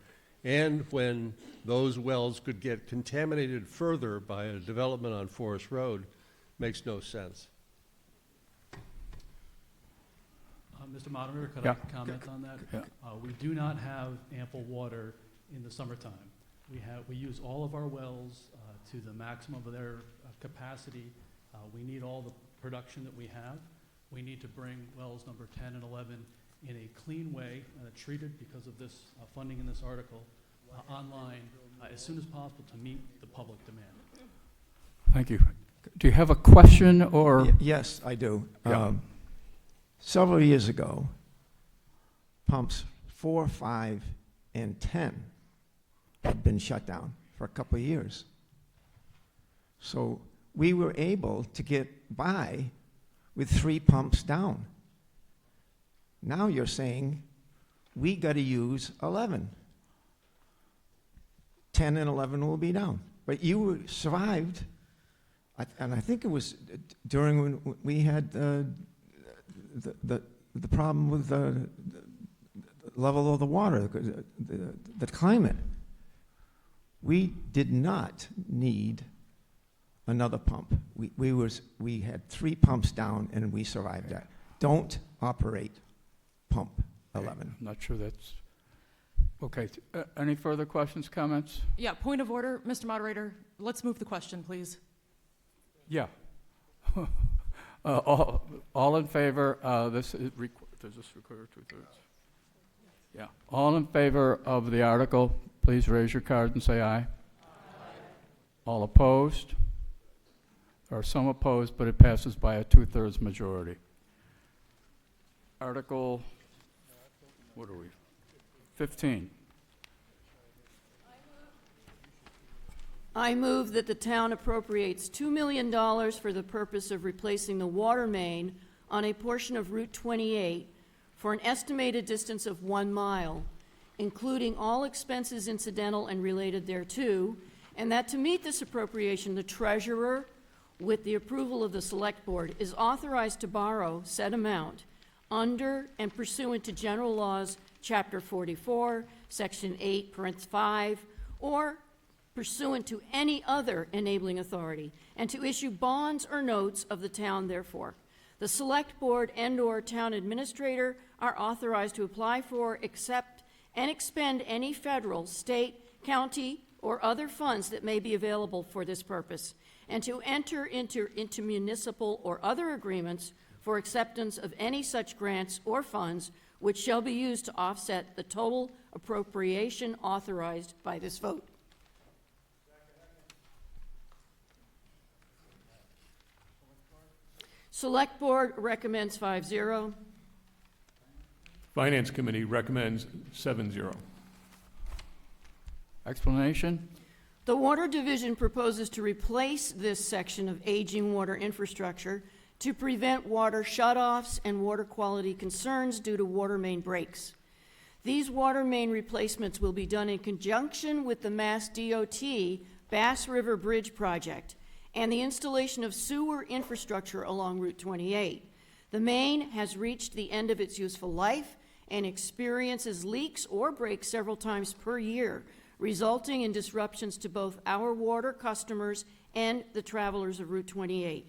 N: and when those wells could get contaminated further by a development on Forest Road, makes no sense.
V: Mr. Moderator, could
J: Yeah.
V: I comment on that?
J: Yeah.
V: We do not have ample water in the summertime. We use all of our wells to the maximum of their capacity. We need all the production that we have. We need to bring wells number 10 and 11 in a clean way, treated because of this funding in this article, online as soon as possible to meet the public demand.
J: Thank you. Do you have a question or?
H: Yes, I do.
J: Yeah.
H: Several years ago, pumps 4, 5, and 10 had been shut down for a couple of years. So we were able to get by with 3 pumps down. Now you're saying we got to use 11. 10 and 11 will be down. But you survived, and I think it was during when we had the problem with the level of the water, the climate. We did not need another pump. We had 3 pumps down and we survived that. Don't operate pump 11.
J: I'm not sure that's, okay. Any further questions, comments?
E: Yeah, point of order, Mr. Moderator. Let's move the question, please.
J: Yeah. All in favor, does this require 2/3? Yeah. All in favor of the article, please raise your card and say aye. Aye. All opposed? There are some opposed, but it passes by a 2/3 majority. Article, what are we? 15.
A: I move that the town appropriates $2 million for the purpose of replacing the water main on a portion of Route 28 for an estimated distance of 1 mile, including all expenses incidental and related thereto, and that to meet this appropriation, the treasurer, with the approval of the select board, is authorized to borrow said amount under and pursuant to general laws, Chapter 44, Section 8, Parent 5, or pursuant to any other enabling authority, and to issue bonds or notes of the town therefore. The select board and/or town administrator are authorized to apply for, accept, and expend any federal, state, county, or other funds that may be available for this purpose, and to enter into municipal or other agreements for acceptance of any such grants or funds which shall be used to offset the total appropriation authorized by this vote. Select Board recommends 5-0.
F: Finance Committee recommends 7-0.
J: Explanation?
A: The Water Division proposes to replace this section of aging water infrastructure to prevent water shutoffs and water quality concerns due to water main breaks. These water main replacements will be done in conjunction with the Mass DOT Bass River Bridge project and the installation of sewer infrastructure along Route 28. The main has reached the end of its useful life and experiences leaks or breaks several times per year, resulting in disruptions to both our water customers and the travelers of Route 28.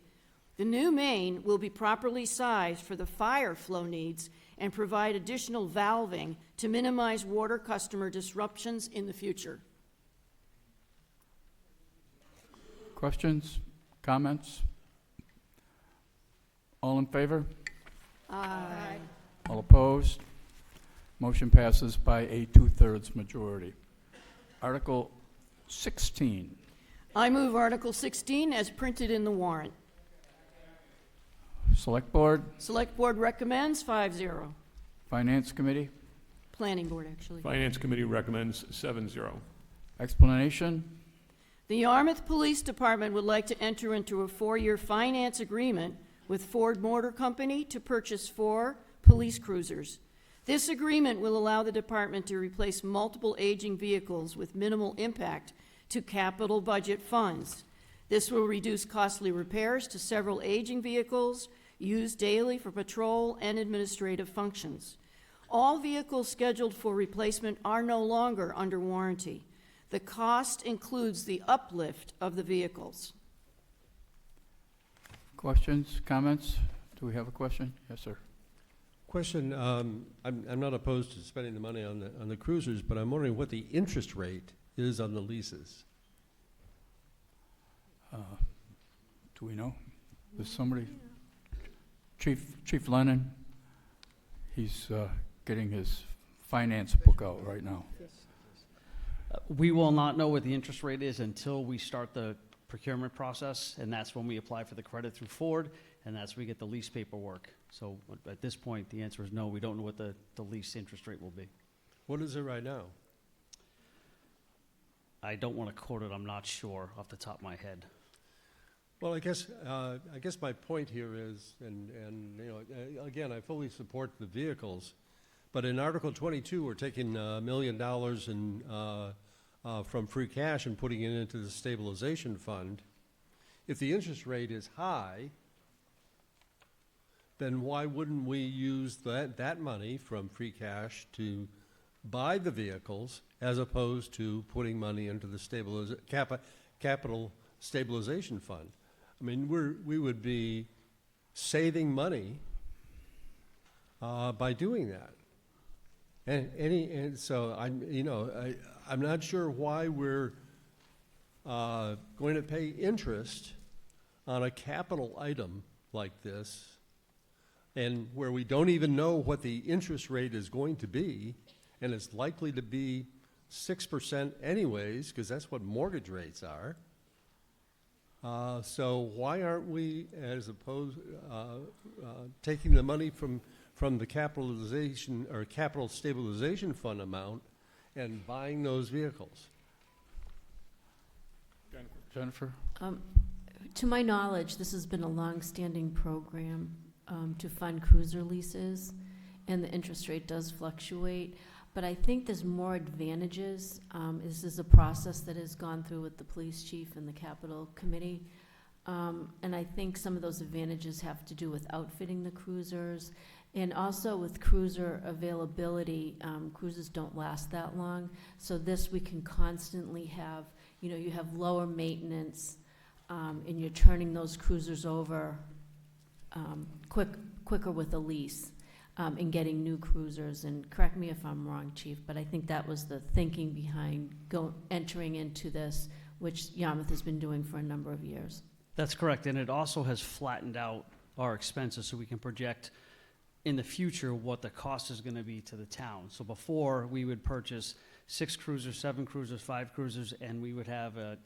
A: The new main will be properly sized for the fire flow needs and provide additional valving to minimize water customer disruptions in the future.
J: Questions? Comments? All in favor?
A: Aye.
J: All opposed? Motion passes by a 2/3 majority. Article 16.
A: I move Article 16 as printed in the warrant.
J: Select Board,
A: Select Board recommends 5-0.
J: Finance Committee,
A: Planning Board, actually.
F: Finance Committee recommends 7-0.
J: explanation.
A: The Yarmouth Police Department would like to enter into a 4-year finance agreement with Ford Motor Company to purchase 4 police cruisers. This agreement will allow the department to replace multiple aging vehicles with minimal impact to capital budget funds. This will reduce costly repairs to several aging vehicles used daily for patrol and administrative functions. All vehicles scheduled for replacement are no longer under warranty. The cost includes the uplift of the vehicles.
J: Questions, comments? Do we have a question? Yes, sir.
N: Question, I'm not opposed to spending the money on the cruisers, but I'm wondering what the interest rate is on the leases.
J: Do we know? Is somebody? Chief Lennon, he's getting his finance book out right now.
Q: We will not know what the interest rate is until we start the procurement process, and that's when we apply for the credit through Ford, and that's when we get the lease paperwork. So at this point, the answer is no. We don't know what the lease interest rate will be.
N: What is it right now?
Q: I don't want to quote it. I'm not sure off the top of my head.
N: Well, I guess my point here is, and you know, again, I fully support the vehicles, but in Article 22, we're taking $1 million from free cash and putting it into the stabilization fund. If the interest rate is high, then why wouldn't we use that money from free cash to buy the vehicles as opposed to putting money into the capital stabilization fund? I mean, we would be saving money by doing that. And so I'm not sure why we're going to pay interest on a capital item like this, and where we don't even know what the interest rate is going to be, and it's likely to be 6% anyways, because that's what mortgage rates are. So why aren't we, as opposed, taking the money from the capitalization or capital stabilization fund amount and buying those vehicles?
J: Jennifer?
O: To my knowledge, this has been a long-standing program to fund cruiser leases, and the interest rate does fluctuate. But I think there's more advantages. This is a process that has gone through with the police chief and the capital committee. And I think some of those advantages have to do with outfitting the cruisers, and also with cruiser availability. Cruisers don't last that long. So this, we can constantly have, you have lower maintenance, and you're turning those cruisers over quicker with a lease. And getting new cruisers, and correct me if I'm wrong, Chief, but I think that was the thinking behind entering into this, which Yarmouth has been doing for a number of years.
Q: That's correct, and it also has flattened out our expenses so we can project in the future what the cost is going to be to the town. So before, we would purchase 6 cruisers, 7 cruisers, 5 cruisers, and we would have a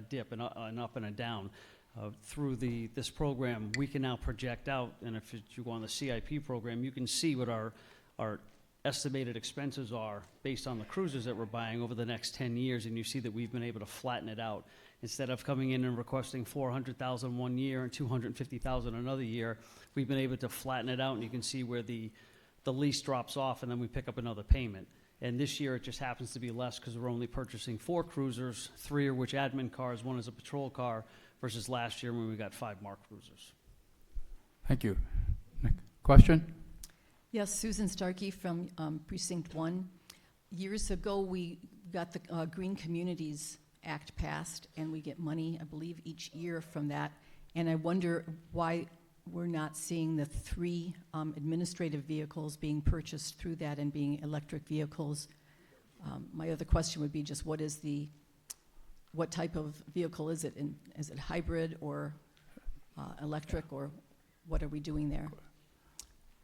Q: dip, an up and a down. Through this program, we can now project out, and if you go on the CIP program, you can see what our estimated expenses are based on the cruisers that we're buying over the next 10 years, and you see that we've been able to flatten it out. Instead of coming in and requesting $400,000 one year and $250,000 another year, we've been able to flatten it out, and you can see where the lease drops off, and then we pick up another payment. And this year, it just happens to be less because we're only purchasing 4 cruisers, 3 of which admin cars, 1 is a patrol car, versus last year when we got 5 more cruisers.
J: Thank you. Nick, question?
R: Yes, Susan Starkey from Precinct 1. Years ago, we got the Green Communities Act passed, and we get money, I believe, each year from that. And I wonder why we're not seeing the 3 administrative vehicles being purchased through that and being electric vehicles. My other question would be just what type of vehicle is it? Is it hybrid or electric, or what are we doing there?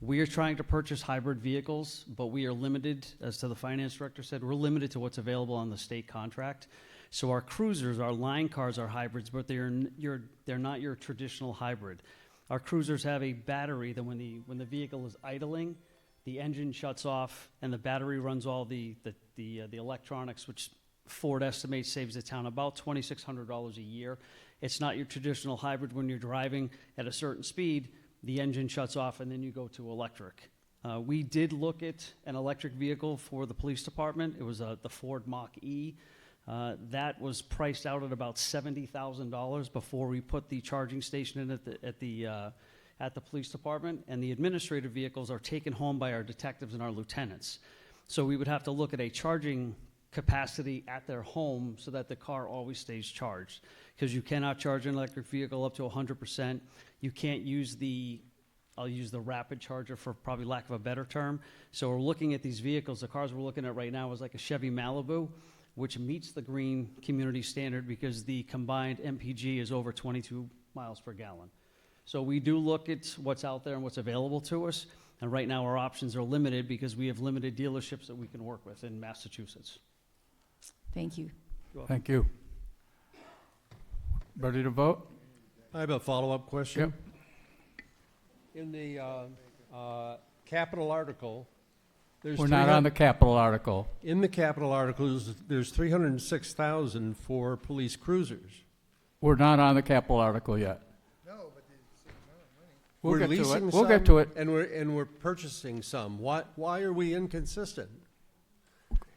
Q: We are trying to purchase hybrid vehicles, but we are limited, as to the finance director said, we're limited to what's available on the state contract. So our cruisers, our line cars are hybrids, but they're not your traditional hybrid. Our cruisers have a battery that when the vehicle is idling, the engine shuts off and the battery runs all the electronics, which Ford estimates saves the town about $2,600 a year. It's not your traditional hybrid. When you're driving at a certain speed, the engine shuts off and then you go to electric. We did look at an electric vehicle for the police department. It was the Ford Mach-E. That was priced out at about $70,000 before we put the charging station in at the police department. And the administrative vehicles are taken home by our detectives and our lieutenants. So we would have to look at a charging capacity at their home so that the car always stays charged. Because you cannot charge an electric vehicle up to 100%. You can't use I'll use the rapid charger for probably lack of a better term. So we're looking at these vehicles. The cars we're looking at right now is like a Chevy Malibu, which meets the green community standard because the combined MPG is over 22 miles per gallon. So we do look at what's out there and what's available to us. And right now our options are limited because we have limited dealerships that we can work with in Massachusetts.
R: Thank you.
J: Thank you. Ready to vote?
N: I have a follow-up question.
J: Yep.
N: In the capital article, there's
J: We're not on the capital article.
N: In the capital articles, there's 306,000 for police cruisers.
J: We're not on the capital article yet.
I: No, but
J: We'll get to it.
N: leasing
J: We'll
N: some,
J: get to it.
N: and we're purchasing some. Why are we inconsistent?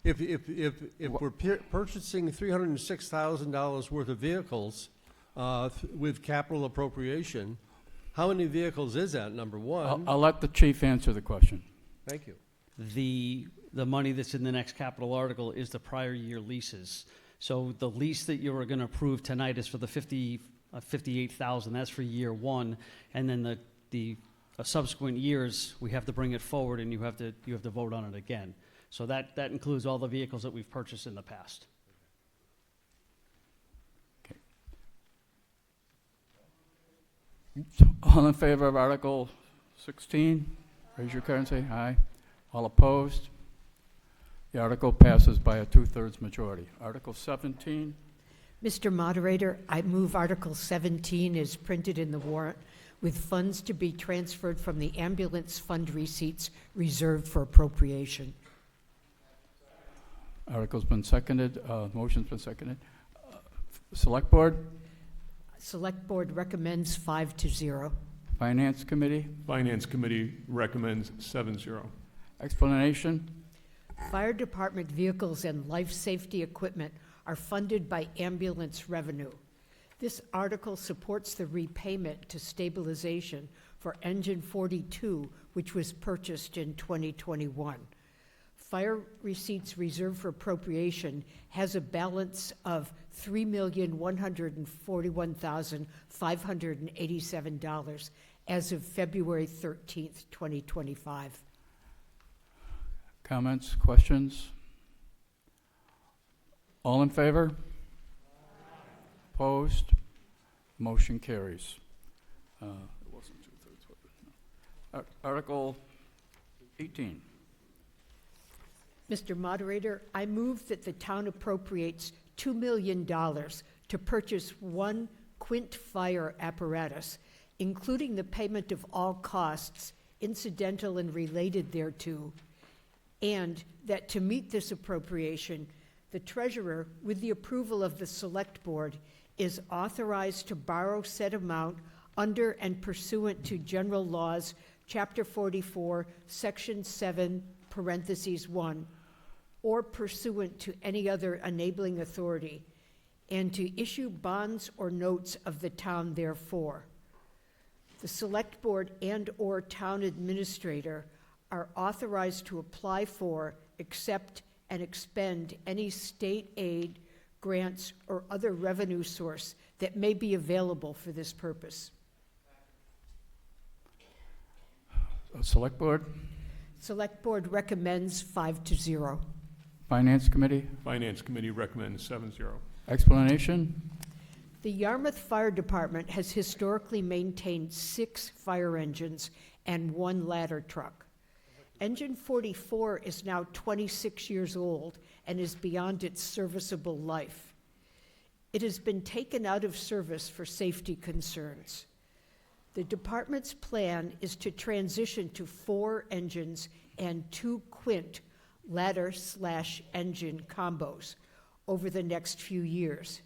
N: If we're purchasing $306,000 worth of vehicles with capital appropriation, how many vehicles is that? Number one.
J: I'll let the chief answer the question.
N: Thank you.
Q: The money that's in the next capital article is the prior year leases. So the lease that you are going to approve tonight is for the 58,000. That's for year one, and then the subsequent years we have to bring it forward, and you have to vote on it again. So that includes all the vehicles that we've purchased in the past.
J: So, all in favor of Article 16? Raise your card and say aye. All opposed? The article passes by a 2/3 majority. Article 17?
L: Mr. Moderator, I move Article 17 is printed in the warrant with funds to be transferred from the ambulance fund receipts reserved for appropriation.
J: Article's been seconded. Motion's been seconded. Select Board?
L: Select Board recommends 5-0.
J: Finance Committee?
F: Finance Committee recommends 7-0.
J: Explanation?
L: Fire department vehicles and life safety equipment are funded by ambulance revenue. This article supports the repayment to stabilization for Engine 42, which was purchased in 2021. Fire receipts reserved for appropriation has a balance of $3,141,587 as of February 13th, 2025.
J: Comments, questions? All in favor? Opposed? Motion carries. It wasn't 2/3. No. Article 18.
L: Mr. Moderator, I move that the town appropriates $2 million to purchase one Quint fire apparatus, including the payment of all costs incidental and related thereto, and that to meet this appropriation, the treasurer, with the approval of the select board, is authorized to borrow said amount under and pursuant to general laws, Chapter 44, Section 7, parentheses 1, or pursuant to any other enabling authority, and to issue bonds or notes of the town therefore. The select board and/or town administrator are authorized to apply for, accept, and expend any state aid, grants, or other revenue source that may be available for this purpose.
J: Select Board?
L: Select Board recommends 5-0.
J: Finance Committee?
F: Finance Committee recommends 7-0.
J: Explanation?
L: The Yarmouth Fire Department has historically maintained 6 fire engines and 1 ladder truck. Engine 44 is now 26 years old and is beyond its serviceable life. It has been taken out of service for safety concerns. The department's plan is to transition to 4 engines and 2 Quint ladder/engine combos over the next few years.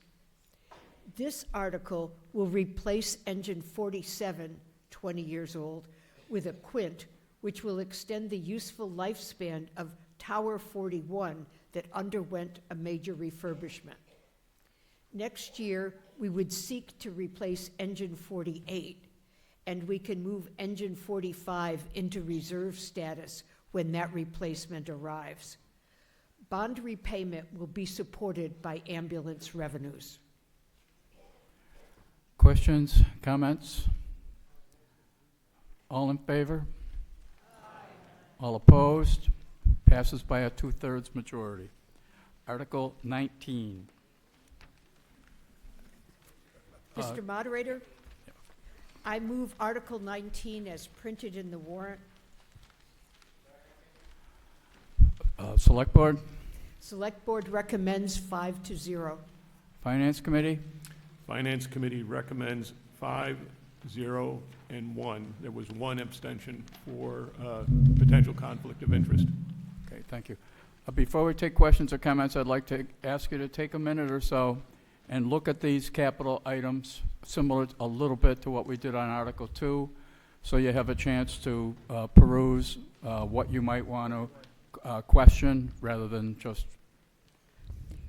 L: This article will replace Engine 47, 20 years old, with a Quint, which will extend the useful lifespan of Tower 41 that underwent a major refurbishment. Next year, we would seek to replace Engine 48, and we can move Engine 45 into reserve status when that replacement arrives. Bond repayment will be supported by ambulance revenues.
J: Questions, comments? All in favor? All opposed? Passes by a 2/3 majority. Article 19.
L: Mr. Moderator, I move Article 19 as printed in the warrant.
J: Select Board,
L: Select Board recommends 5-0.
J: Finance Committee,
F: Finance Committee recommends 5, 0, and 1. There was one abstention for potential conflict of interest.
J: okay, thank you. Before we take questions or comments, I'd like to ask you to take a minute or so and look at these capital items, similar a little bit to what we did on Article 2, so you have a chance to peruse what you might want to question rather than just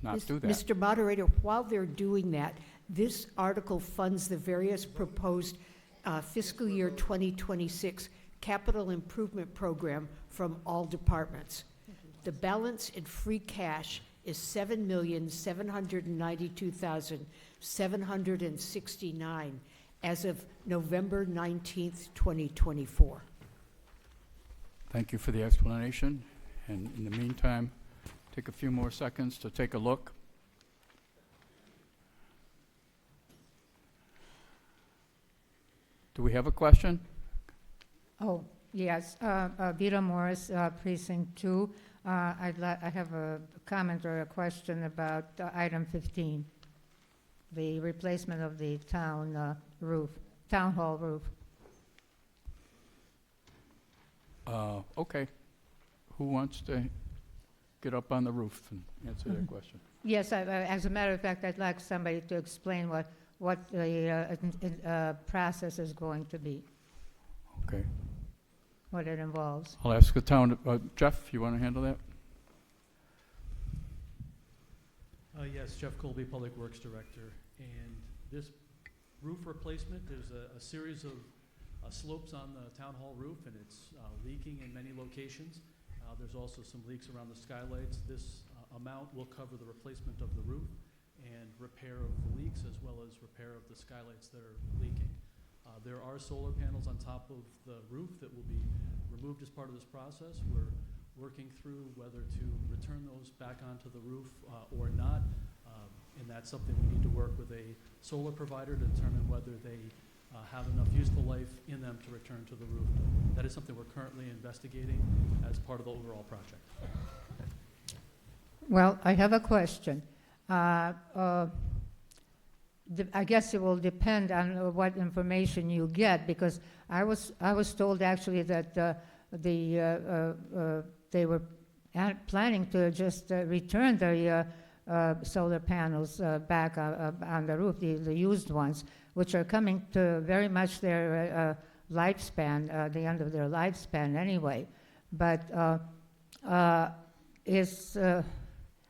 J: not do that.
L: Mr. Moderator, while they're doing that, this article funds the various proposed fiscal year 2026 capital improvement program from all departments. The balance in free cash is $7,792,769 as of November 19th, 2024.
J: Thank you for the explanation. And in the meantime, take a few more seconds to take a look. Do we have a question?
M: Oh, yes. Vita Morris, Precinct 2. I have a comment or a question about item 15, the replacement of the town hall roof.
J: Okay. Who wants to get up on the roof and answer that question?
M: Yes, as a matter of fact, I'd like somebody to explain what the process is going to be,
J: Okay.
M: what it involves.
J: I'll ask the town, Jeff, you want to handle that?
V: Yes, Jeff Colby, Public Works Director. And this roof replacement, there's a series of slopes on the town hall roof, and it's leaking in many locations. There's also some leaks around the skylights. This amount will cover the replacement of the roof and repair of the leaks, as well as repair of the skylights that are leaking. There are solar panels on top of the roof that will be removed as part of this process. We're working through whether to return those back onto the roof or not. And that's something we need to work with a solar provider to determine whether they have enough useful life in them to return to the roof. That is something we're currently investigating as part of the overall project.
M: Well, I have a question. I guess it will depend on what information you get, because I was told actually that they were planning to just return the solar panels back on the roof, the used ones, which are coming to very much their lifespan, the end of their lifespan anyway. But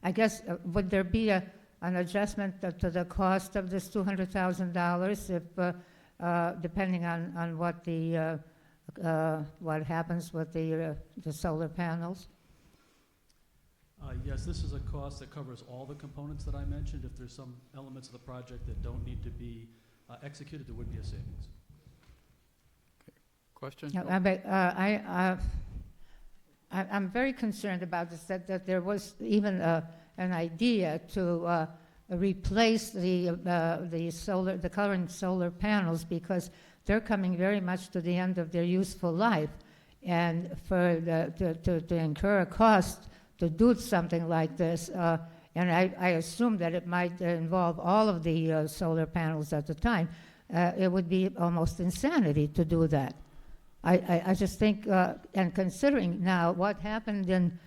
M: I guess, would there be an adjustment to the cost of this $200,000 if, depending on what happens with the solar panels?
V: Yes, this is a cost that covers all the components that I mentioned. If there's some elements of the project that don't need to be executed, there would be a savings.
J: Question?
M: I'm very concerned about this, that there was even an idea to replace the current solar panels, because they're coming very much to the end of their useful life, and to incur a cost to do something like this, and I assume that it might involve all of the solar panels at the time. It would be almost insanity to do that. I just think, and considering now what happened in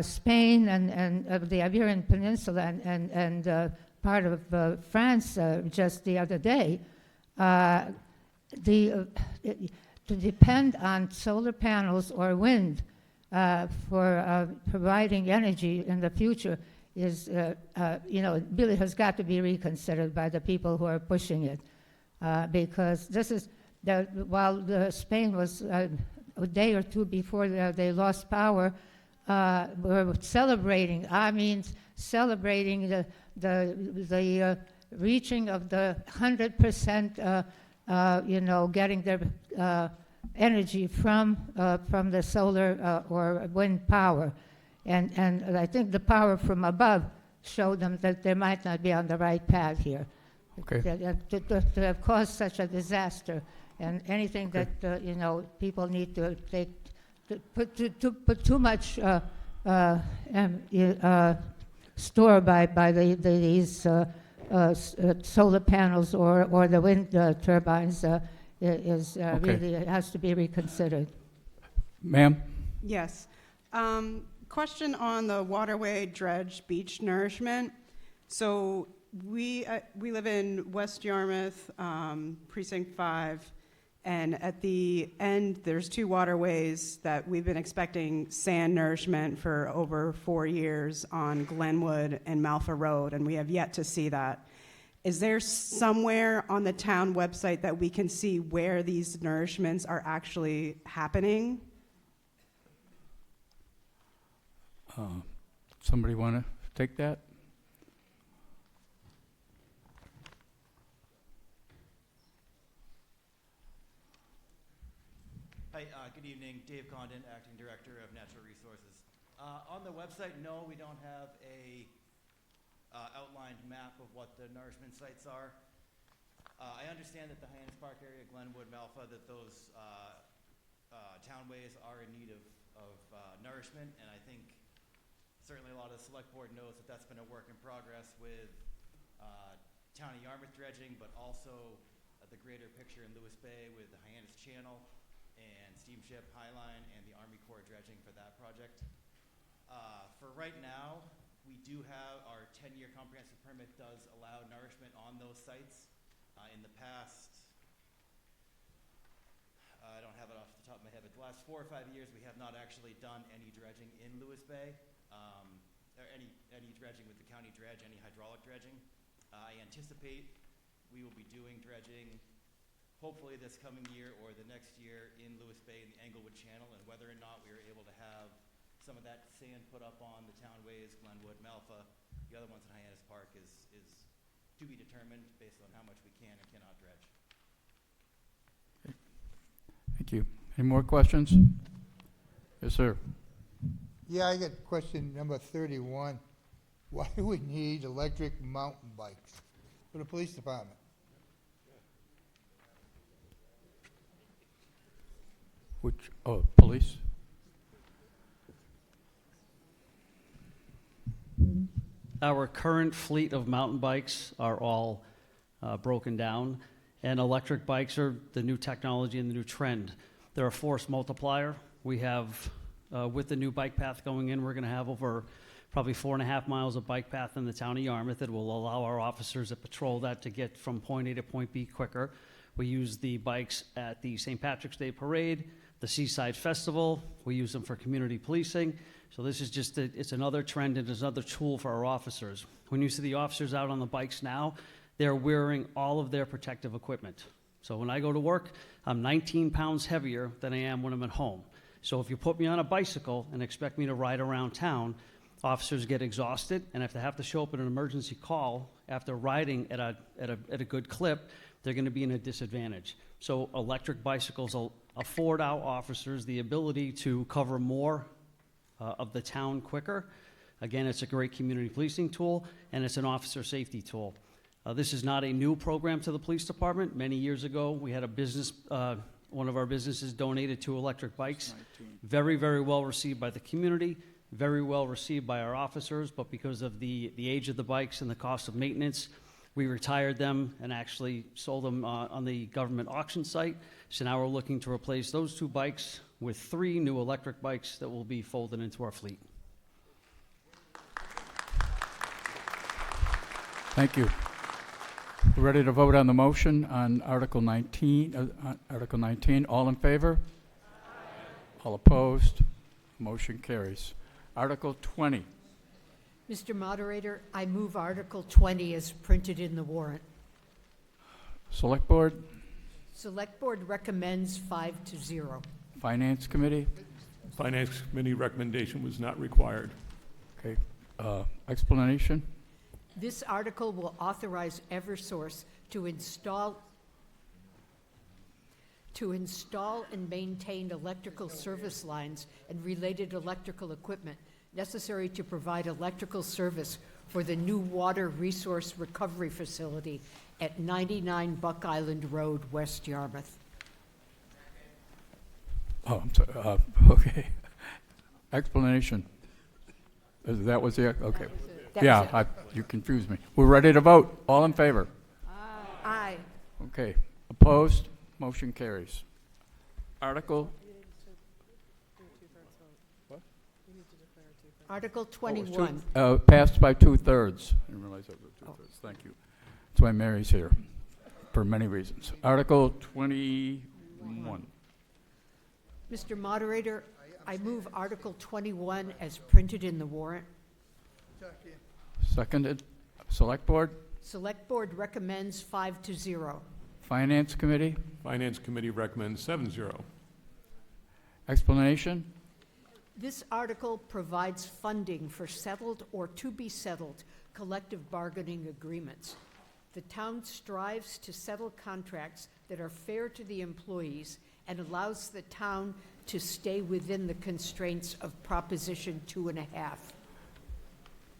M: Spain and the Iberian Peninsula and part of France just the other day, to depend on solar panels or wind for providing energy in the future is, it really has got to be reconsidered by the people who are pushing it. Because this is, while Spain was a day or two before they lost power, we're celebrating, celebrating the reaching of the 100%, getting their energy from the solar or wind power. And I think the power from above showed them that they might not be on the right path here.
J: Okay.
M: To have caused such a disaster, and anything that people need to take, to put too much store by these solar panels or the wind turbines is really has to be reconsidered.
J: Ma'am?
K: Yes. Question on the waterway dredge beach nourishment. So we live in West Yarmouth, Precinct 5, and at the end there's two waterways that we've been expecting sand nourishment for over 4 years on Glenwood and Malfa Road, and we have yet to see that. Is there somewhere on the town website that we can see where these nourishments are actually happening?
J: Somebody want to take that?
G: Hi, good evening. Dave Condon, Acting Director of Natural Resources. On the website, no, we don't have a outlined map of what the nourishment sites are. I understand that the Hyannis Park area, Glenwood, Malfa, that those townways are in need of nourishment, and I think certainly a lot of the select board knows that that's been a work in progress with Town of Yarmouth dredging, but also the greater picture in Lewis Bay with the Hyannis Channel and Steamship Highline and the Army Corps dredging for that project. For right now, we do have our 10-year comprehensive permit does allow nourishment on those sites. In the past, I don't have it off the top of my head, but the last 4 or 5 years we have not actually done any dredging in Lewis Bay, or any dredging with the county dredge, any hydraulic dredging. I anticipate we will be doing dredging hopefully this coming year or the next year in Lewis Bay in the Englewood Channel, and whether or not we are able to have some of that sand put up on the townways, Glenwood, Malfa, the other ones in Hyannis Park is to be determined based on how much we can and cannot dredge.
J: Thank you. Any more questions? Yes, sir.
I: Yeah, I got question number 31. Why do we need electric mountain bikes for the police department?
J: Which, police?
Q: Our current fleet of mountain bikes are all broken down, and electric bikes are the new technology and the new trend. They're a force multiplier. We have, with the new bike path going in, we're going to have over probably 4.5 miles of bike path in the town of Yarmouth that will allow our officers that patrol that to get from point A to point B quicker. We use the bikes at the St. Patrick's Day Parade, the Seaside Festival. We use them for community policing. So this is just, it's another trend and it's another tool for our officers. When you see the officers out on the bikes now, they're wearing all of their protective equipment. So when I go to work, I'm 19 pounds heavier than I am when I'm at home. So if you put me on a bicycle and expect me to ride around town, officers get exhausted, and if they have to show up at an emergency call after riding at a good clip, they're going to be in a disadvantage. So electric bicycles will afford our officers the ability to cover more of the town quicker. Again, it's a great community policing tool, and it's an officer safety tool. This is not a new program to the police department. Many years ago, we had a business, one of our businesses donated 2 electric bikes. Very, very well received by the community, very well received by our officers, but because of the age of the bikes and the cost of maintenance, we retired them and actually sold them on the government auction site. So now we're looking to replace those 2 bikes with 3 new electric bikes that will be folded into our fleet.
J: Thank you. We're ready to vote on the motion on Article 19. Article 19, all in favor? All opposed? Motion carries. Article 20.
L: Mr. Moderator, I move Article 20 as printed in the warrant.
J: Select Board,
L: Select Board recommends 5-0.
J: Finance Committee.
F: Finance Committee recommendation was not required.
J: Okay. Explanation?
L: This article will authorize Eversource to install and maintain electrical service lines and related electrical equipment necessary to provide electrical service for the new water resource recovery facility at 99 Buck Island Road, West Yarmouth.
J: Oh, I'm sorry. Okay. Explanation. That was the, okay. Yeah, you confused me. We're ready to vote. All in favor?
L: Aye.
J: Okay. Opposed? Motion carries. Article?
L: Article 21.
J: Passed by 2/3. I didn't realize that was 2/3. Thank you. That's why Mary's here, for many reasons. Article 21.
L: Mr. Moderator, I move Article 21 as printed in the warrant.
J: Seconded. Select Board?
L: Select Board recommends 5-0.
J: Finance Committee?
F: Finance Committee recommends 7-0.
J: Explanation?
L: This article provides funding for settled or to-be-settled collective bargaining agreements. The town strives to settle contracts that are fair to the employees and allows the town to stay within the constraints of Proposition 2.5.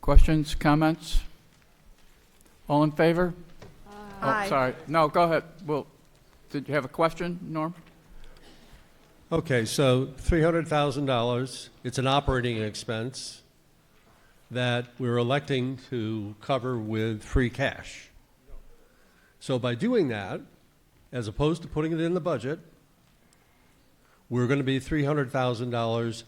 J: Questions, comments? All in favor?
L: Aye.
J: Oh, sorry. No, go ahead. Well, did you have a question, Norm?
N: Okay, so $300,000, it's an operating expense that we're electing to cover with free cash. So by doing that, as opposed to putting it in the budget, we're going to be $300,000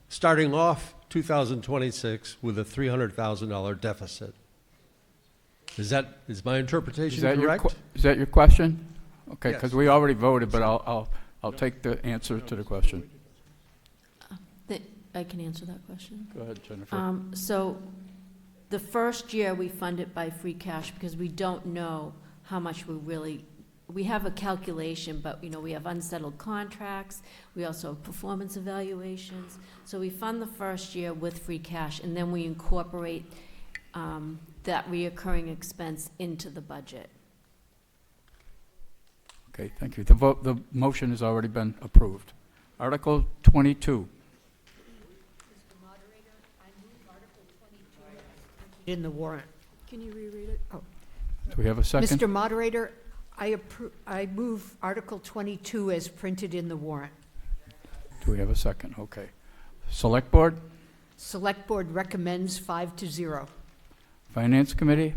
N: starting off 2026 with a $300,000 deficit. Is my interpretation correct?
J: Is that your question? Okay,
N: Yes.
J: because we already voted, but I'll take the answer to the question.
O: I can answer that question.
J: Go ahead, Jennifer.
O: So the first year we fund it by free cash because we don't know how much we have a calculation, but we have unsettled contracts. We also have performance evaluations. So we fund the first year with free cash, and then we incorporate that reoccurring expense into the budget.
J: Okay, thank you. The motion has already been approved. Article 22.
L: In the warrant. Can you reread it? Oh.
J: Do we have a second?
L: Mr. Moderator, I move Article 22 as printed in the warrant.
J: Do we have a second? Okay. Select Board?
L: Select Board recommends 5-0.
J: Finance Committee?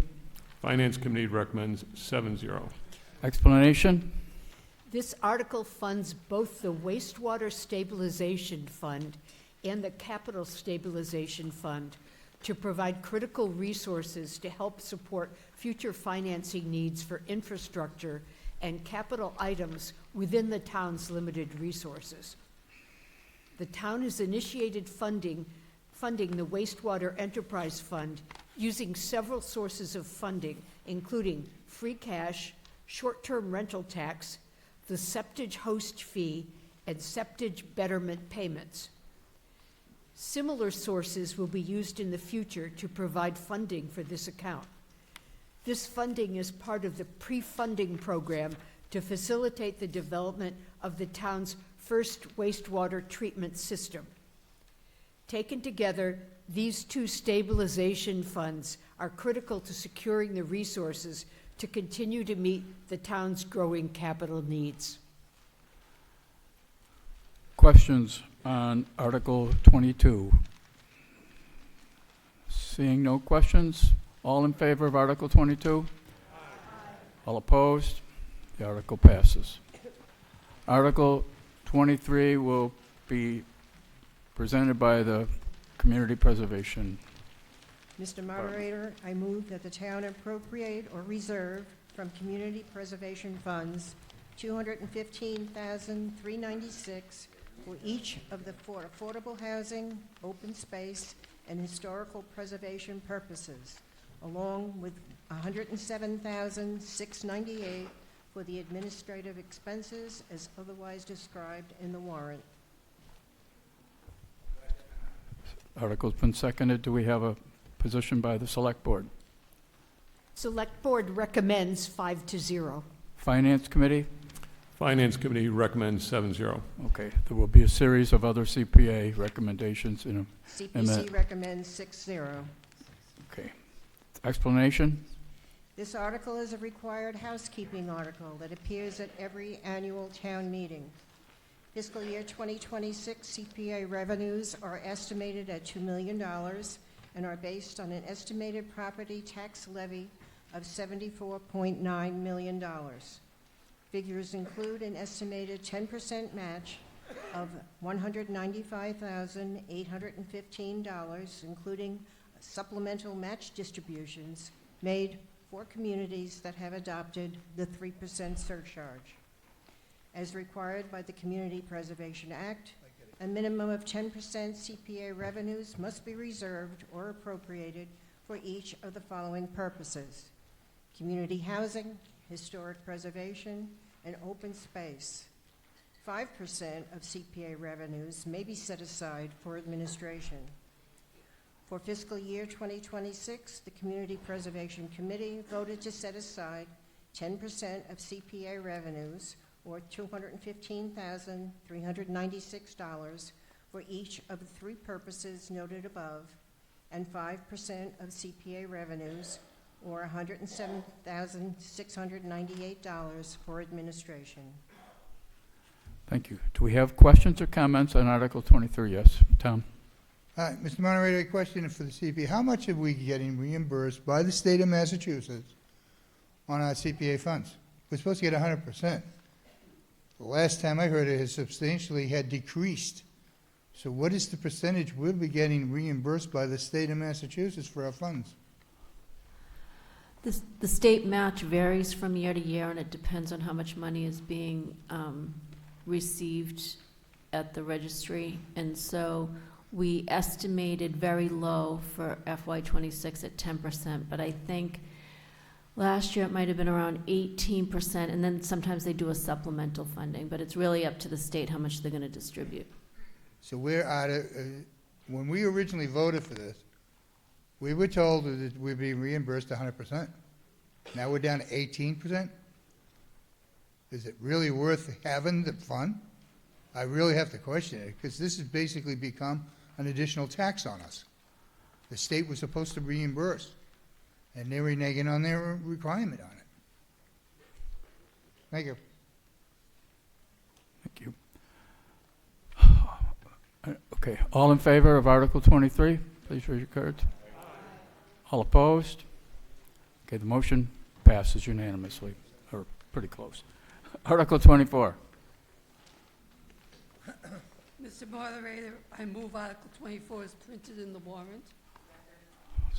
F: Finance Committee recommends 7-0.
J: Explanation?
L: This article funds both the Wastewater Stabilization Fund and the Capital Stabilization Fund to provide critical resources to help support future financing needs for infrastructure and capital items within the town's limited resources. The town has initiated funding the Wastewater Enterprise Fund using several sources of funding, including free cash, short-term rental tax, the septage host fee, and septage betterment payments. Similar sources will be used in the future to provide funding for this account. This funding is part of the pre-funding program to facilitate the development of the town's first wastewater treatment system. Taken together, these two stabilization funds are critical to securing the resources to continue to meet the town's growing capital needs.
J: Questions on Article 22? Seeing no questions, all in favor of Article 22? All opposed? The article passes. Article 23 will be presented by the Community Preservation
S: Mr. Moderator, I move that the town appropriate or reserve from community preservation funds $215,396 for each of the four affordable housing, open space, and historical preservation purposes, along with $107,698 for the administrative expenses as otherwise described in the warrant.
J: Article's been seconded. Do we have a position by the Select Board?
L: Select Board recommends 5-0.
J: Finance Committee?
F: Finance Committee recommends 7-0.
J: Okay, there will be a series of other CPA recommendations in a
S: CPC recommends 6-0.
J: Okay. Explanation?
S: This article is a required housekeeping article that appears at every annual town meeting. Fiscal year 2026 CPA revenues are estimated at $2 million and are based on an estimated property tax levy of $74.9 million. Figures include an estimated 10% match of $195,815, including supplemental match distributions made for communities that have adopted the 3% surcharge. As required by the Community Preservation Act, a minimum of 10% CPA revenues must be reserved or appropriated for each of the following purposes: community housing, historic preservation, and open space. 5% of CPA revenues may be set aside for administration. For fiscal year 2026, the Community Preservation Committee voted to set aside 10% of CPA revenues, or $215,396, for each of the three purposes noted above, and 5% of CPA revenues, or $107,698, for administration.
J: Thank you. Do we have questions or comments on Article 23? Yes, Tom?
I: Hi, Mr. Moderator, a question for the CPA. How much are we getting reimbursed by the state of Massachusetts on our CPA funds? We're supposed to get 100%. The last time I heard it has substantially had decreased. So what is the percentage we'll be getting reimbursed by the state of Massachusetts for our funds?
O: The state match varies from year to year, and it depends on how much money is being received at the registry. And so we estimated very low for FY26 at 10%, but I think last year it might have been around 18%, and then sometimes they do a supplemental funding, but it's really up to the state how much they're going to distribute.
I: So we're out of, when we originally voted for this, we were told that we'd be reimbursed 100%. Now we're down to 18%. Is it really worth having the fund? I really have to question it, because this has basically become an additional tax on us. The state was supposed to reimburse, and they're reneging on their requirement on it. Thank you.
J: Thank you. Okay, all in favor of Article 23? Please raise your cards. All opposed? Okay, the motion passes unanimously, or pretty close. Article 24.
U: Mr. Moderator, I move Article 24 is printed in the warrant.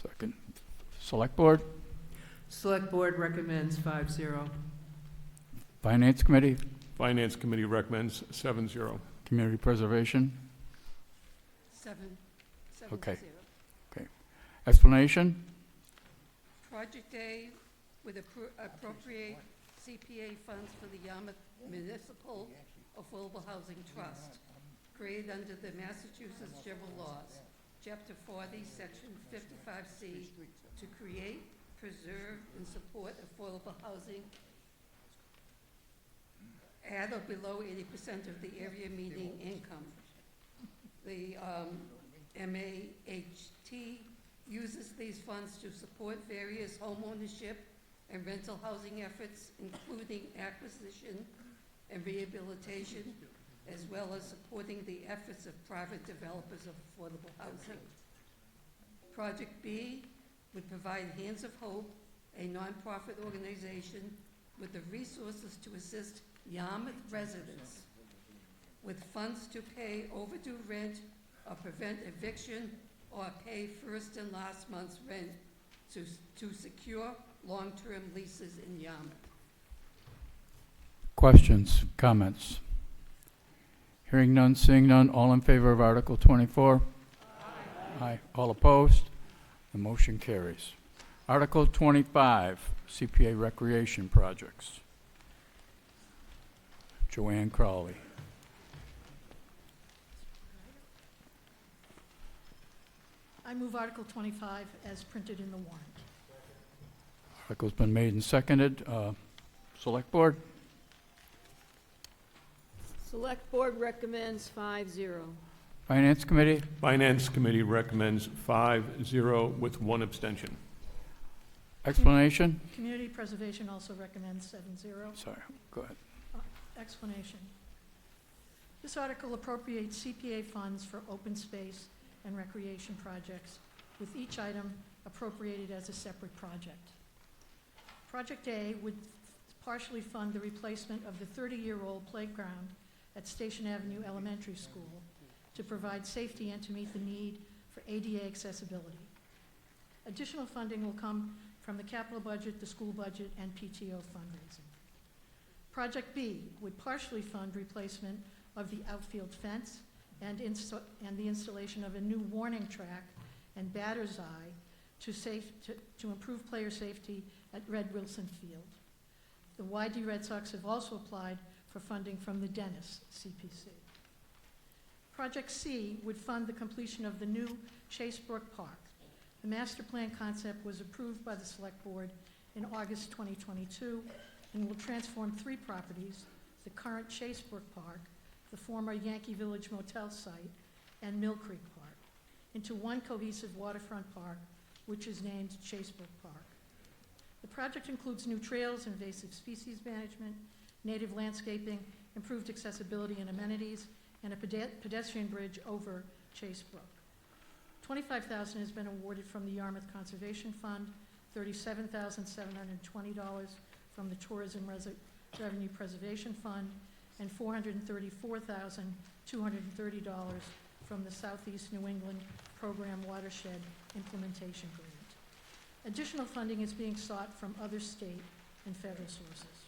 J: Second. Select Board?
E: Select Board recommends 5-0.
J: Finance Committee?
F: Finance Committee recommends 7-0.
J: Community Preservation?
U: 7.
J: Okay. Okay. Explanation?
U: Project A would appropriate CPA funds for the Yarmouth Municipal Affordable Housing Trust, created under the Massachusetts General Laws, Chapter 40, Section 55C, to create, preserve, and support affordable housing at or below 80% of the area median income. The MAHT uses these funds to support various homeownership and rental housing efforts, including acquisition and rehabilitation, as well as supporting the efforts of private developers of affordable housing. Project B would provide Hands of Hope, a nonprofit organization, with the resources to assist Yarmouth residents with funds to pay overdue rent or prevent eviction or pay first and last month's rent to secure long-term leases in Yarmouth.
J: Questions, comments? Hearing none, seeing none, all in favor of Article 24? Aye. All opposed? The motion carries. Article 25, CPA Recreation Projects. Joanne Crowley.
C: I move Article 25 as printed in the warrant.
J: Article's been made and seconded. Select Board?
A: Select Board recommends 5-0.
J: Finance Committee?
F: Finance Committee recommends 5-0 with 1 abstention.
J: Explanation?
C: Community Preservation also recommends 7-0.
J: Sorry, go ahead.
C: Explanation. This article appropriates CPA funds for open space and recreation projects, with each item appropriated as a separate project. Project A would partially fund the replacement of the 30-year-old playground at Station Avenue Elementary School to provide safety and to meet the need for ADA accessibility. Additional funding will come from the capital budget, the school budget, and PTO fundraising. Project B would partially fund replacement of the outfield fence and the installation of a new warning track and batter's eye to improve player safety at Red Wilson Field. The YD Red Sox have also applied for funding from the Dennis CPC. Project C would fund the completion of the new Chasebrook Park. The master plan concept was approved by the Select Board in August 2022 and will transform 3 properties, the current Chasebrook Park, the former Yankee Village Motel site, and Mill Creek Park, into one cohesive waterfront park, which is named Chasebrook Park. The project includes new trails, invasive species management, native landscaping, improved accessibility and amenities, and a pedestrian bridge over Chasebrook. $25,000 has been awarded from the Yarmouth Conservation Fund, $37,720 from the Tourism Revenue Preservation Fund, and $434,230 from the Southeast New England Program Watershed Implementation Grant. Additional funding is being sought from other state and federal sources.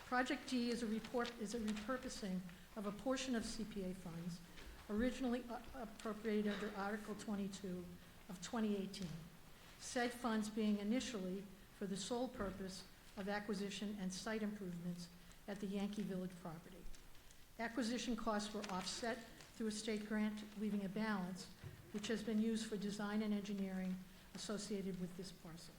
C: Project D is a repurposing of a portion of CPA funds originally appropriated under Article 22 of 2018. Said funds being initially for the sole purpose of acquisition and site improvements at the Yankee Village property. Acquisition costs were offset through a state grant, leaving a balance, which has been used for design and engineering associated with this parcel.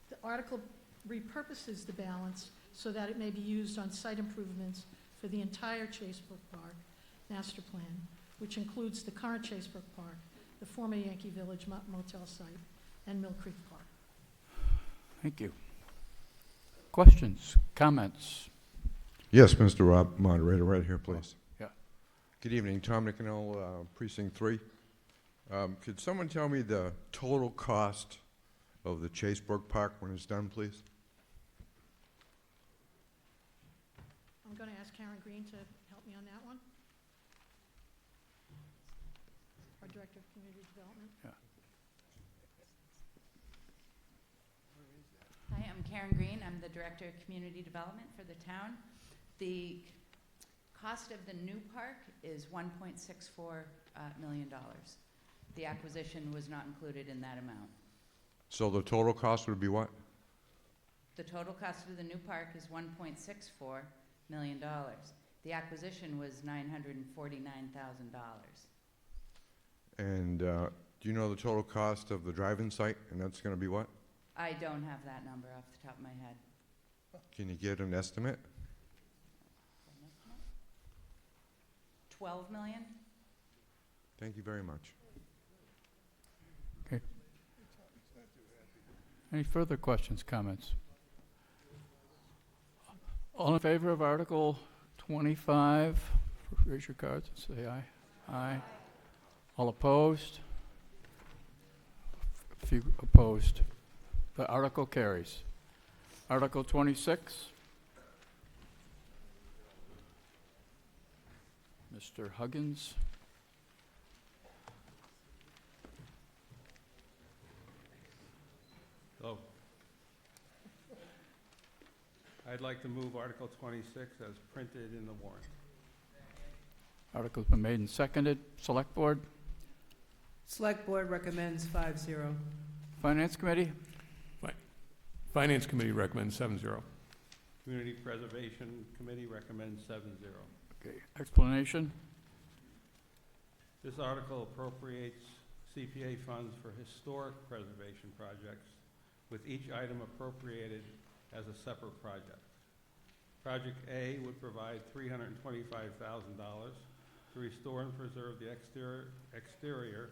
C: The article repurposes the balance so that it may be used on site improvements for the entire Chasebrook Park master plan, which includes the current Chasebrook Park, the former Yankee Village Motel site, and Mill Creek Park.
J: Thank you. Questions, comments?
D: Yes, Mr. Moderator, right here, please.
J: Yeah.
D: Good evening, Tom Nicanel, Precinct 3. Could someone tell me the total cost of the Chasebrook Park when it's done, please?
C: I'm going to ask Karen Green to help me on that one. Our Director of Community Development.
J: Yeah.
W: Hi, I'm Karen Green. I'm the Director of Community Development for the town. The cost of the new park is $1.64 million. The acquisition was not included in that amount.
D: So the total cost would be what?
W: The total cost of the new park is $1.64 million. The acquisition was $949,000.
D: And do you know the total cost of the drive-in site? And that's going to be what?
W: I don't have that number off the top of my head.
D: Can you get an estimate?
W: 12 million?
D: Thank you very much.
J: Okay. Any further questions, comments? All in favor of Article 25? Raise your cards and say aye. Aye. All opposed? A few opposed. The article carries. Article 26. Mr. Huggins.
B: Oh. I'd like to move Article 26 as printed in the warrant.
J: Article's been made and seconded. Select Board,
P: Select Board recommends 5-0.
J: Finance Committee,
F: Finance Committee recommends 7-0.
B: Community Preservation Committee recommends 7-0.
J: okay, explanation.
B: This article appropriates CPA funds for historic preservation projects, with each item appropriated as a separate project. Project A would provide $325,000 to restore and preserve the exterior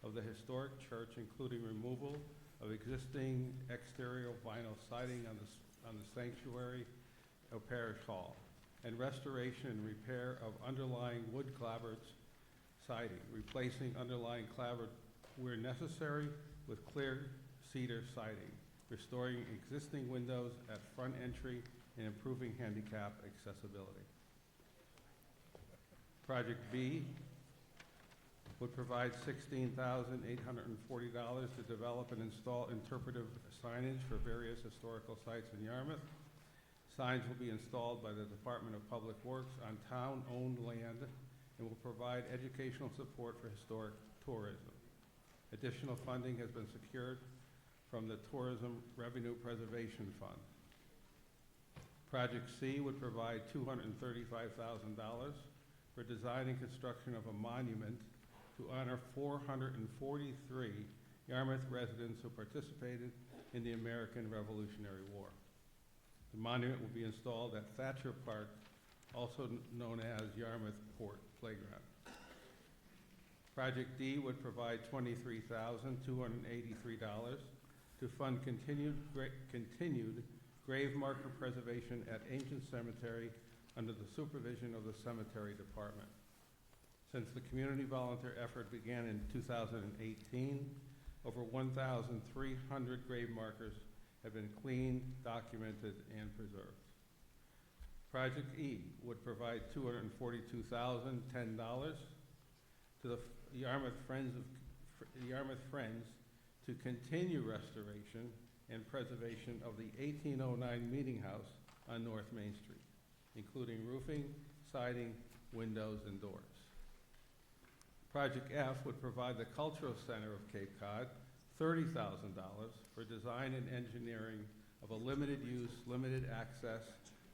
B: of the historic church, including removal of existing exterior vinyl siding on the sanctuary or parish hall, and restoration and repair of underlying wood clapboards siding, replacing underlying clapboard where necessary with clear cedar siding, restoring existing windows at front entry, and improving handicap accessibility. Project B would provide $16,840 to develop and install interpretive signage for various historical sites in Yarmouth. Signs will be installed by the Department of Public Works on town-owned land and will provide educational support for historic tourism. Additional funding has been secured from the Tourism Revenue Preservation Fund. Project C would provide $235,000 for design and construction of a monument to honor 443 Yarmouth residents who participated in the American Revolutionary War. The monument will be installed at Thatcher Park, also known as Yarmouth Port Playground. Project D would provide $23,283 to fund continued grave marker preservation at Ancient Cemetery under the supervision of the Cemetery Department. Since the community volunteer effort began in 2018, over 1,300 grave markers have been cleaned, documented, and preserved. Project E would provide $242,010 to the Yarmouth Friends to continue restoration and preservation of the 1809 Meeting House on North Main Street, including roofing, siding, windows, and doors. Project F would provide the Cultural Center of Cape Cod $30,000 for design and engineering of a limited use, limited access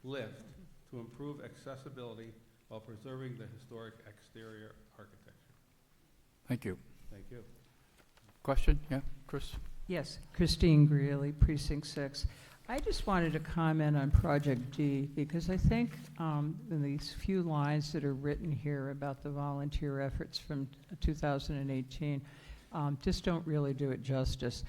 B: lift to improve accessibility while preserving the historic exterior architecture.
J: Thank you.
B: Thank you.
J: Question? Yeah, Chris?
P: Yes, Christine Greeley, Precinct 6. I just wanted to comment on Project D because I think in these few lines that are written here about the volunteer efforts from 2018 just don't really do it justice.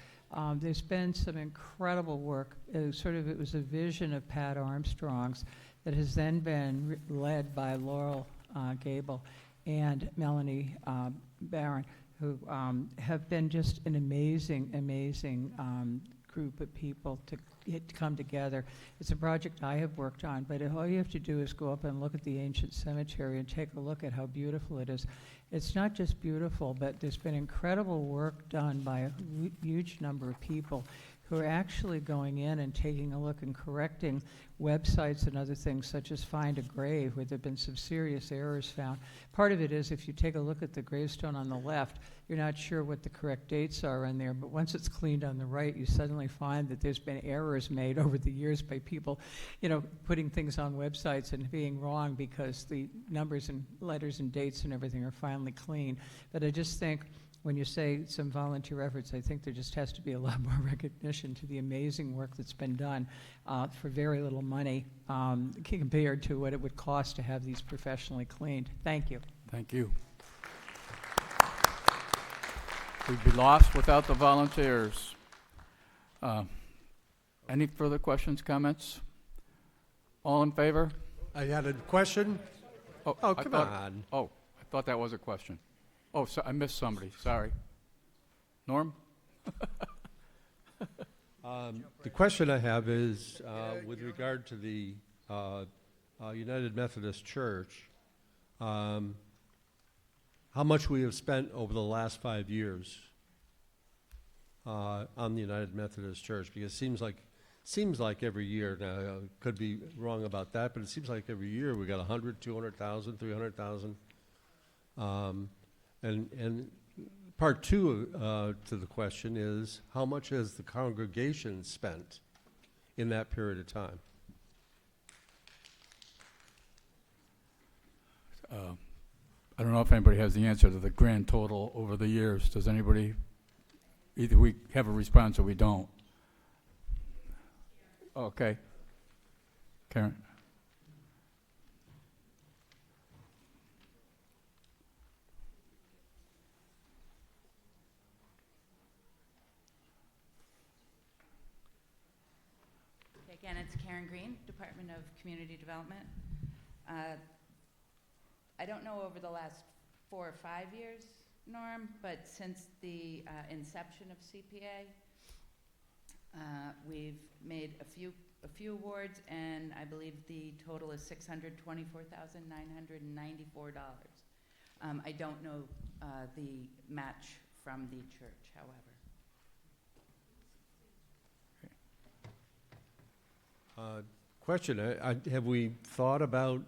P: There's been some incredible work. It was a vision of Pat Armstrong's that has then been led by Laurel Gable and Melanie Barron, who have been just an amazing group of people to come together. It's a project I have worked on, but all you have to do is go up and look at the ancient cemetery and take a look at how beautiful it is. It's not just beautiful, but there's been incredible work done by a huge number of people who are actually going in and taking a look and correcting websites and other things such as Find a Grave, where there have been some serious errors found. Part of it is if you take a look at the gravestone on the left, you're not sure what the correct dates are in there, but once it's cleaned on the right, you suddenly find that there's been errors made over the years by people, putting things on websites and being wrong because the numbers and letters and dates and everything are finally clean. But I just think when you say some volunteer efforts, I think there just has to be a lot more recognition to the amazing work that's been done for very little money compared to what it would cost to have these professionally cleaned. Thank you.
J: Thank you. We'd be lost without the volunteers. Any further questions, comments? All in favor?
N: I had a question.
J: Oh,
N: come on.
J: Oh, I thought that was a question. Oh, so I missed somebody. Sorry. Norm?
N: The question I have is with regard to the United Methodist Church, how much we have spent over the last 5 years. on the United Methodist Church? Because it seems like every year, now, I could be wrong about that, but it seems like every year we got 100, 200,000, 300,000. And part two to the question is, how much has the congregation spent in that period of time?
J: I don't know if anybody has the answer to the grand total over the years. Does anybody? Either we have a response or we don't. Okay. Karen.
W: Again, it's Karen Green, Department of Community Development. I don't know over the last 4 or 5 years, Norm, but since the inception of CPA, we've made a few awards, and I believe the total is $624,994. I don't know the match from the church, however.
N: Question, have we thought about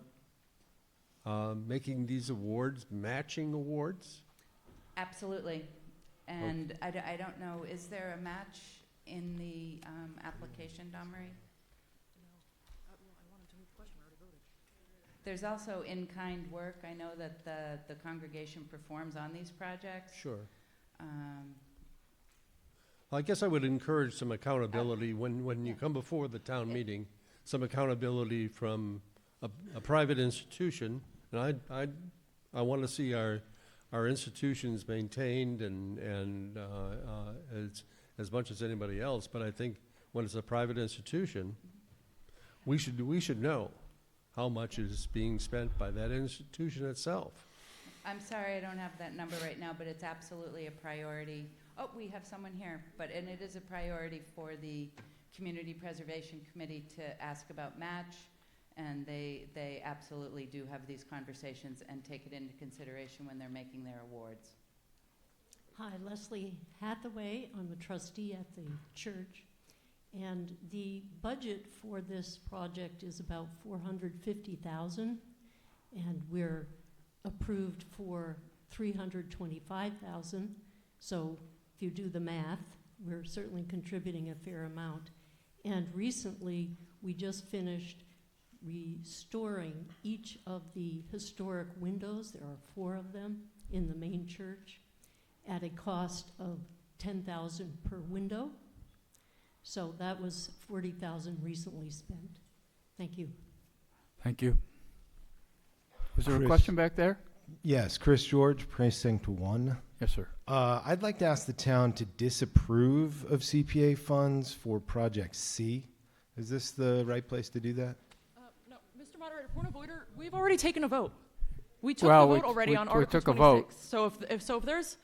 N: making these awards matching awards?
W: Absolutely. And I don't know, is there a match in the application, Domri? There's also in-kind work. I know that the congregation performs on these projects.
N: Sure. Well, I guess I would encourage some accountability when you come before the town meeting, some accountability from a private institution. And I want to see our institutions maintained and as much as anybody else. But I think when it's a private institution, we should know how much is being spent by that institution itself.
W: I'm sorry, I don't have that number right now, but it's absolutely a priority. Oh, we have someone here, and it is a priority for the Community Preservation Committee to ask about match, and they absolutely do have these conversations and take it into consideration when they're making their awards.
C: Hi, Leslie Hathaway. I'm a trustee at the church. And the budget for this project is about $450,000, and we're approved for $325,000. So if you do the math, we're certainly contributing a fair amount. And recently, we just finished restoring each of the historic windows. There are 4 of them in the main church at a cost of $10,000 per window. So that was $40,000 recently spent. Thank you.
J: Thank you. Was there a
H: Chris.
J: question back there?
H: Yes, Chris George, Precinct 1.
J: Yes, sir.
H: I'd like to ask the town to disapprove of CPA funds for Project C. Is this the right place to do that?
E: No, Mr. Moderator, point of order, we've already taken a vote. We took
J: Well,
E: the
J: we-
E: vote already
J: we-
E: on
J: we
E: Article
J: took a
E: 26.
J: vote.
E: So if there's,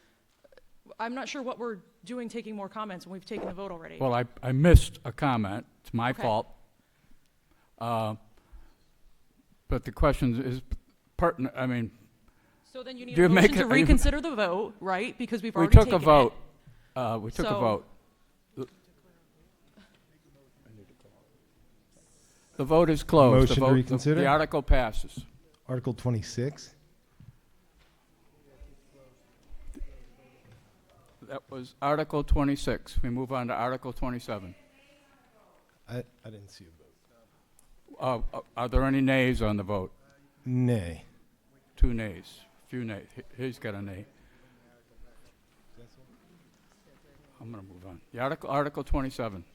E: I'm not sure what we're doing taking more comments when we've taken a vote already.
J: Well, I missed a comment. It's my
E: Okay.
J: fault. But the question is pertinent. I mean,
E: So then you need
J: do
E: a
J: you
E: motion
J: make
E: to
J: it- are you-
E: reconsider the vote, right? Because we've
J: we
E: already
J: took
E: taken
J: a vote.
E: it.
J: We took a
E: So-
J: vote. The vote is closed.
H: Motion to reconsider?
J: The article passes.
H: Article 26.
J: That was Article 26. We move on to Article 27.
H: I didn't see a vote.
J: Are there any nays on the vote?
H: Nay.
J: 2 nays. Few nays. He's got a nay. I'm going to move on. The Article 27.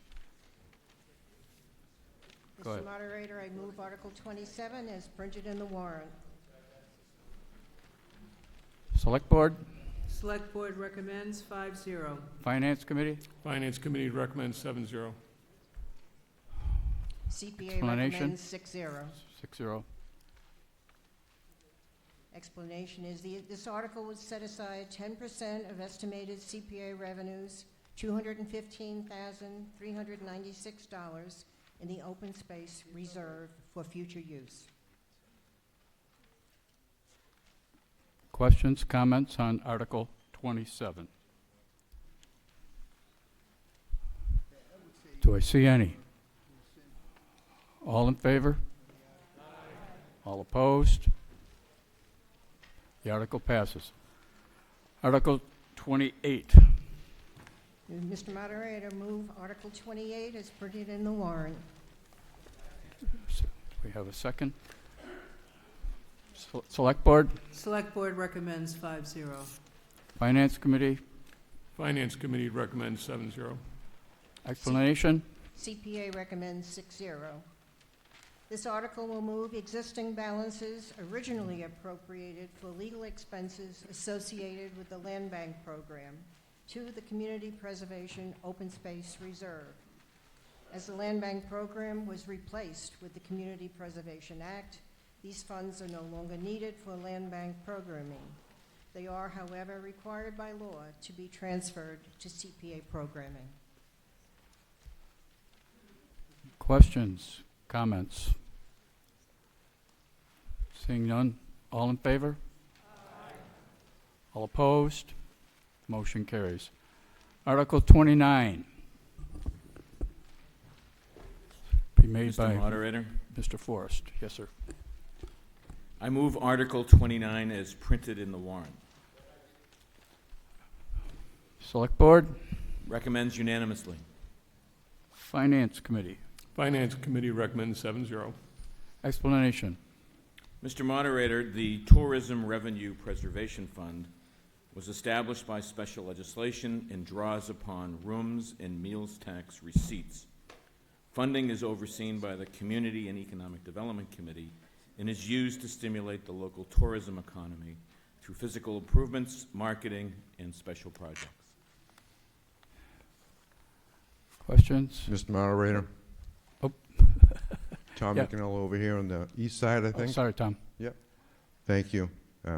J: Go
S: Mr.
J: ahead.
S: Moderator, I move Article 27 as printed in the warrant.
J: Select Board,
R: Select Board recommends 5-0.
J: Finance Committee,
F: Finance Committee recommends 7-0.
S: CPA
J: Explanation?
S: recommends 6-0.
J: 6-0.
S: Explanation is this article would set aside 10% of estimated CPA revenues, $215,396 in the open space reserve for future use.
J: Questions, comments on Article 27? Do I see any? All in favor? All opposed? The article passes. Article 28.
S: Mr. Moderator, move Article 28 as printed in the warrant.
J: We have a second. Select Board,
R: Select Board recommends 5-0.
J: Finance Committee,
F: Finance Committee recommends 7-0.
J: explanation.
S: CPA recommends 6-0. This article will move existing balances originally appropriated for legal expenses associated with the Land Bank program to the Community Preservation Open Space Reserve. As the Land Bank program was replaced with the Community Preservation Act, these funds are no longer needed for land bank programming. They are, however, required by law to be transferred to CPA programming.
J: Questions, comments? Seeing none, all in favor? All opposed? Motion carries. Article 29. Be made
M: Mr.
J: by
M: Moderator,
J: Mr. Forrest. Yes, sir.
M: I move Article 29 as printed in the warrant.
J: Select Board,
M: Recommends unanimously.
J: Finance Committee,
F: Finance Committee recommends 7-0.
J: explanation.
M: Mr. Moderator, the Tourism Revenue Preservation Fund was established by special legislation and draws upon rooms and meals tax receipts. Funding is overseen by the Community and Economic Development Committee and is used to stimulate the local tourism economy through physical improvements, marketing, and special projects.
J: Questions?
D: Mr. Moderator?
J: Oh.
D: Tom
J: Yeah.
D: McAnally over here on the east side, I think.
J: Sorry, Tom.
D: Yep. Thank you.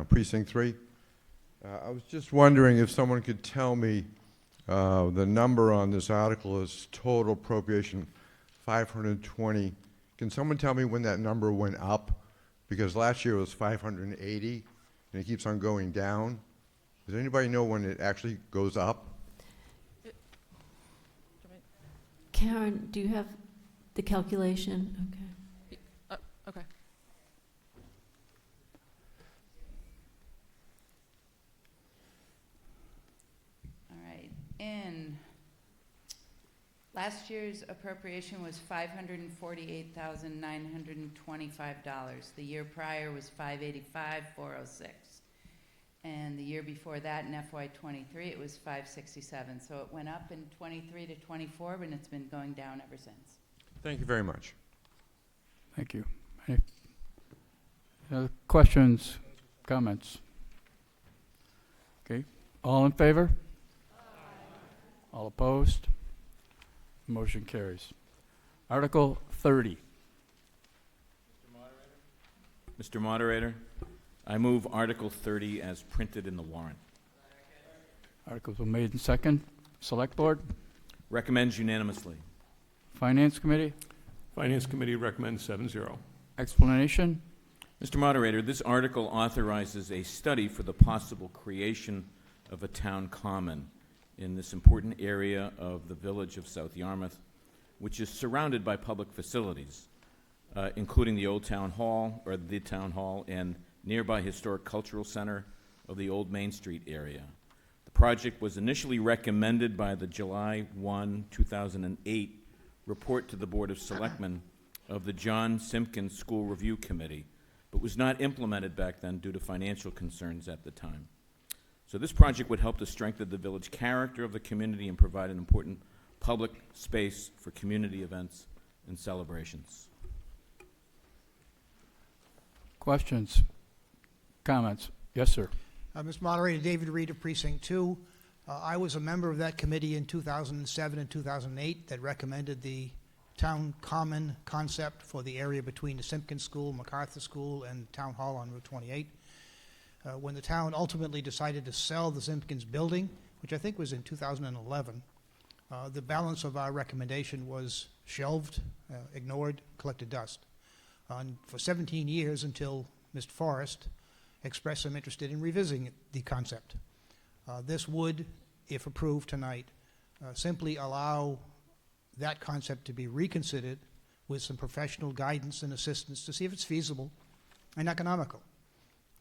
D: Precinct 3. I was just wondering if someone could tell me the number on this article is total appropriation 520. Can someone tell me when that number went up? Because last year it was 580, and it keeps on going down. Does anybody know when it actually goes up?
A: Karen, do you have the calculation? Okay.
E: Okay.
R: All right. In last year's appropriation was $548,925. The year prior was $585,406. And the year before that, in FY23, it was $567. So it went up in 23 to 24, and it's been going down ever since.
D: Thank you very much.
J: Thank you. Any other questions, comments? Okay. All in favor? All opposed? Motion carries. Article 30.
M: Mr. Moderator, I move Article 30 as printed in the warrant.
J: Articles were made in second. Select Board,
M: Recommends unanimously.
J: Finance Committee,
F: Finance Committee recommends 7-0.
J: explanation.
M: Mr. Moderator, this article authorizes a study for the possible creation of a town common in this important area of the village of South Yarmouth, which is surrounded by public facilities, including the old town hall, or the town hall, and nearby historic cultural center of the old Main Street area. The project was initially recommended by the July 1, 2008 report to the Board of Selectmen of the John Simpkins School Review Committee, but was not implemented back then due to financial concerns at the time. So this project would help to strengthen the village character of the community and provide an important public space for community events and celebrations.
J: Questions, comments? Yes, sir.
T: Mr. Moderator, David Reed of Precinct 2. I was a member of that committee in 2007 and 2008 that recommended the town common concept for the area between the Simpkins School, MacArthur School, and Town Hall on Route 28. When the town ultimately decided to sell the Simpkins building, which I think was in 2011, the balance of our recommendation was shelved, ignored, collected dust. For 17 years until Mr. Forrest expressed some interest in revisiting the concept. This would, if approved tonight, simply allow that concept to be reconsidered with some professional guidance and assistance to see if it's feasible and economical.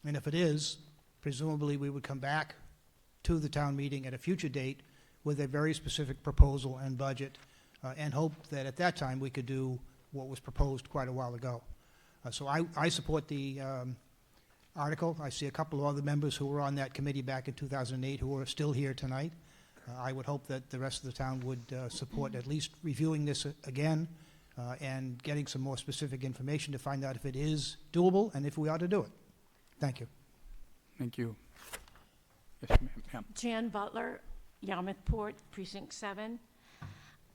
T: And if it is, presumably we would come back to the town meeting at a future date with a very specific proposal and budget, and hope that at that time we could do what was proposed quite a while ago. So I support the article. I see a couple of other members who were on that committee back in 2008 who are still here tonight. I would hope that the rest of the town would support at least reviewing this again and getting some more specific information to find out if it is doable and if we ought to do it. Thank you.
J: Thank you. Yes, ma'am.
G: Jan Butler, Yarmouth Port, Precinct 7.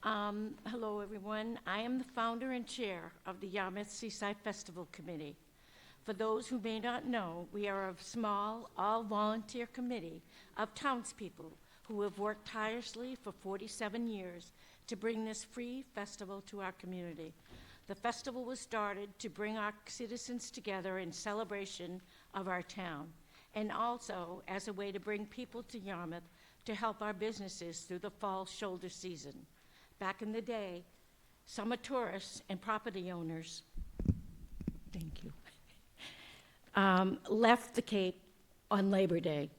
G: Hello, everyone. I am the founder and chair of the Yarmouth Seaside Festival Committee. For those who may not know, we are a small, all-volunteer committee of townspeople who have worked tirelessly for 47 years to bring this free festival to our community. The festival was started to bring our citizens together in celebration of our town, and also as a way to bring people to Yarmouth to help our businesses through the fall shoulder season. Back in the day, summer tourists and property owners, thank you, left the Cape on Labor Day.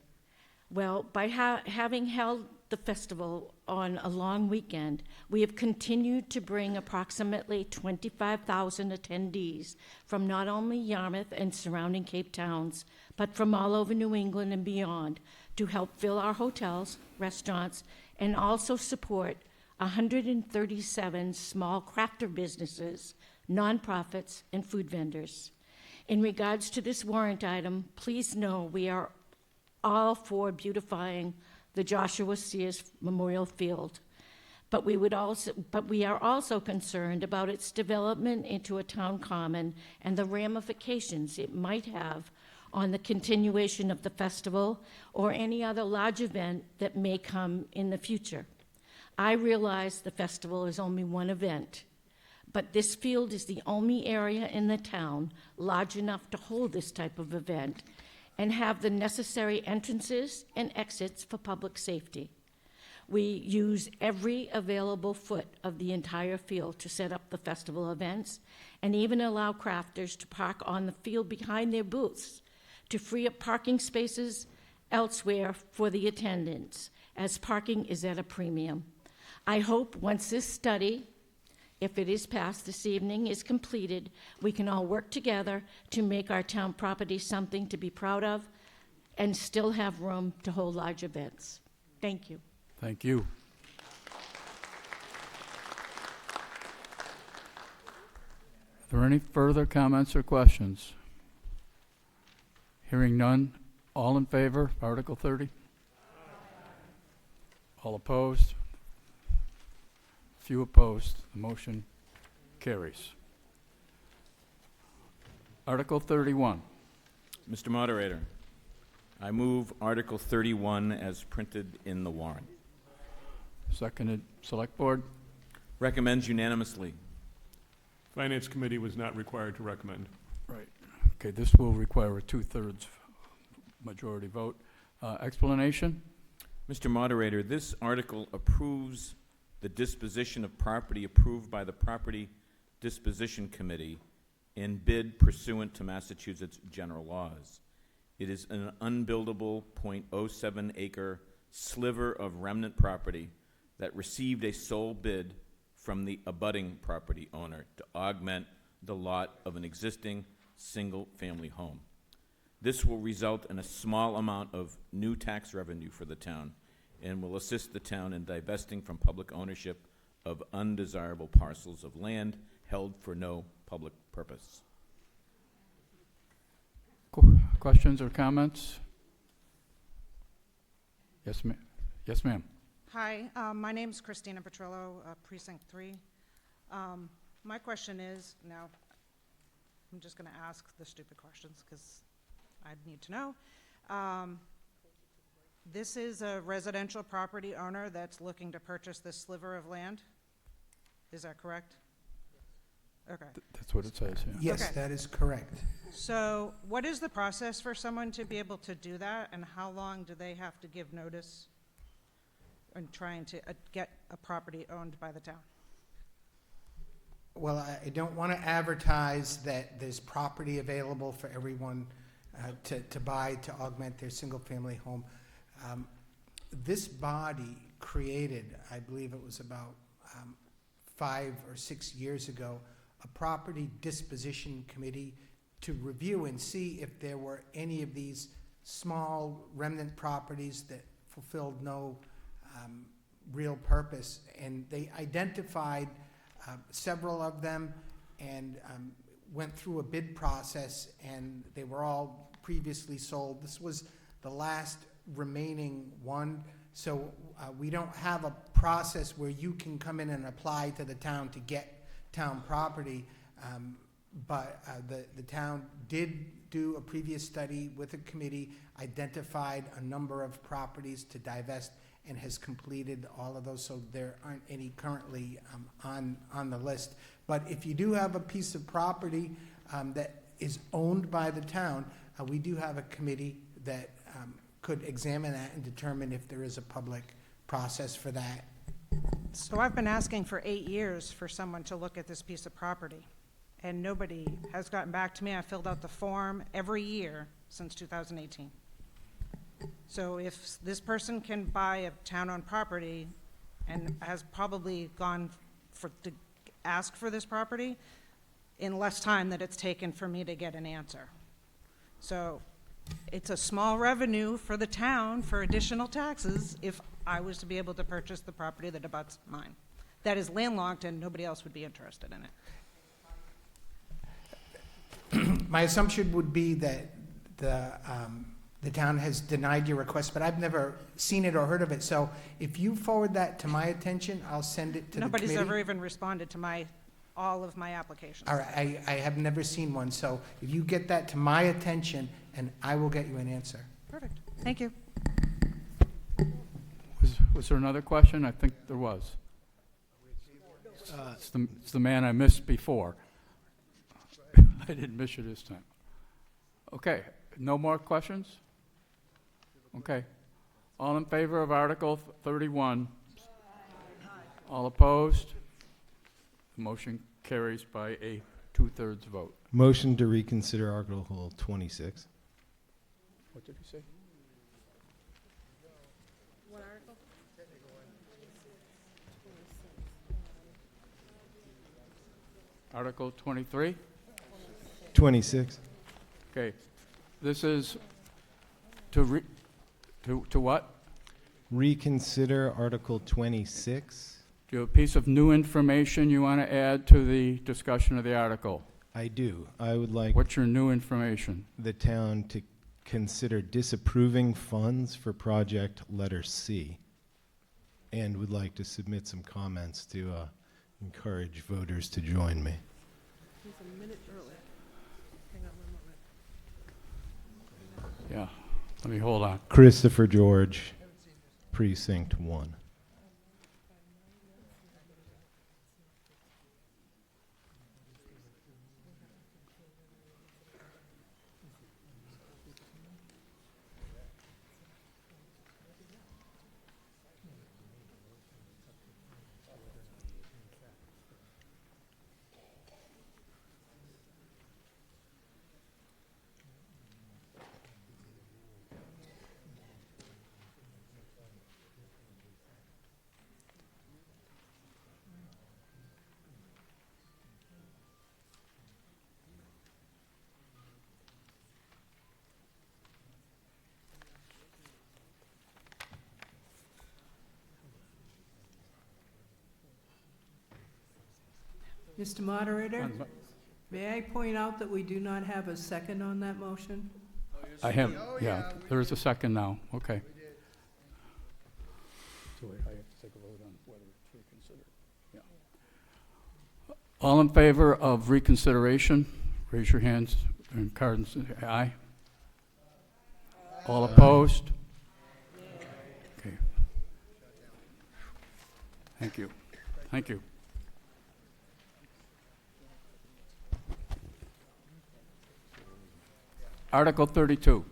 G: Well, by having held the festival on a long weekend, we have continued to bring approximately 25,000 attendees from not only Yarmouth and surrounding Cape towns, but from all over New England and beyond to help fill our hotels, restaurants, and also support 137 small crafter businesses, nonprofits, and food vendors. In regards to this warrant item, please know we are all for beautifying the Joshua Sears Memorial Field, but we are also concerned about its development into a town common and the ramifications it might have on the continuation of the festival or any other large event that may come in the future. I realize the festival is only one event, but this field is the only area in the town large enough to hold this type of event and have the necessary entrances and exits for public safety. We use every available foot of the entire field to set up the festival events and even allow crafters to park on the field behind their booths to free up parking spaces elsewhere for the attendants, as parking is at a premium. I hope once this study, if it is passed this evening, is completed, we can all work together to make our town property something to be proud of and still have room to hold large events. Thank you.
J: Thank you. Are there any further comments or questions? Hearing none, all in favor, Article 30? All opposed? Few opposed. The motion carries. Article 31.
M: Mr. Moderator, I move Article 31 as printed in the warrant.
J: Seconded. Select Board?
M: Recommends unanimously.
F: Finance Committee was not required to recommend.
J: Right. Okay, this will require a 2/3 majority vote. Explanation?
M: Mr. Moderator, this article approves the disposition of property approved by the Property Disposition Committee in bid pursuant to Massachusetts general laws. It is an unbuildable .07 acre sliver of remnant property that received a sole bid from the abutting property owner to augment the lot of an existing single-family home. This will result in a small amount of new tax revenue for the town and will assist the town in divesting from public ownership of undesirable parcels of land held for no public purpose.
J: Questions or comments? Yes, ma'am. Yes, ma'am.
K: Hi, my name is Christina Petrillo, Precinct 3. My question is, now, I'm just going to ask the stupid questions because I need to know. This is a residential property owner that's looking to purchase this sliver of land? Is that correct? Okay.
J: That's what it says, yeah.
T: Yes,
K: Okay.
T: that is correct.
K: So what is the process for someone to be able to do that, and how long do they have to give notice in trying to get a property owned by the town?
L: Well, I don't want to advertise that there's property available for everyone to buy to augment their single-family home. This body created, I believe it was about 5 or 6 years ago, a property disposition committee to review and see if there were any of these small remnant properties that fulfilled no real purpose. And they identified several of them and went through a bid process, and they were all previously sold. This was the last remaining one. So we don't have a process where you can come in and apply to the town to get town property. But the town did do a previous study with a committee, identified a number of properties to divest, and has completed all of those, so there aren't any currently on the list. But if you do have a piece of property that is owned by the town, we do have a committee that could examine that and determine if there is a public process for that.
K: So I've been asking for 8 years for someone to look at this piece of property, and nobody has gotten back to me. I filled out the form every year since 2018. So if this person can buy a town-owned property and has probably gone to ask for this property in less time than it's taken for me to get an answer. So it's a small revenue for the town for additional taxes if I was to be able to purchase the property that abuts mine. That is landlocked and nobody else would be interested in it.
L: My assumption would be that the town has denied your request, but I've never seen it or heard of it. So if you forward that to my attention, I'll send it to the committee.
K: Nobody's ever even responded to all of my applications.
L: All right, I have never seen one. So if you get that to my attention, and I will get you an answer.
K: Perfect. Thank you.
J: Was there another question? I think there was. It's the man I missed before. I didn't miss you this time. Okay, no more questions? Okay. All in favor of Article 31? All opposed? The motion carries by a 2/3 vote.
H: Motion to reconsider Article 26.
J: What did he say?
K: What article?
J: Article 23?
H: 26.
J: Okay. This is to what?
H: Reconsider Article 26.
J: Do you have a piece of new information you want to add to the discussion of the article?
H: I do. I would like
J: What's your new information?
H: the town to consider disapproving funds for project letter C, and would like to submit some comments to encourage voters to join me.
U: He's a minute early. Hang on one moment.
J: Yeah. Let me hold on.
H: Christopher George, Precinct 1.
U: Mr. Moderator, may I point out that we do not have a second on that motion?
J: I have, yeah, there is a second now. Okay. So I have to take a vote on whether to reconsider. Yeah. All in favor of reconsideration, raise your hands and cards. Aye. All opposed? Okay. Thank you. Thank you. Article 32.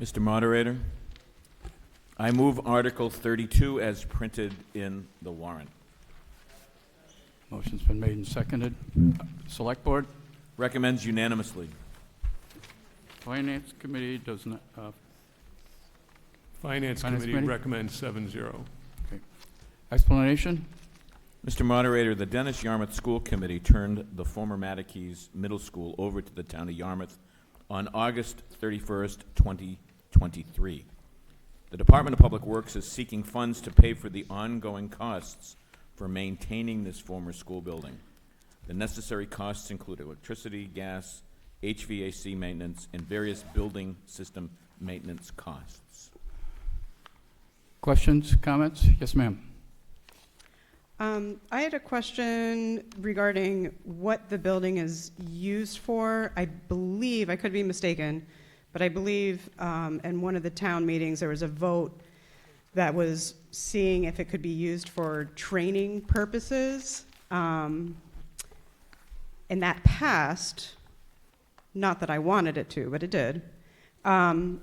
M: Mr. Moderator, I move Article 32 as printed in the warrant.
J: Motion's been made and seconded. Select Board?
M: Recommends unanimously.
J: Finance Committee does not,
F: Finance
J: Finance
F: Committee
J: Committee?
F: recommends 7-0.
J: explanation?
M: Mr. Moderator, the Dennis Yarmouth School Committee turned the former Mattakees Middle School over to the town of Yarmouth on August 31st, 2023. The Department of Public Works is seeking funds to pay for the ongoing costs for maintaining this former school building. The necessary costs include electricity, gas, HVAC maintenance, and various building system maintenance costs.
J: Questions, comments? Yes, ma'am.
O: I had a question regarding what the building is used for. I believe, I could be mistaken, but I believe in one of the town meetings there was a vote that was seeing if it could be used for training purposes. And that passed, not that I wanted it to, but it did.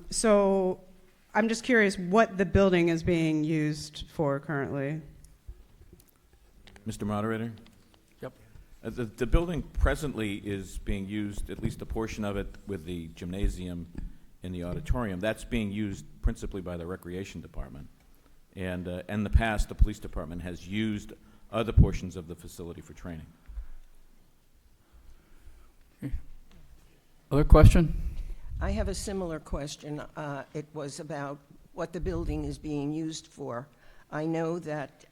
O: So I'm just curious what the building is being used for currently.
M: Mr. Moderator?
J: Yep.
M: The building presently is being used, at least a portion of it, with the gymnasium in the auditorium. That's being used principally by the Recreation Department. And in the past, the Police Department has used other portions of the facility for training.
J: Other question?
Q: I have a similar question. It was about what the building is being used for. I know that,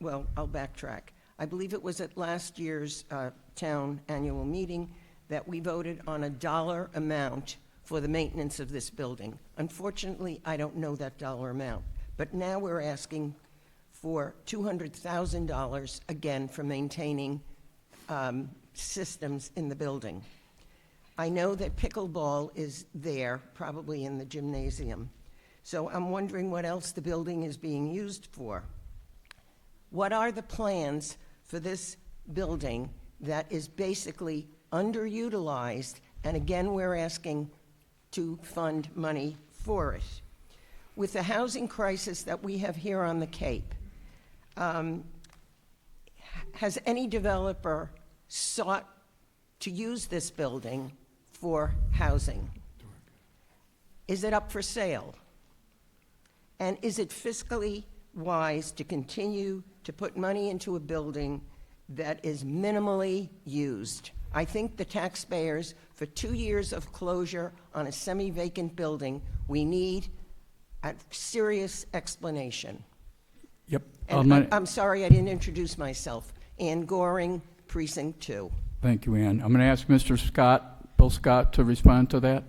Q: well, I'll backtrack. I believe it was at last year's town annual meeting that we voted on a dollar amount for the maintenance of this building. Unfortunately, I don't know that dollar amount. But now we're asking for $200,000 again for maintaining systems in the building. I know that pickleball is there, probably in the gymnasium. So I'm wondering what else the building is being used for. What are the plans for this building that is basically underutilized? And again, we're asking to fund money for it. With the housing crisis that we have here on the Cape, has any developer sought to use this building for housing? Is it up for sale? And is it fiscally wise to continue to put money into a building that is minimally used? I think the taxpayers, for 2 years of closure on a semi-vacant building, we need a serious explanation.
J: Yep.
Q: And I'm sorry I didn't introduce myself. Ann Goring, Precinct 2.
J: Thank you, Ann. I'm going to ask Mr. Scott, Bill Scott, to respond to that.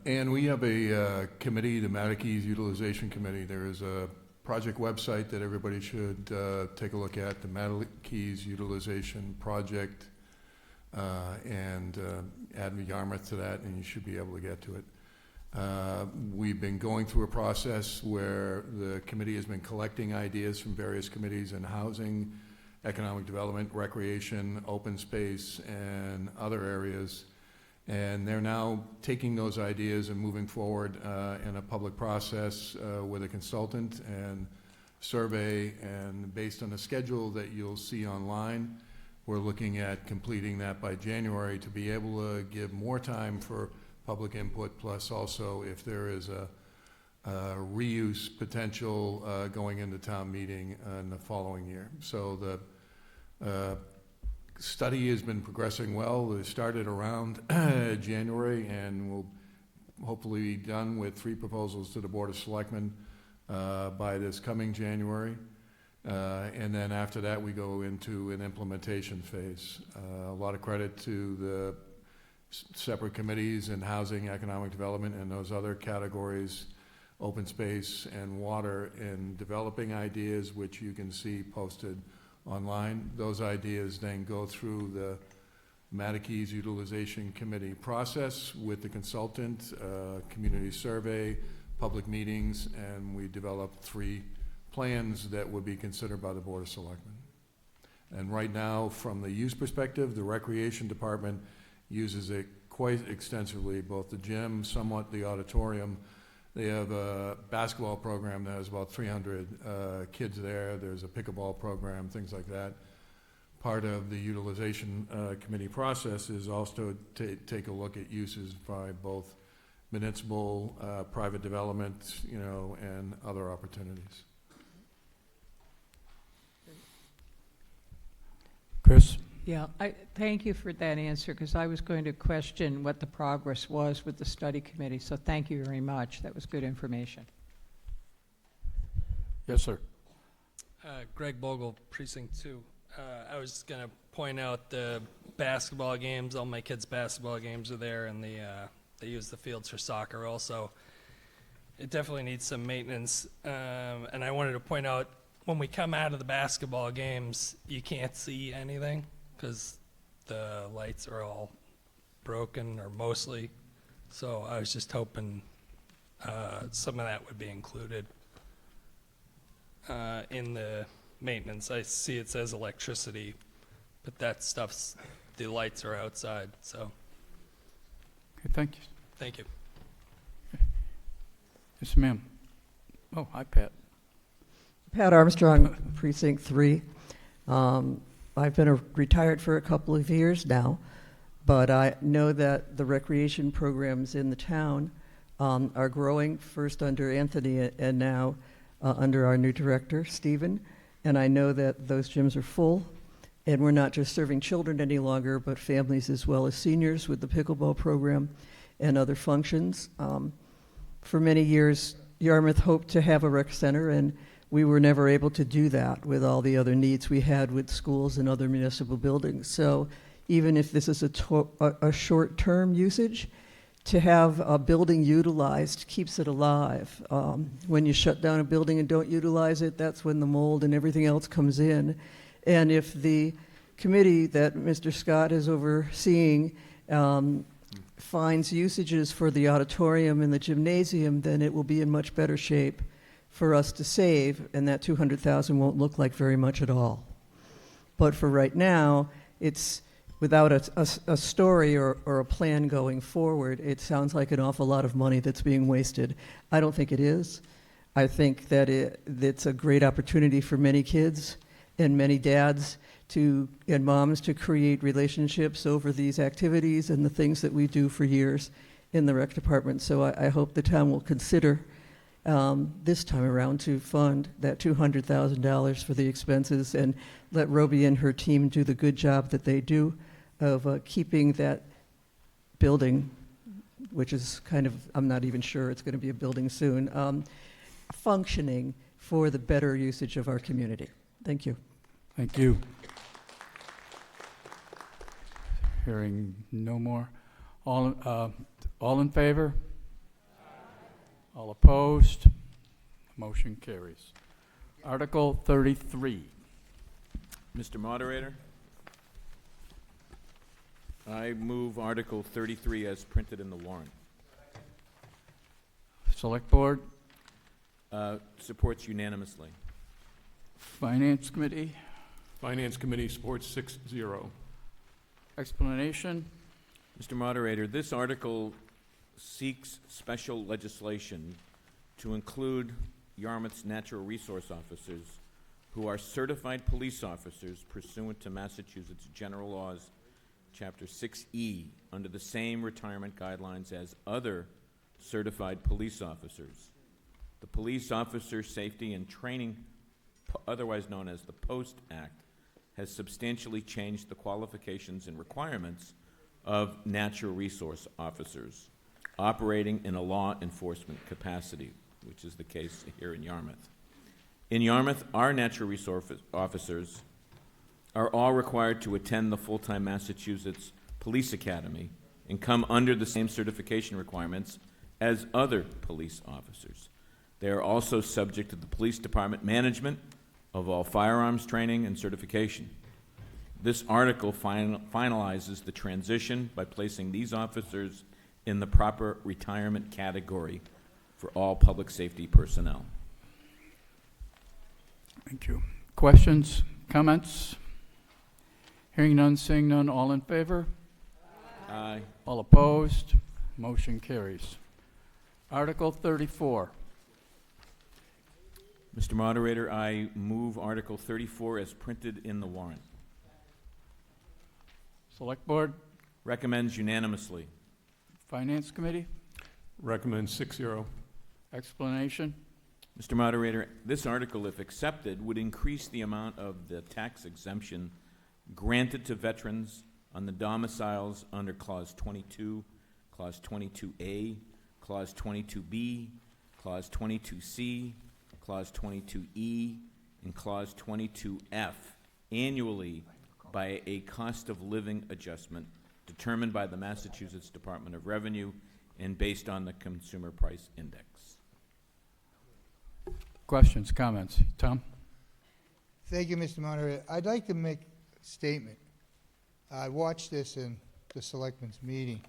F: And we have a committee, the Mattakees Utilization Committee. There is a project website that everybody should take a look at, the Mattakees Utilization Project, and add Yarmouth to that, and you should be able to get to it. We've been going through a process where the committee has been collecting ideas from various committees in housing, economic development, recreation, open space, and other areas. And they're now taking those ideas and moving forward in a public process with a consultant and survey. And based on the schedule that you'll see online, we're looking at completing that by January to be able to give more time for public input, plus also if there is a reuse potential going into town meeting in the following year. So the study has been progressing well. It started around January and will hopefully be done with 3 proposals to the Board of Selectmen by this coming January. And then after that, we go into an implementation phase. A lot of credit to the separate committees in housing, economic development, and those other categories, open space and water, in developing ideas which you can see posted online. Those ideas then go through the Mattakees Utilization Committee process with the consultant, community survey, public meetings, and we develop 3 plans that would be considered by the Board of Selectmen. And right now, from the use perspective, the Recreation Department uses it quite extensively, both the gym, somewhat the auditorium. They have a basketball program that has about 300 kids there. There's a pickleball program, things like that. part of the utilization committee process is also to take a look at uses by both municipal, private development, and other opportunities.
J: Chris?
P: Yeah, thank you for that answer, because I was going to question what the progress was with the study committee, so thank you very much. That was good information.
J: Yes, sir.
B: Greg Bogle, Precinct 2. I was going to point out the basketball games. All my kids' basketball games are there, and they use the fields for soccer also. It definitely needs some maintenance. And I wanted to point out, when we come out of the basketball games, you can't see anything because the lights are all broken, or mostly. So I was just hoping some of that would be included in the maintenance. I see it says electricity, but that stuff's, the lights are outside, so.
J: Okay, thank you.
B: Thank you.
J: Yes, ma'am. Oh, hi, Pat.
I: Pat Armstrong, Precinct 3. I've been retired for a couple of years now, but I know that the recreation programs in the town are growing, first under Anthony and now under our new director, Stephen. And I know that those gyms are full, and we're not just serving children any longer, but families as well as seniors with the pickleball program and other functions. For many years, Yarmouth hoped to have a rec center, and we were never able to do that with all the other needs we had with schools and other municipal buildings. So even if this is a short-term usage, to have a building utilized keeps it alive. When you shut down a building and don't utilize it, that's when the mold and everything else comes in. And if the committee that Mr. Scott is overseeing finds usages for the auditorium and the gymnasium, then it will be in much better shape for us to save, and that $200,000 won't look like very much at all. But for right now, it's without a story or a plan going forward, it sounds like an awful lot of money that's being wasted. I don't think it is. I think that it's a great opportunity for many kids and many dads and moms to create relationships over these activities and the things that we do for years in the rec department. So I hope the town will consider this time around to fund that $200,000 for the expenses and let Roby and her team do the good job that they do of keeping that building, which is kind of, I'm not even sure it's going to be a building soon, functioning for the better usage of our community. Thank you.
J: Thank you. Hearing no more. All in favor? All opposed? Motion carries. Article 33.
M: Mr. Moderator, I move Article 33 as printed in the warrant.
J: Select Board?
M: Supports unanimously.
J: Finance Committee?
F: Finance Committee supports 6-0.
J: Explanation?
M: Mr. Moderator, this article seeks special legislation to include Yarmouth's natural resource officers who are certified police officers pursuant to Massachusetts General Laws, Chapter 6E, under the same retirement guidelines as other certified police officers. The Police Officer Safety and Training, otherwise known as the POST Act, has substantially changed the qualifications and requirements of natural resource officers operating in a law enforcement capacity, which is the case here in Yarmouth. In Yarmouth, our natural resource officers are all required to attend the full-time Massachusetts Police Academy and come under the same certification requirements as other police officers. They are also subject to the police department management of all firearms training and certification. This article finalizes the transition by placing these officers in the proper retirement category for all public safety personnel.
J: Thank you. Questions, comments? Hearing none, seeing none, all in favor?
M: Aye.
J: All opposed? Motion carries. Article 34.
M: Mr. Moderator, I move Article 34 as printed in the warrant.
J: Select Board,
M: Recommends unanimously.
J: Finance Committee,
F: Recommend 6-0.
J: explanation.
M: Mr. Moderator, this article, if accepted, would increase the amount of the tax exemption granted to veterans on the domiciles under Clause 22, Clause 22A, Clause 22B, Clause 22C, Clause 22E, and Clause 22F annually by a cost of living adjustment determined by the Massachusetts Department of Revenue and based on the Consumer Price Index.
J: Questions, comments? Tom?
T: Thank you, Mr. Moderator. I'd like to make a statement. I watched this in the Selectmen's meeting,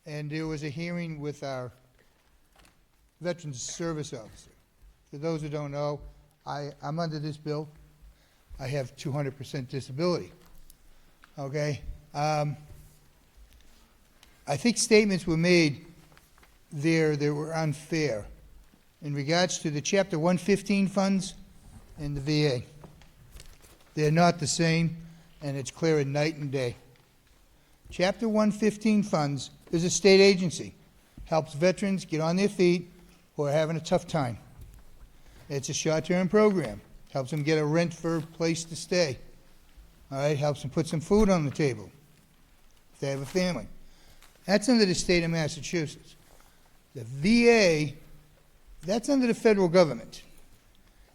T: and there was a hearing with our Veterans Service Officer. For those who don't know, I'm under this bill. I have 200% disability. Okay? I think statements were made there that were unfair in regards to the Chapter 115 funds and the VA. They're not the same, and it's clear as night and day. Chapter 115 funds is a state agency. Helps veterans get on their feet who are having a tough time. It's a short-term program. Helps them get a rent for a place to stay. All right, helps them put some food on the table if they have a family. That's under the state of Massachusetts. The VA, that's under the federal government.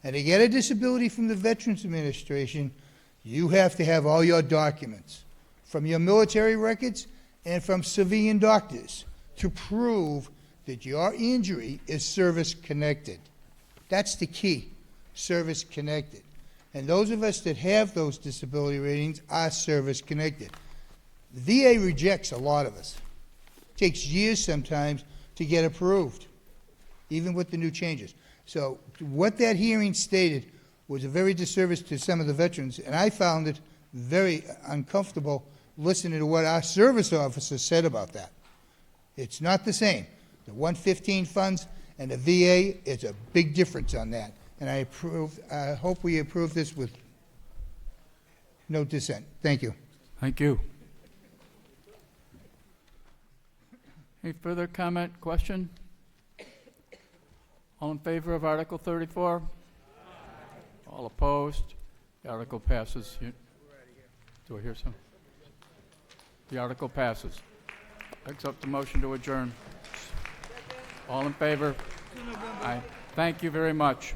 T: And to get a disability from the Veterans Administration, you have to have all your documents from your military records and from civilian doctors to prove that your injury is service-connected. That's the key, service-connected. And those of us that have those disability ratings are service-connected. The VA rejects a lot of us. It takes years sometimes to get approved, even with the new changes. So what that hearing stated was a very disservice to some of the veterans, and I found it very uncomfortable listening to what our service officers said about that. It's not the same. The 115 funds and the VA, it's a big difference on that. And I hope we approve this with no dissent. Thank you.
J: Thank you. Any further comment, question? All in favor of Article 34? All opposed? The article passes. Do I hear some? The article passes. Accept the motion to adjourn. All in favor? Aye. Thank you very much.